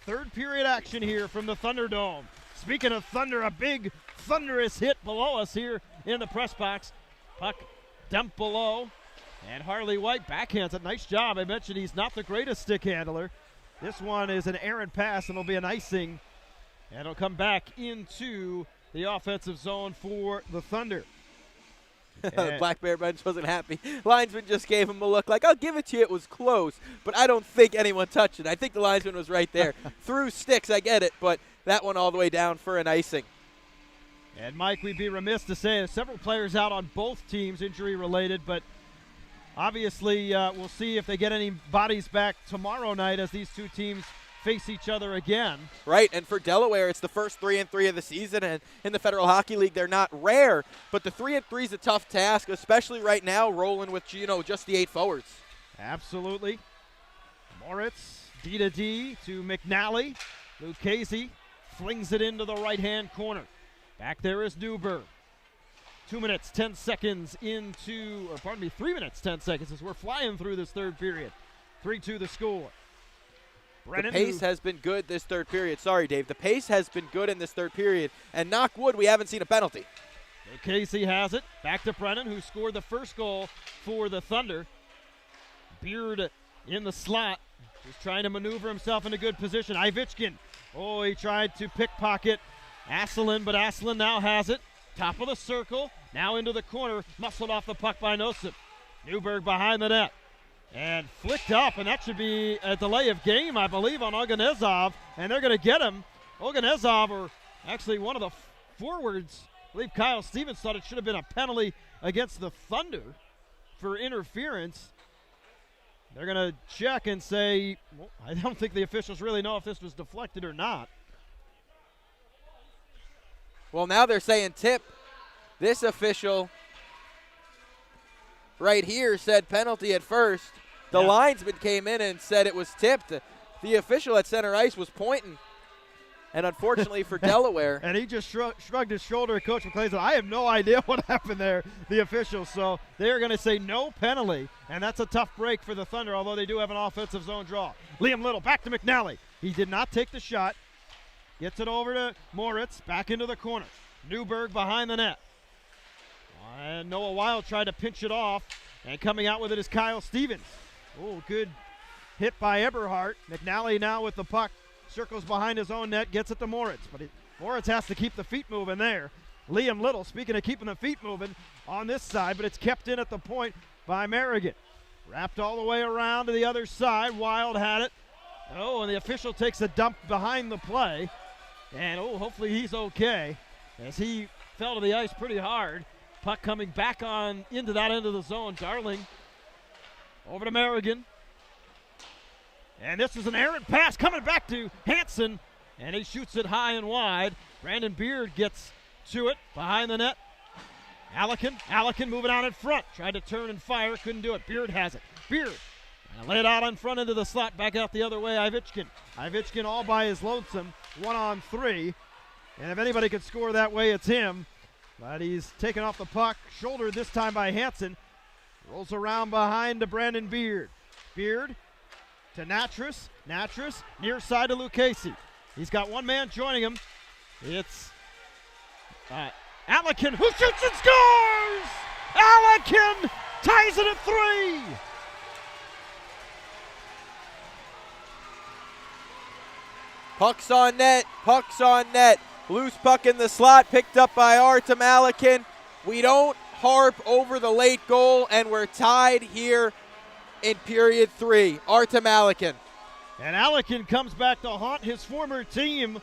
third period action here from the Thunderdome. Speaking of Thunder, a big thunderous hit below us here in the press box. Puck dumped below. And Harley White backhands it. Nice job. I mentioned he's not the greatest stick handler. This one is an errant pass, and it'll be an icing. And it'll come back into the offensive zone for the Thunder. Black Bear bench wasn't happy. Linesman just gave him a look like, I'll give it to you, it was close, but I don't think anyone touched it. I think the linesman was right there. Through sticks, I get it, but that one all the way down for an icing. And, Mike, we'd be remiss to say several players out on both teams, injury-related, but obviously we'll see if they get any bodies back tomorrow night as these two teams face each other again. Right, and for Delaware, it's the first 3-3 of the season, and in the Federal Hockey League, they're not rare, but the 3-3 is a tough task, especially right now rolling with, just the 8 forwards. Absolutely. Moritz, D to McNally. Lucchese flings it into the right-hand corner. Back there is Newberg. 2 minutes, 10 seconds 3 minutes, 10 seconds as we're flying through this third period. 3-2 the score. Brennan, the pace has been good this third period. Sorry, Dave. The pace has been good in this third period. And knock wood, we haven't seen a penalty. Casey has it. Back to Brennan, who scored the first goal for the Thunder. Beard in the slot. Just trying to maneuver himself in a good position. Ivitchkin. Oh, he tried to pickpocket Asselin, but Asselin now has it. Top of the circle. Now into the corner. Muscled off the puck by Nosip. Newberg behind the net. And flicked up, and that should be a delay of game, I believe, on Oganezov. And they're going to get him. Oganezov, or actually one of the forwards, I believe Kyle Stevens thought it should have been a penalty against the Thunder for interference. They're going to check and say, well, I don't think the officials really know if this was deflected or not. Well, now they're saying tip. This official right here said penalty at first. The linesman came in and said it was tipped. The official at center ice was pointing. And unfortunately for Delaware. And he just shrugged his shoulder at Coach McClain and said, I have no idea what happened there, the officials. So they're going to say no penalty. And that's a tough break for the Thunder, although they do have an offensive zone draw. Liam Little back to McNally. He did not take the shot. Gets it over to Moritz, back into the corner. Newberg behind the net. And Noah Wild tried to pinch it off. And coming out with it is Kyle Stevens. Oh, good hit by Eberhardt. McNally now with the puck. Circles behind his own net, gets it to Moritz. But Moritz has to keep the feet moving there. Liam Little, speaking of keeping the feet moving on this side, but it's kept in at the point by Merrigan. Wrapped all the way around to the other side. Wild had it. Oh, and the official takes a dump behind the play. And, hopefully he's okay as he fell to the ice pretty hard. Puck coming back on into that end of the zone. Darling over to Merrigan. And this is an errant pass coming back to Hansen. And he shoots it high and wide. Brandon Beard gets to it behind the net. Allican moving out in front. Tried to turn and fire. Couldn't do it. Beard has it. Beard. And lay it out in front into the slot. Back out the other way. Ivitchkin all by his lonesome. 1-on-3. And if anybody could score that way, it's him. But he's taken off the puck. Shouldered this time by Hansen. Rolls around behind to Brandon Beard. Beard to Natras. Near side to Lucchese. He's got one man joining him. It's Allican, who shoots and scores! Allican ties it at 3! Puck's on net. Loose puck in the slot, picked up by Artem Allican. We don't harp over the late goal, and we're tied here in period 3. Artem Allican. And Allican comes back to haunt his former team,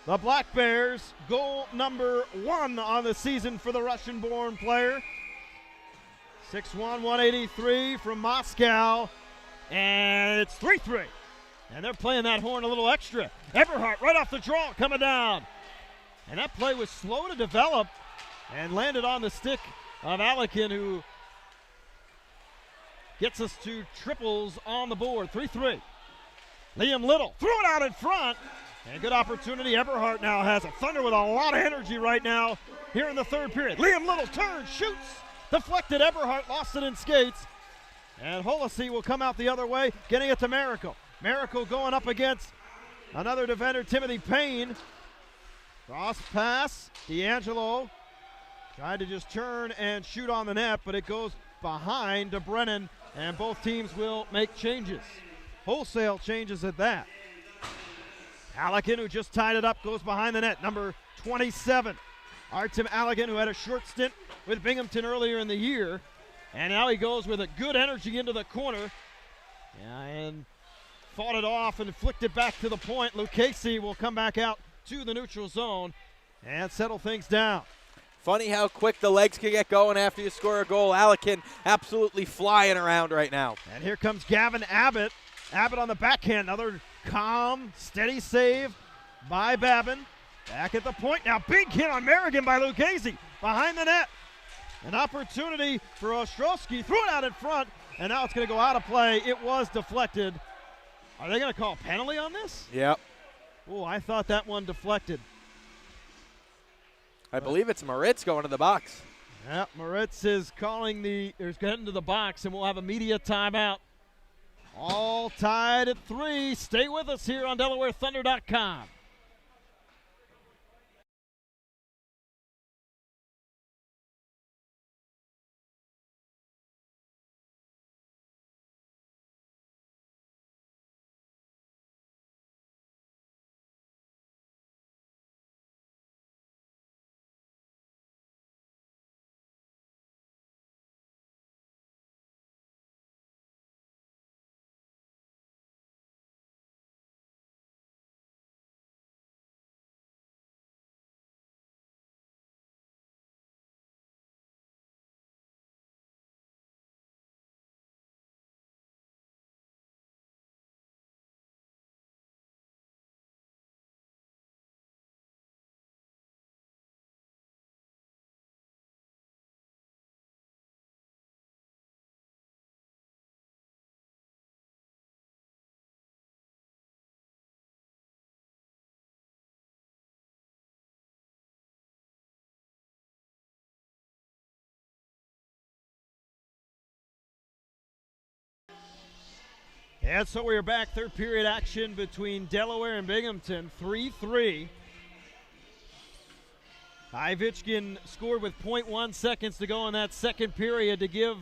the Black Bears. Goal number 1 on the season for the Russian-born player. 6'1", 183 from Moscow. And it's 3-3. And they're playing that horn a little extra. Eberhardt right off the draw coming down. And that play was slow to develop and landed on the stick of Allican, who gets us to triples on the board. 3-3. Liam Little threw it out in front. And good opportunity. Eberhardt now has a Thunder with a lot of energy right now here in the third period. Liam Little turns, shoots. Deflected. Eberhardt lost it in skates. And Holosy will come out the other way, getting it to Miracle. Miracle going up against another defender, Timothy Payne. Cross pass. D'Angelo tried to just turn and shoot on the net, but it goes behind to Brennan, and both teams will make changes. Wholesale changes at that. Allican, who just tied it up, goes behind the net. Number 27. Artem Allegan, who had a short stint with Binghamton earlier in the year. And now he goes with a good energy into the corner. And fought it off and flicked it back to the point. Lucchese will come back out to the neutral zone and settle things down. Funny how quick the legs can get going after you score a goal. Allegan absolutely flying around right now. And here comes Gavin Abbott. Abbott on the backhand. Another calm, steady save by Babin. Back at the point now. Big hit on Merrigan by Lucchese. Behind the net. An opportunity for Ostrowski. Threw it out in front. And now it's going to go out of play. It was deflected. Are they going to call a penalty on this? Yep. Oh, I thought that one deflected. I believe it's Moritz going to the box. Yeah, Moritz is getting to the box, and we'll have a media timeout. All tied at 3. Stay with us here on DelawareThunder.com. And so we are back. Third period action between Delaware and Binghamton. 3-3. Ivitchkin scored with 0.1 seconds to go in that second period to give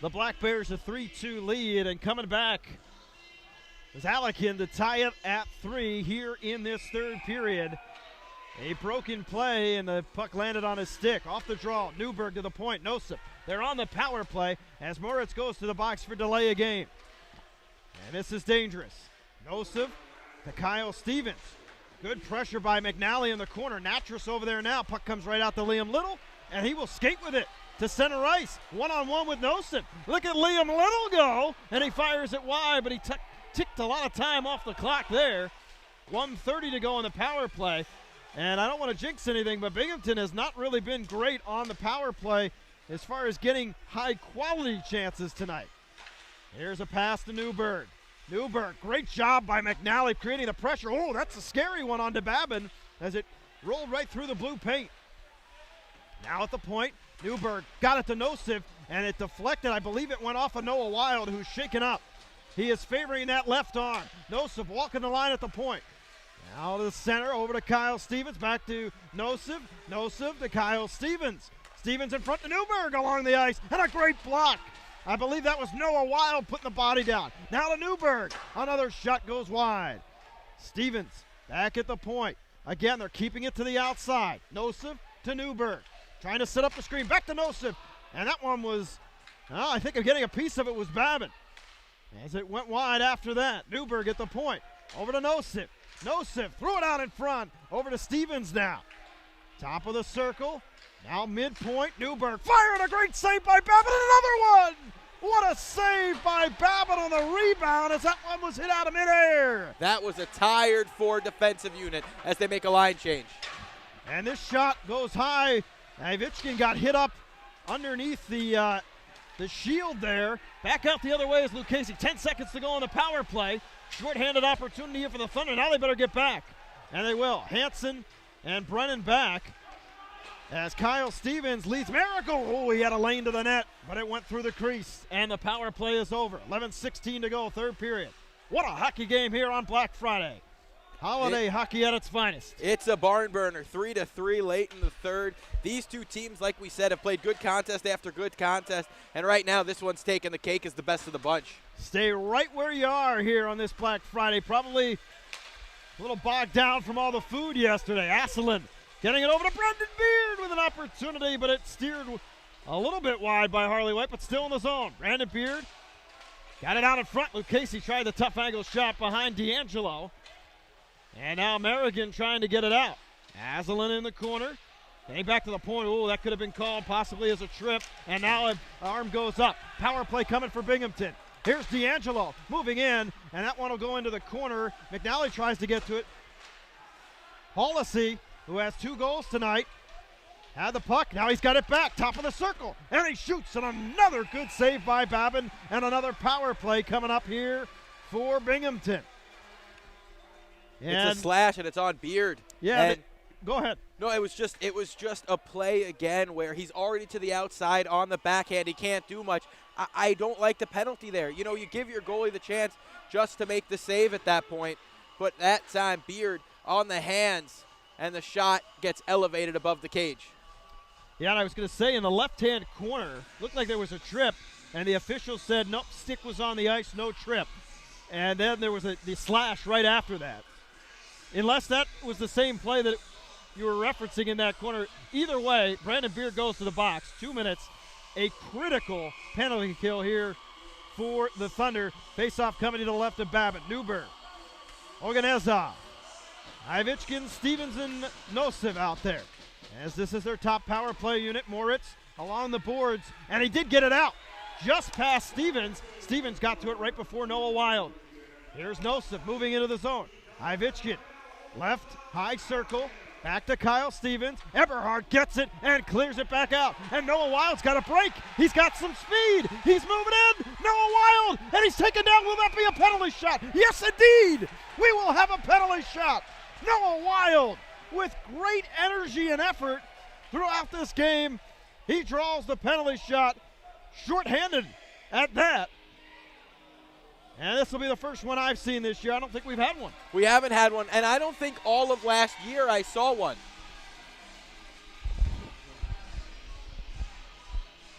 the Black Bears a 3-2 lead. And coming back was Allegan to tie it at 3 here in this third period. A broken play, and the puck landed on his stick. Off the draw, Newberg to the point. Nosip. They're on the power play as Moritz goes to the box for delay a game. And this is dangerous. Nosip to Kyle Stevens. Good pressure by McNally in the corner. Natras over there now. Puck comes right out to Liam Little, and he will skate with it to center ice. One-on-one with Nosip. Look at Liam Little go, and he fires it wide, but he ticked a lot of time off the clock there. 1:30 to go on the power play. And I don't want to jinx anything, but Binghamton has not really been great on the power play as far as getting high-quality chances tonight. Here's a pass to Newberg. Newberg, great job by McNally creating the pressure. Oh, that's a scary one onto Babin as it rolled right through the blue paint. Now at the point, Newberg got it to Nosip, and it deflected. I believe it went off of Noah Wild, who's shaken up. He is favoring that left arm. Nosip walking the line at the point. Now to the center, over to Kyle Stevens, back to Nosip. Nosip to Kyle Stevens. Stevens in front to Newberg along the ice, and a great block. I believe that was Noah Wild putting the body down. Now to Newberg. Another shot goes wide. Stevens back at the point. Again, they're keeping it to the outside. Nosip to Newberg. Trying to set up the screen. Back to Nosip. And that one was, I think of getting a piece of it was Babin. As it went wide after that. Newberg at the point. Over to Nosip. Nosip threw it out in front. Over to Stevens now. Top of the circle. Now midpoint, Newberg fired a great save by Babin, another one! What a save by Babin on the rebound as that one was hit out of midair. That was a tired Ford defensive unit as they make a line change. And this shot goes high. Ivitchkin got hit up underneath the shield there. Back out the other way is Lucchese. 10 seconds to go on the power play. Short-handed opportunity here for the Thunder. Now they better get back. And they will. Hansen and Brennan back. As Kyle Stevens leads Miracle. Oh, he had a lane to the net, but it went through the crease. And the power play is over. 11:16 to go, third period. What a hockey game here on Black Friday. Holiday hockey at its finest. It's a barn burner, 3-3 late in the third. These two teams, like we said, have played good contest after good contest. And right now, this one's taking the cake as the best of the bunch. Stay right where you are here on this Black Friday. Probably a little bogged down from all the food yesterday. Asselin Getting it over to Brendan Beard with an opportunity, but it steered a little bit wide by Harley White, but still in the zone. Brandon Beard got it out in front. Luke Casey tried the tough angle shot behind D'Angelo. And now Merrigan trying to get it out. Asselin in the corner. Getting back to the point. Oh, that could have been called possibly as a trip. And now an arm goes up. Power play coming for Binghamton. Here's D'Angelo moving in, and that one will go into the corner. McNally tries to get to it. Hollisey, who has 2 goals tonight, had the puck. Now he's got it back, top of the circle, and he shoots, and another good save by Babin, and another power play coming up here for Binghamton. And it's a slash, and it's on Beard. Yeah, go ahead. No, it was just a play again where he's already to the outside on the backhand. He can't do much. I don't like the penalty there. You know, you give your goalie the chance just to make the save at that point, but that time Beard on the hands, and the shot gets elevated above the cage. Yeah, and I was going to say in the left-hand corner, looked like there was a trip, and the official said, nope, stick was on the ice, no trip. And then there was the slash right after that. Unless that was the same play that you were referencing in that corner. Either way, Brandon Beard goes to the box. 2 minutes, a critical penalty kill here for the Thunder. Face-off coming to the left of Babbitt. Newberg, Oganezov, Ivitchkin, Stevens, and Nosov out there. As this is their top power play unit, Moritz along the boards, and he did get it out just past Stevens. Stevens got to it right before Noah Wild. Here's Nosov moving into the zone. Ivitchkin, left, high circle, back to Kyle Stevens. Eberhard gets it and clears it back out. And Noah Wild's got a break. He's got some speed. He's moving in. Noah Wild, and he's taken down. Will that be a penalty shot? Yes, indeed. We will have a penalty shot. Noah Wild, with great energy and effort throughout this game, he draws the penalty shot, shorthanded at that. And this will be the first one I've seen this year. I don't think we've had one. We haven't had one, and I don't think all of last year I saw one.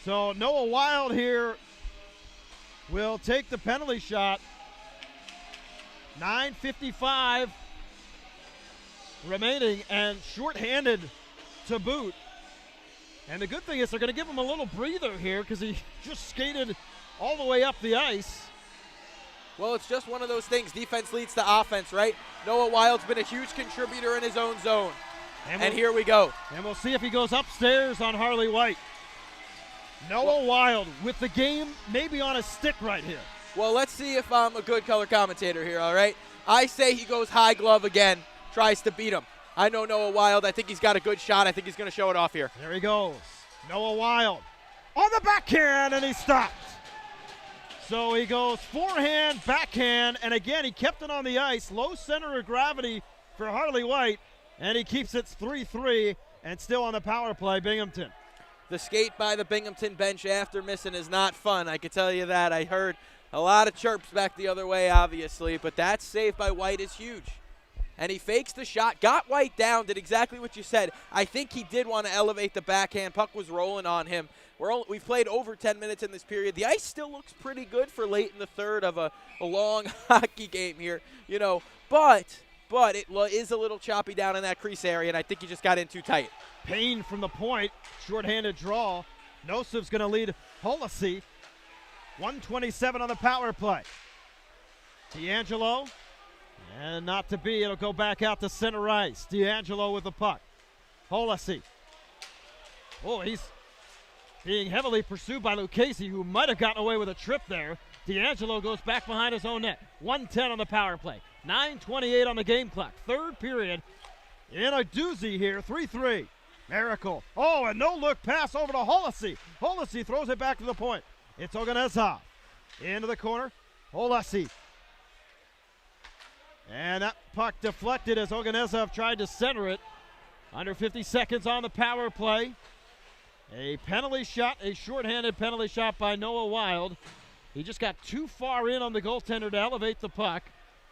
So Noah Wild here will take the penalty shot. 9:55 remaining, and shorthanded to boot. And the good thing is they're going to give him a little breather here because he just skated all the way up the ice. Well, it's just one of those things. Defense leads to offense, right? Noah Wild's been a huge contributor in his own zone. And here we go. And we'll see if he goes upstairs on Harley White. Noah Wild with the game maybe on a stick right here. Well, let's see if I'm a good color commentator here, all right? I say he goes high glove again, tries to beat him. I know Noah Wild. I think he's got a good shot. I think he's going to show it off here. There he goes. Noah Wild on the backhand, and he stopped. So he goes forehand, backhand, and again, he kept it on the ice. Low center of gravity for Harley White, and he keeps it 3-3 and still on the power play, Binghamton. The skate by the Binghamton bench after missing is not fun. I can tell you that. I heard a lot of chirps back the other way, obviously, but that save by White is huge. And he fakes the shot, got White down, did exactly what you said. I think he did want to elevate the backhand. Puck was rolling on him. We've played over 10 minutes in this period. The ice still looks pretty good for late in the third of a long hockey game here, you know. But it is a little choppy down in that crease area, and I think he just got in too tight. Payne from the point, shorthanded draw. Nosov's going to lead Hollisey. 1:27 on the power play. D'Angelo, and not to be. It'll go back out to center ice. D'Angelo with the puck. Hollisey. Oh, he's being heavily pursued by Lucchese, who might have gotten away with a trip there. D'Angelo goes back behind his own net. 1:10 on the power play. 9:28 on the game clock. Third period in a doozy here. 3-3. Miracle. Oh, and no-look pass over to Hollisey. Hollisey throws it back to the point. It's Oganezov. Into the corner. Hollisey. And that puck deflected as Oganezov tried to center it. Under 50 seconds on the power play. A penalty shot, a shorthanded penalty shot by Noah Wild. He just got too far in on the goaltender to elevate the puck,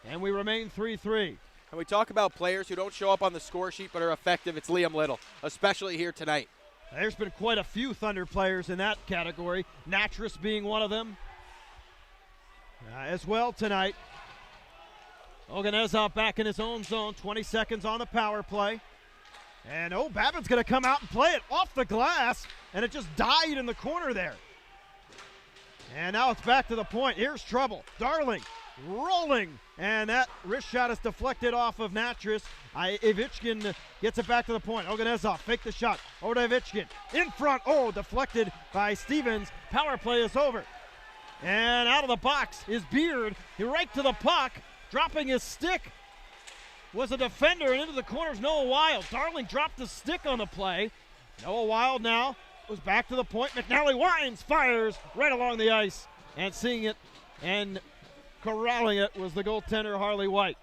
and we remain 3-3. And we talk about players who don't show up on the score sheet but are effective. It's Liam Little, especially here tonight. There's been quite a few Thunder players in that category, Natras being one of them as well tonight. Oganezov back in his own zone, 20 seconds on the power play. And Babin's going to come out and play it off the glass, and it just died in the corner there. And now it's back to the point. Here's trouble. Darling rolling, and that wrist shot is deflected off of Natras. Ivichkin gets it back to the point. Oganezov fake the shot. Over to Ivichkin. In front. Deflected by Stevens. Power play is over. And out of the box is Beard. He right to the puck. Dropping his stick was a defender, and into the corners Noah Wild. Darling dropped the stick on the play. Noah Wild now goes back to the point. McNally Wines fires right along the ice. And seeing it and corralling it was the goaltender Harley White.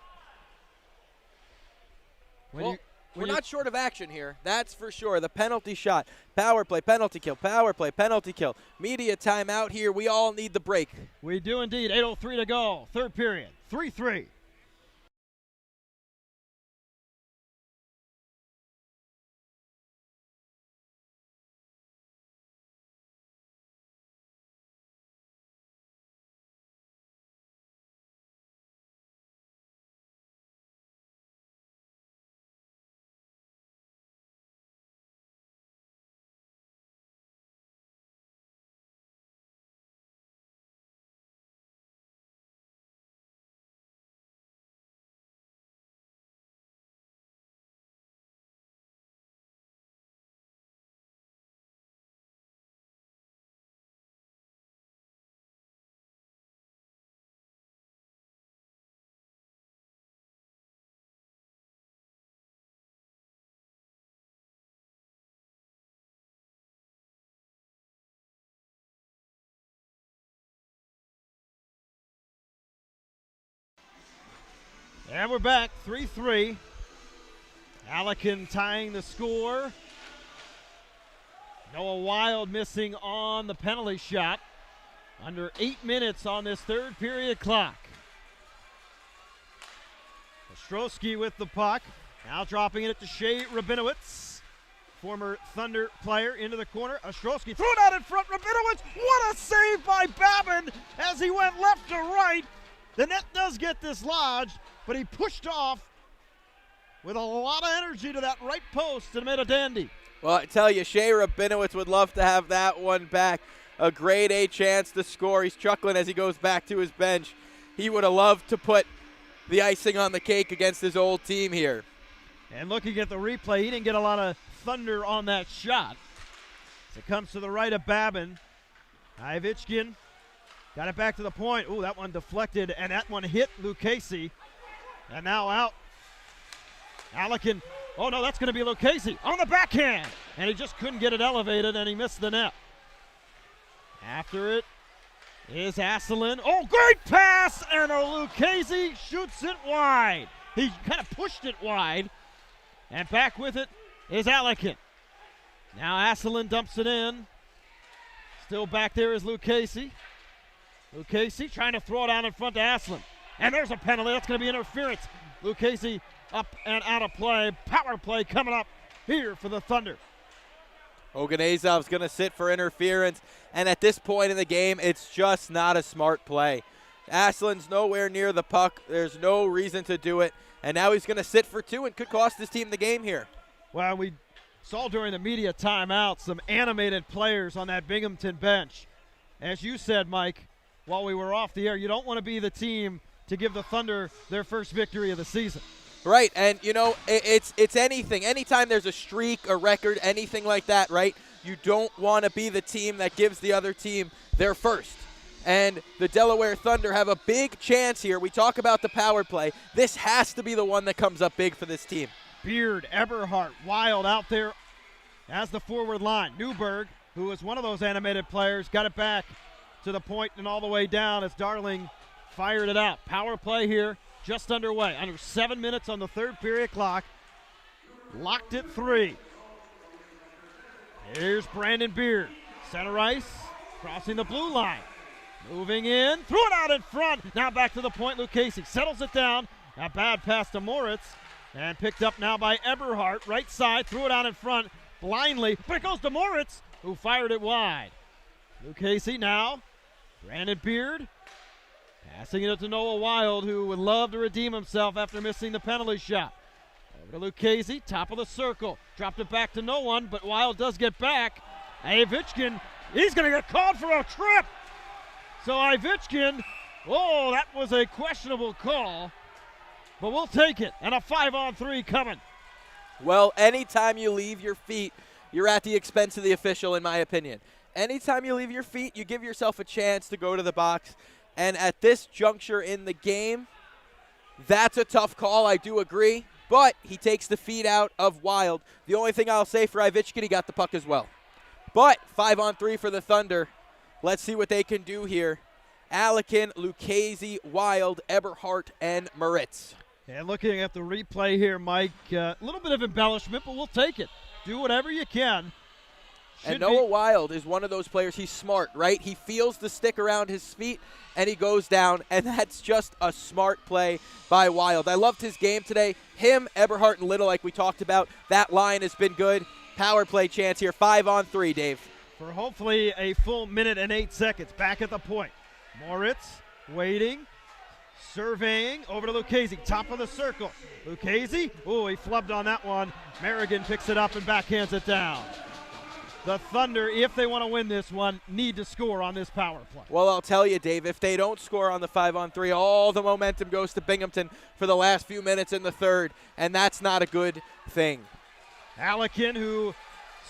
We're not short of action here, that's for sure. The penalty shot, power play, penalty kill, power play, penalty kill. Media timeout here. We all need the break. We do indeed. 8:03 to go. Third period. 3-3. And we're back, 3-3. Allican tying the score. Noah Wild missing on the penalty shot. Under 8 minutes on this third period clock. Ostrowski with the puck. Now dropping it to Shea Rabinowitz. Former Thunder player into the corner. Ostrowski threw it out in front. Rabinowitz, what a save by Babin as he went left to right. The net does get dislodged, but he pushed off with a lot of energy to that right post and made a dandy. Well, I tell you, Shea Rabinowitz would love to have that one back. A grade A chance to score. He's chuckling as he goes back to his bench. He would have loved to put the icing on the cake against his old team here. And looking at the replay, he didn't get a lot of thunder on that shot. As it comes to the right of Babin. Ivichkin got it back to the point. Ooh, that one deflected, and that one hit Lucchese. And now out. Allican. Oh, no, that's going to be Lucchese on the backhand. And he just couldn't get it elevated, and he missed the net. After it is Asselin. Oh, great pass! And Lucchese shoots it wide. He kind of pushed it wide. And back with it is Allican. Now Asselin dumps it in. Still back there is Lucchese. Lucchese trying to throw it out in front to Asselin. And there's a penalty. That's going to be interference. Lucchese up and out of play. Power play coming up here for the Thunder. Oganezov's going to sit for interference. And at this point in the game, it's just not a smart play. Asselin's nowhere near the puck. There's no reason to do it. And now he's going to sit for two and could cost his team the game here. Well, we saw during the media timeout some animated players on that Binghamton bench. As you said, Mike, while we were off the air, you don't want to be the team to give the Thunder their first victory of the season. Right, and you know, it's anything. Anytime there's a streak, a record, anything like that, right? You don't want to be the team that gives the other team their first. And the Delaware Thunder have a big chance here. We talk about the power play. This has to be the one that comes up big for this team. Beard, Eberhardt, Wild out there as the forward line. Newberg, who was one of those animated players, got it back to the point and all the way down as Darling fired it out. Power play here, just underway. Under 7 minutes on the third period clock. Locked at 3. Here's Brandon Beard. Center ice, crossing the blue line. Moving in, threw it out in front. Now back to the point, Lucchese settles it down. A bad pass to Moritz. And picked up now by Eberhardt, right side, threw it out in front blindly. But it goes to Moritz, who fired it wide. Lucchese now, Brandon Beard. Passing it to Noah Wild, who would love to redeem himself after missing the penalty shot. Lucchese, top of the circle. Dropped it back to no one, but Wild does get back. Ivichkin, he's going to get called for a trip. So Ivichkin, oh, that was a questionable call, but we'll take it. And a 5-on-3 coming. Well, anytime you leave your feet, you're at the expense of the official, in my opinion. Anytime you leave your feet, you give yourself a chance to go to the box. And at this juncture in the game, that's a tough call, I do agree. But he takes the feet out of Wild. The only thing I'll say for Ivichkin, he got the puck as well. But 5-on-3 for the Thunder. Let's see what they can do here. Alekin, Lucchese, Wild, Eberhardt, and Moritz. And looking at the replay here, Mike, a little bit of embellishment, but we'll take it. Do whatever you can. And Noah Wild is one of those players. He's smart, right? He feels the stick around his feet, and he goes down, and that's just a smart play by Wild. I loved his game today. Him, Eberhardt, and Little, like we talked about, that line has been good. Power play chance here, 5-on-3, Dave. For hopefully a full minute and 8 seconds. Back at the point. Moritz waiting, surveying, over to Lucchese, top of the circle. Lucchese, oh, he flubbed on that one. Merrigan picks it up and backhands it down. The Thunder, if they want to win this one, need to score on this power play. Well, I'll tell you, Dave, if they don't score on the 5-on-3, all the momentum goes to Binghamton for the last few minutes in the third, and that's not a good thing. Alekin, who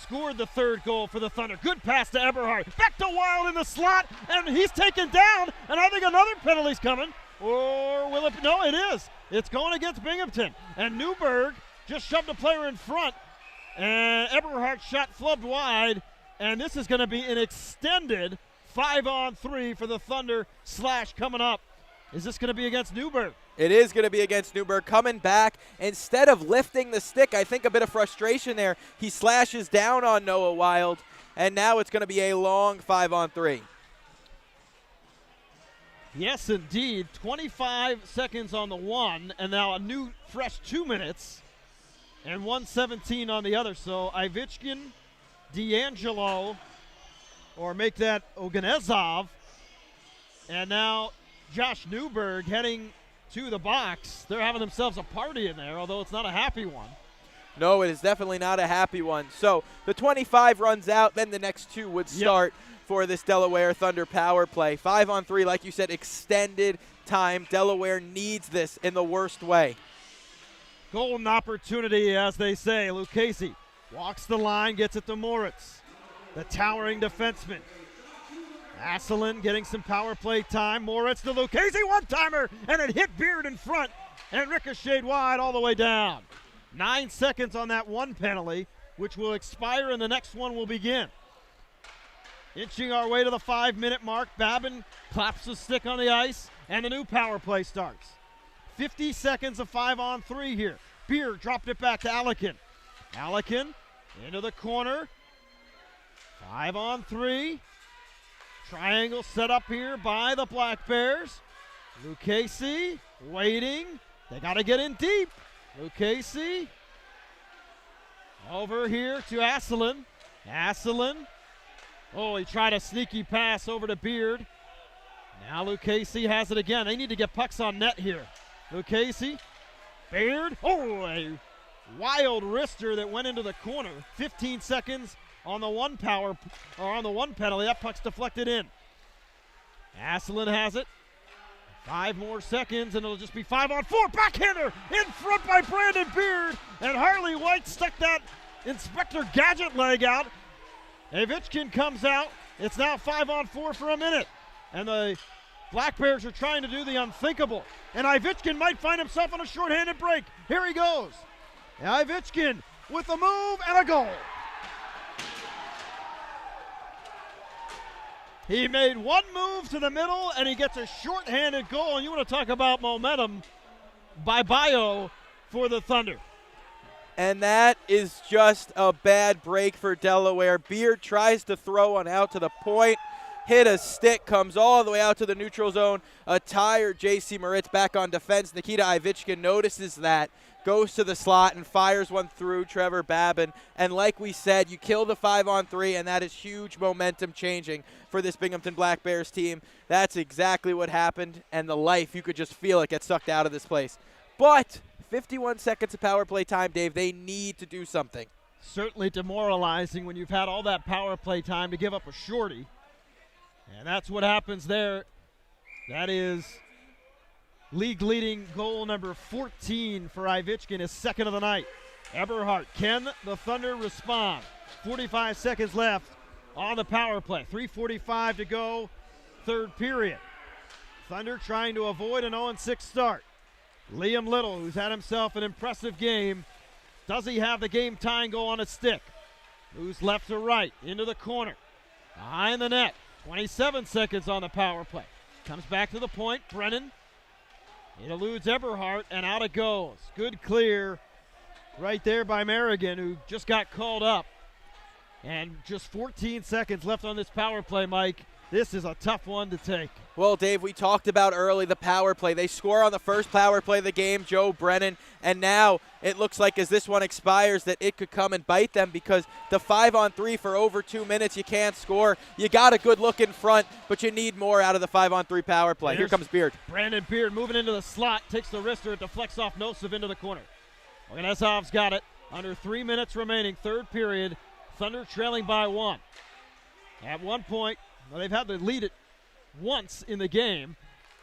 scored the third goal for the Thunder. Good pass to Eberhardt. Back to Wild in the slot, and he's taken down, and I think another penalty's coming. Or will it? No, it is. It's going against Binghamton. And Newberg just shoved a player in front. And Eberhardt shot flubbed wide, and this is going to be an extended 5-on-3 for the Thunder / coming up. Is this going to be against Newberg? It is going to be against Newberg. Coming back, instead of lifting the stick, I think a bit of frustration there. He slashes down on Noah Wild, and now it's going to be a long 5-on-3. Yes, indeed. 25 seconds on the one, and now a new fresh 2 minutes. And 1:17 on the other. So Ivichkin, D'Angelo, or make that Oganezov. And now Josh Newberg heading to the box. They're having themselves a party in there, although it's not a happy one. No, it is definitely not a happy one. So the 25 runs out, then the next two would start for this Delaware Thunder power play. 5-on-3, like you said, extended time. Delaware needs this in the worst way. Golden opportunity, as they say. Lucchese walks the line, gets it to Moritz, the towering defenseman. Asselin getting some power play time. Moritz to Lucchese, one-timer, and it hit Beard in front and ricocheted wide all the way down. 9 seconds on that one penalty, which will expire, and the next one will begin. Inching our way to the 5-minute mark, Babin claps the stick on the ice, and the new power play starts. 50 seconds of 5-on-3 here. Beard dropped it back to Alekin. Alekin into the corner. 5-on-3. Triangle set up here by the Black Bears. Lucchese waiting. They got to get in deep. Lucchese over here to Asselin. Asselin. Oh, he tried a sneaky pass over to Beard. Now Lucchese has it again. They need to get pucks on net here. Lucchese, Beard, oh, a wild wrister that went into the corner. 15 seconds on the one penalty. That puck's deflected in. Asselin has it. 5 more seconds, and it'll just be 5-on-4. Backhander in front by Brandon Beard, and Harley White stuck that Inspector Gadget leg out. Ivichkin comes out. It's now 5-on-4 for a minute, and the Black Bears are trying to do the unthinkable, and Ivichkin might find himself on a shorthanded break. Here he goes. Ivichkin with a move and a goal. He made one move to the middle, and he gets a shorthanded goal, and you want to talk about momentum by Bio for the Thunder. And that is just a bad break for Delaware. Beard tries to throw one out to the point. Hit a stick, comes all the way out to the neutral zone. A tired J.C. Moritz back on defense. Nikita Ivichkin notices that, goes to the slot and fires one through Trevor Babin. And like we said, you kill the 5-on-3, and that is huge momentum changing for this Binghamton Black Bears team. That's exactly what happened, and the life, you could just feel it get sucked out of this place. But 51 seconds of power play time, Dave. They need to do something. Certainly demoralizing when you've had all that power play time to give up a shorty. And that's what happens there. That is league-leading goal number 14 for Ivitchkin, his second of the night. Eberhardt, can the Thunder respond? 45 seconds left on the power play. 3:45 to go, third period. Thunder trying to avoid an 0-6 start. Liam Little, who's had himself an impressive game. Does he have the game-tying goal on his stick? Moves left to right, into the corner. Behind the net, 27 seconds on the power play. Comes back to the point, Brennan. It eludes Eberhardt, and out it goes. Good clear right there by Merrigan, who just got called up. And just 14 seconds left on this power play, Mike. This is a tough one to take. Well, Dave, we talked about early the power play. They score on the first power play of the game, Joe Brennan, and now it looks like as this one expires that it could come and bite them because the 5-on-3 for over 2 minutes, you can't score. You got a good look in front, but you need more out of the 5-on-3 power play. Here comes Beard. Brandon Beard moving into the slot, takes the wrister, it deflects off Nosov into the corner. Oganesov's got it. Under 3 minutes remaining, third period. Thunder trailing by 1. At one point, they've had to lead it once in the game,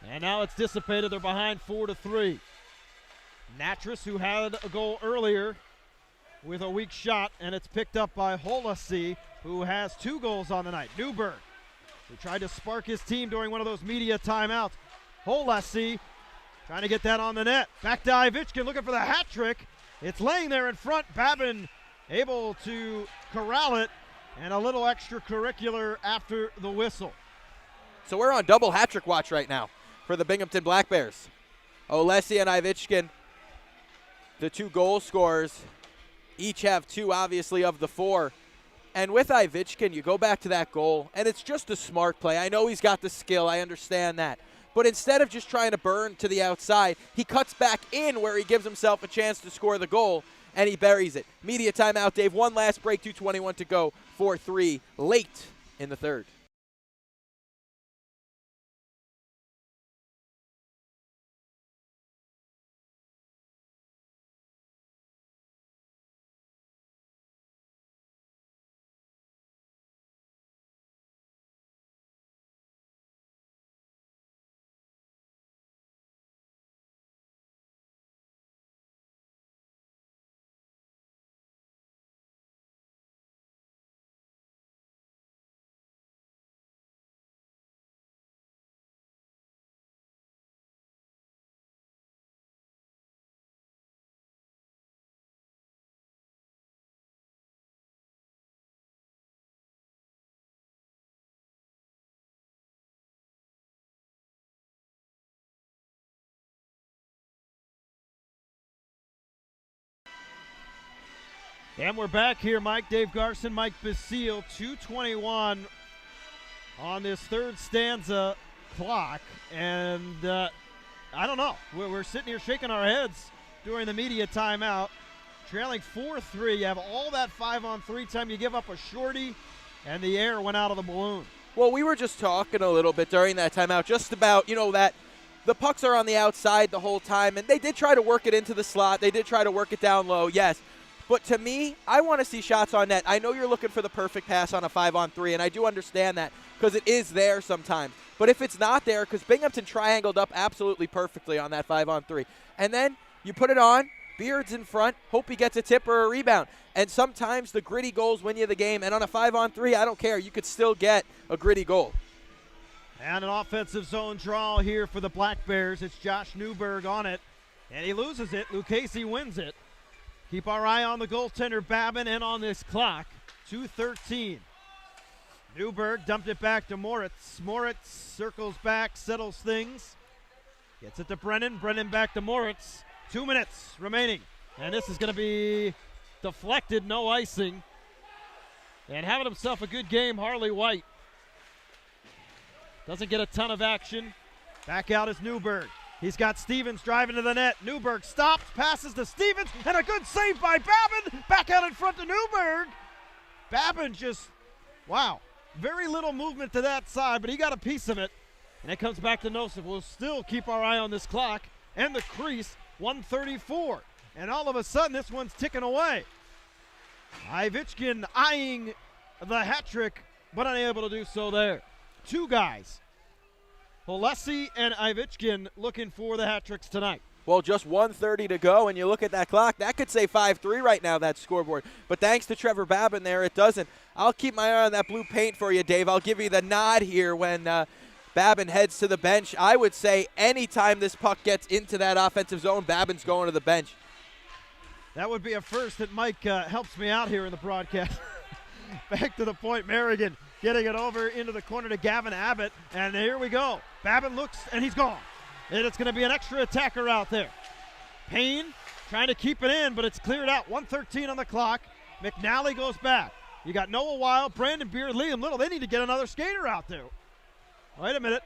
and now it's dissipated. They're behind 4-3. Natras, who had a goal earlier with a weak shot, and it's picked up by Holasi, who has 2 goals on the night. Newberg, who tried to spark his team during one of those media timeouts. Holasi trying to get that on the net. Back to Ivitchkin looking for the hat trick. It's laying there in front. Babin able to corral it, and a little extracurricular after the whistle. So we're on double hat trick watch right now for the Binghamton Black Bears. Olesi and Ivitchkin, the 2 goal scorers, each have 2 obviously of the 4. And with Ivitchkin, you go back to that goal, and it's just a smart play. I know he's got the skill, I understand that. But instead of just trying to burn to the outside, he cuts back in where he gives himself a chance to score the goal, and he buries it. Media timeout, Dave. One last break, 2:21 to go, 4-3 late in the third. And we're back here, Mike. Dave Garson, Mike Basile, 2:21 on this third stanza clock. And I don't know. We're sitting here shaking our heads during the media timeout. Trailing 4-3. You have all that 5-on-3 time. You give up a shorty, and the air went out of the balloon. Well, we were just talking a little bit during that timeout just about, that the pucks are on the outside the whole time, and they did try to work it into the slot. They did try to work it down low, yes. But to me, I want to see shots on net. I know you're looking for the perfect pass on a 5-on-3, and I do understand that because it is there sometimes. But if it's not there, because Binghamton triangled up absolutely perfectly on that 5-on-3, and then you put it on, Beard's in front, hope he gets a tip or a rebound. And sometimes the gritty goals win you the game, and on a 5-on-3, I don't care. You could still get a gritty goal. And an offensive zone draw here for the Black Bears. It's Josh Newberg on it, and he loses it. Lucchese wins it. Keep our eye on the goaltender, Babin, and on this clock. 2:13. Newberg dumped it back to Moritz. Moritz circles back, settles things. Gets it to Brennan. Brennan back to Moritz. 2 minutes remaining. And this is going to be deflected, no icing. And having himself a good game, Harley White. Doesn't get a ton of action. Back out is Newberg. He's got Stevens driving to the net. Newberg stops, passes to Stevens, and a good save by Babin. Back out in front to Newberg. Babin just, wow. Very little movement to that side, but he got a piece of it. And it comes back to Nosov. We'll still keep our eye on this clock and the crease. 134. And all of a sudden, this one's ticking away. Ivichkin eyeing the hat trick, but unable to do so there. Two guys, Holesi and Ivichkin, looking for the hat tricks tonight. Well, just 1:30 to go, and you look at that clock, that could say 5-3 right now, that scoreboard. But thanks to Trevor Babin there, it doesn't. I'll keep my eye on that blue paint for you, Dave. I'll give you the nod here when Babin heads to the bench. I would say anytime this puck gets into that offensive zone, Babin's going to the bench. That would be a first that Mike helps me out here in the broadcast. Back to the point, Merrigan getting it over into the corner to Gavin Abbott, and here we go. Babin looks, and he's gone. And it's going to be an extra attacker out there. Payne trying to keep it in, but it's cleared out. 1:13 on the clock. McNally goes back. You got Noah Wild, Brandon Beard, Liam Little. They need to get another skater out there. Wait a minute.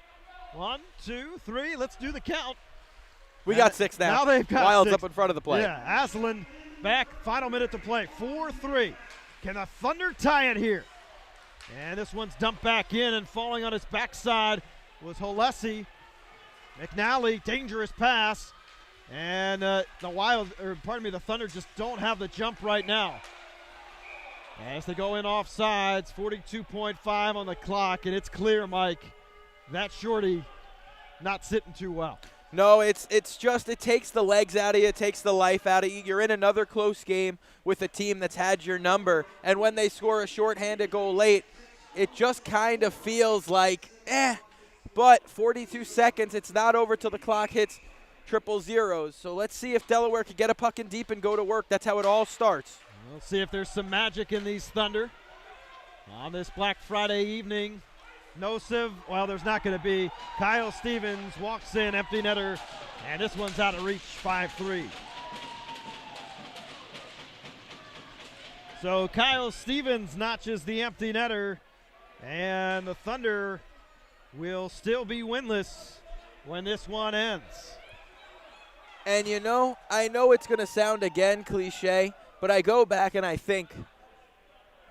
1, 2, 3. Let's do the count. We got 6 now. Now they've got Wild's 6. up in front of the play. Yeah, Aslan back. Final minute to play. 4-3. Can the Thunder tie it here? And this one's dumped back in, and falling on his backside was Holesi. McNally, dangerous pass. And the Thunder just don't have the jump right now. As they go in offsides, 42.5 on the clock, and it's clear, Mike, that shorty not sitting too well. No, it's just it takes the legs out of you, it takes the life out of you. You're in another close game with a team that's had your number, and when they score a shorthanded goal late, it just kind of feels like, but 42 seconds, it's not over till the clock hits 000. So let's see if Delaware can get a puck in deep and go to work. That's how it all starts. We'll see if there's some magic in these Thunder on this Black Friday evening. No sieve, well, there's not going to be. Kyle Stevens walks in, empty netter, and this one's out of reach, 5-3. So Kyle Stevens notches the empty netter, and the Thunder will still be winless when this one ends. And you know, I know it's going to sound again cliche, but I go back and I think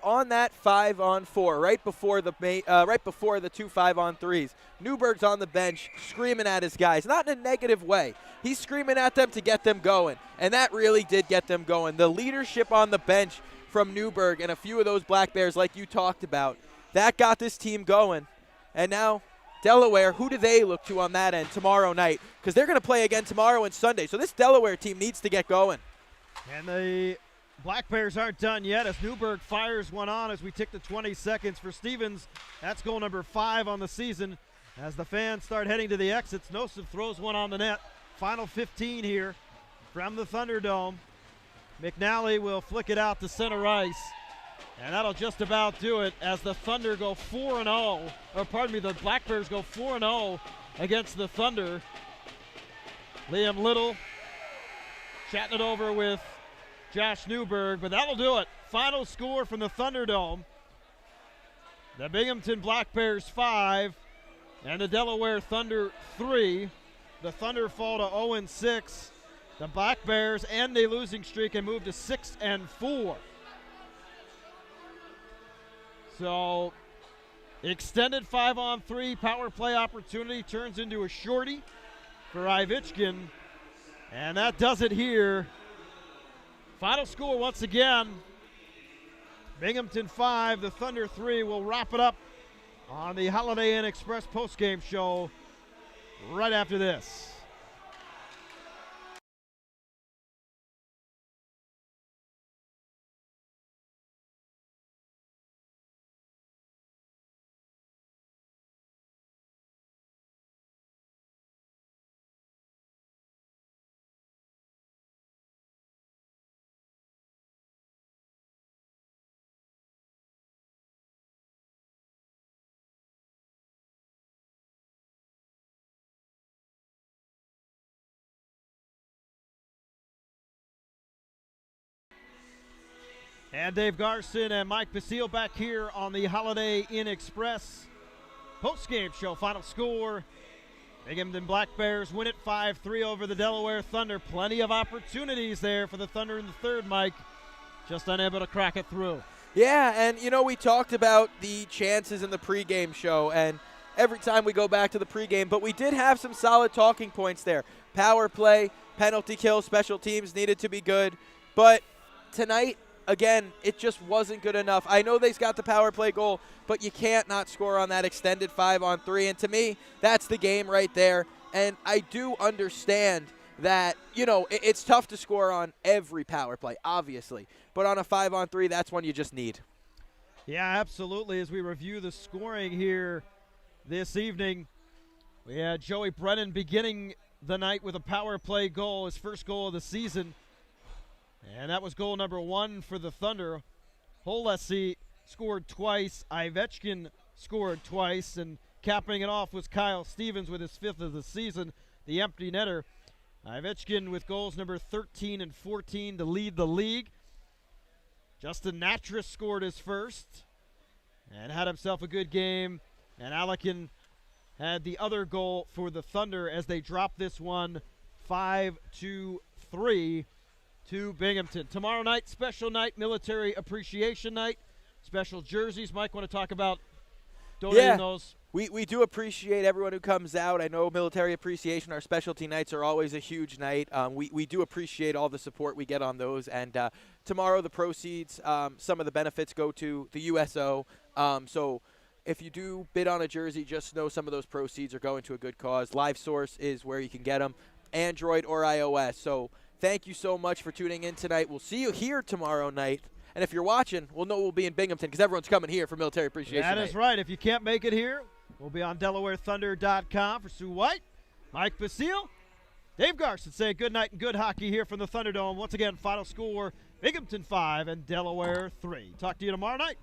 on that 5-on-4, right before the 2 5-on-3s, Newberg's on the bench screaming at his guys, not in a negative way. He's screaming at them to get them going, and that really did get them going. The leadership on the bench from Newberg and a few of those Black Bears like you talked about, that got this team going. And now Delaware, who do they look to on that end tomorrow night? Because they're going to play again tomorrow and Sunday, so this Delaware team needs to get going. And the Black Bears aren't done yet as Newberg fires one on as we tick the 20 seconds for Stevens. That's goal number 5 on the season. As the fans start heading to the exits, Nosov throws one on the net. Final 15 here from the Thunderdome. McNally will flick it out to center ice. And that'll just about do it as the Thunder go 4-0. The Black Bears go 4-0 against the Thunder. Liam Little chatting it over with Josh Newberg, but that'll do it. Final score from the Thunderdome. The Binghamton Black Bears 5 and the Delaware Thunder 3. The Thunder fall to 0-6. The Black Bears end a losing streak and move to 6-4. So extended 5-on-3 power play opportunity turns into a shorty for Ivichkin, and that does it here. Final score once again, Binghamton 5, the Thunder 3. We'll wrap it up on the Holiday Inn Express postgame show right after this. And Dave Garson and Mike Basile back here on the Holiday Inn Express post-game show. Final score, Binghamton Black Bears win it 5-3 over the Delaware Thunder. Plenty of opportunities there for the Thunder in the third, Mike. Just unable to crack it through. Yeah, and you know, we talked about the chances in the pregame show, and every time we go back to the pregame, but we did have some solid talking points there. Power play penalty kill, special teams needed to be good. But tonight, again, it just wasn't good enough. I know they've got the power play goal, but you can't not score on that extended 5-on-3. And to me, that's the game right there. And I do understand that, it's tough to score on every power play, obviously. But on a 5-on-3, that's one you just need. Yeah, absolutely. As we review the scoring here this evening, we had Joey Brennan beginning the night with a power play goal, his first goal of the season. And that was goal number 1 for the Thunder. Holesi scored twice. Ivechkin scored twice. And capping it off was Kyle Stevens with his 5th of the season, the empty netter. Ivechkin with goals number 13 and 14 to lead the league. Justin Natras scored his first and had himself a good game. And Alekin had the other goal for the Thunder as they dropped this one 5-3 to Binghamton. Tomorrow night, special night, Military Appreciation Night. Special jerseys. Mike, want to talk about donating those? We do appreciate everyone who comes out. I know Military Appreciation, our specialty nights are always a huge night. We do appreciate all the support we get on those. And tomorrow the proceeds, some of the benefits go to the USO. So if you do bid on a jersey, just know some of those proceeds are going to a good cause. Live Source is where you can get them, Android or iOS. So thank you so much for tuning in tonight. We'll see you here tomorrow night. And if you're watching, we'll know we'll be in Binghamton because everyone's coming here for Military Appreciation Night. That is right. If you can't make it here, we'll be on DelawareThunder.com. For Sue White, Mike Basile, Dave Garson saying good night and good hockey here from the Thunderdome. Once again, final score, Binghamton 5 and Delaware 3. Talk to you tomorrow night.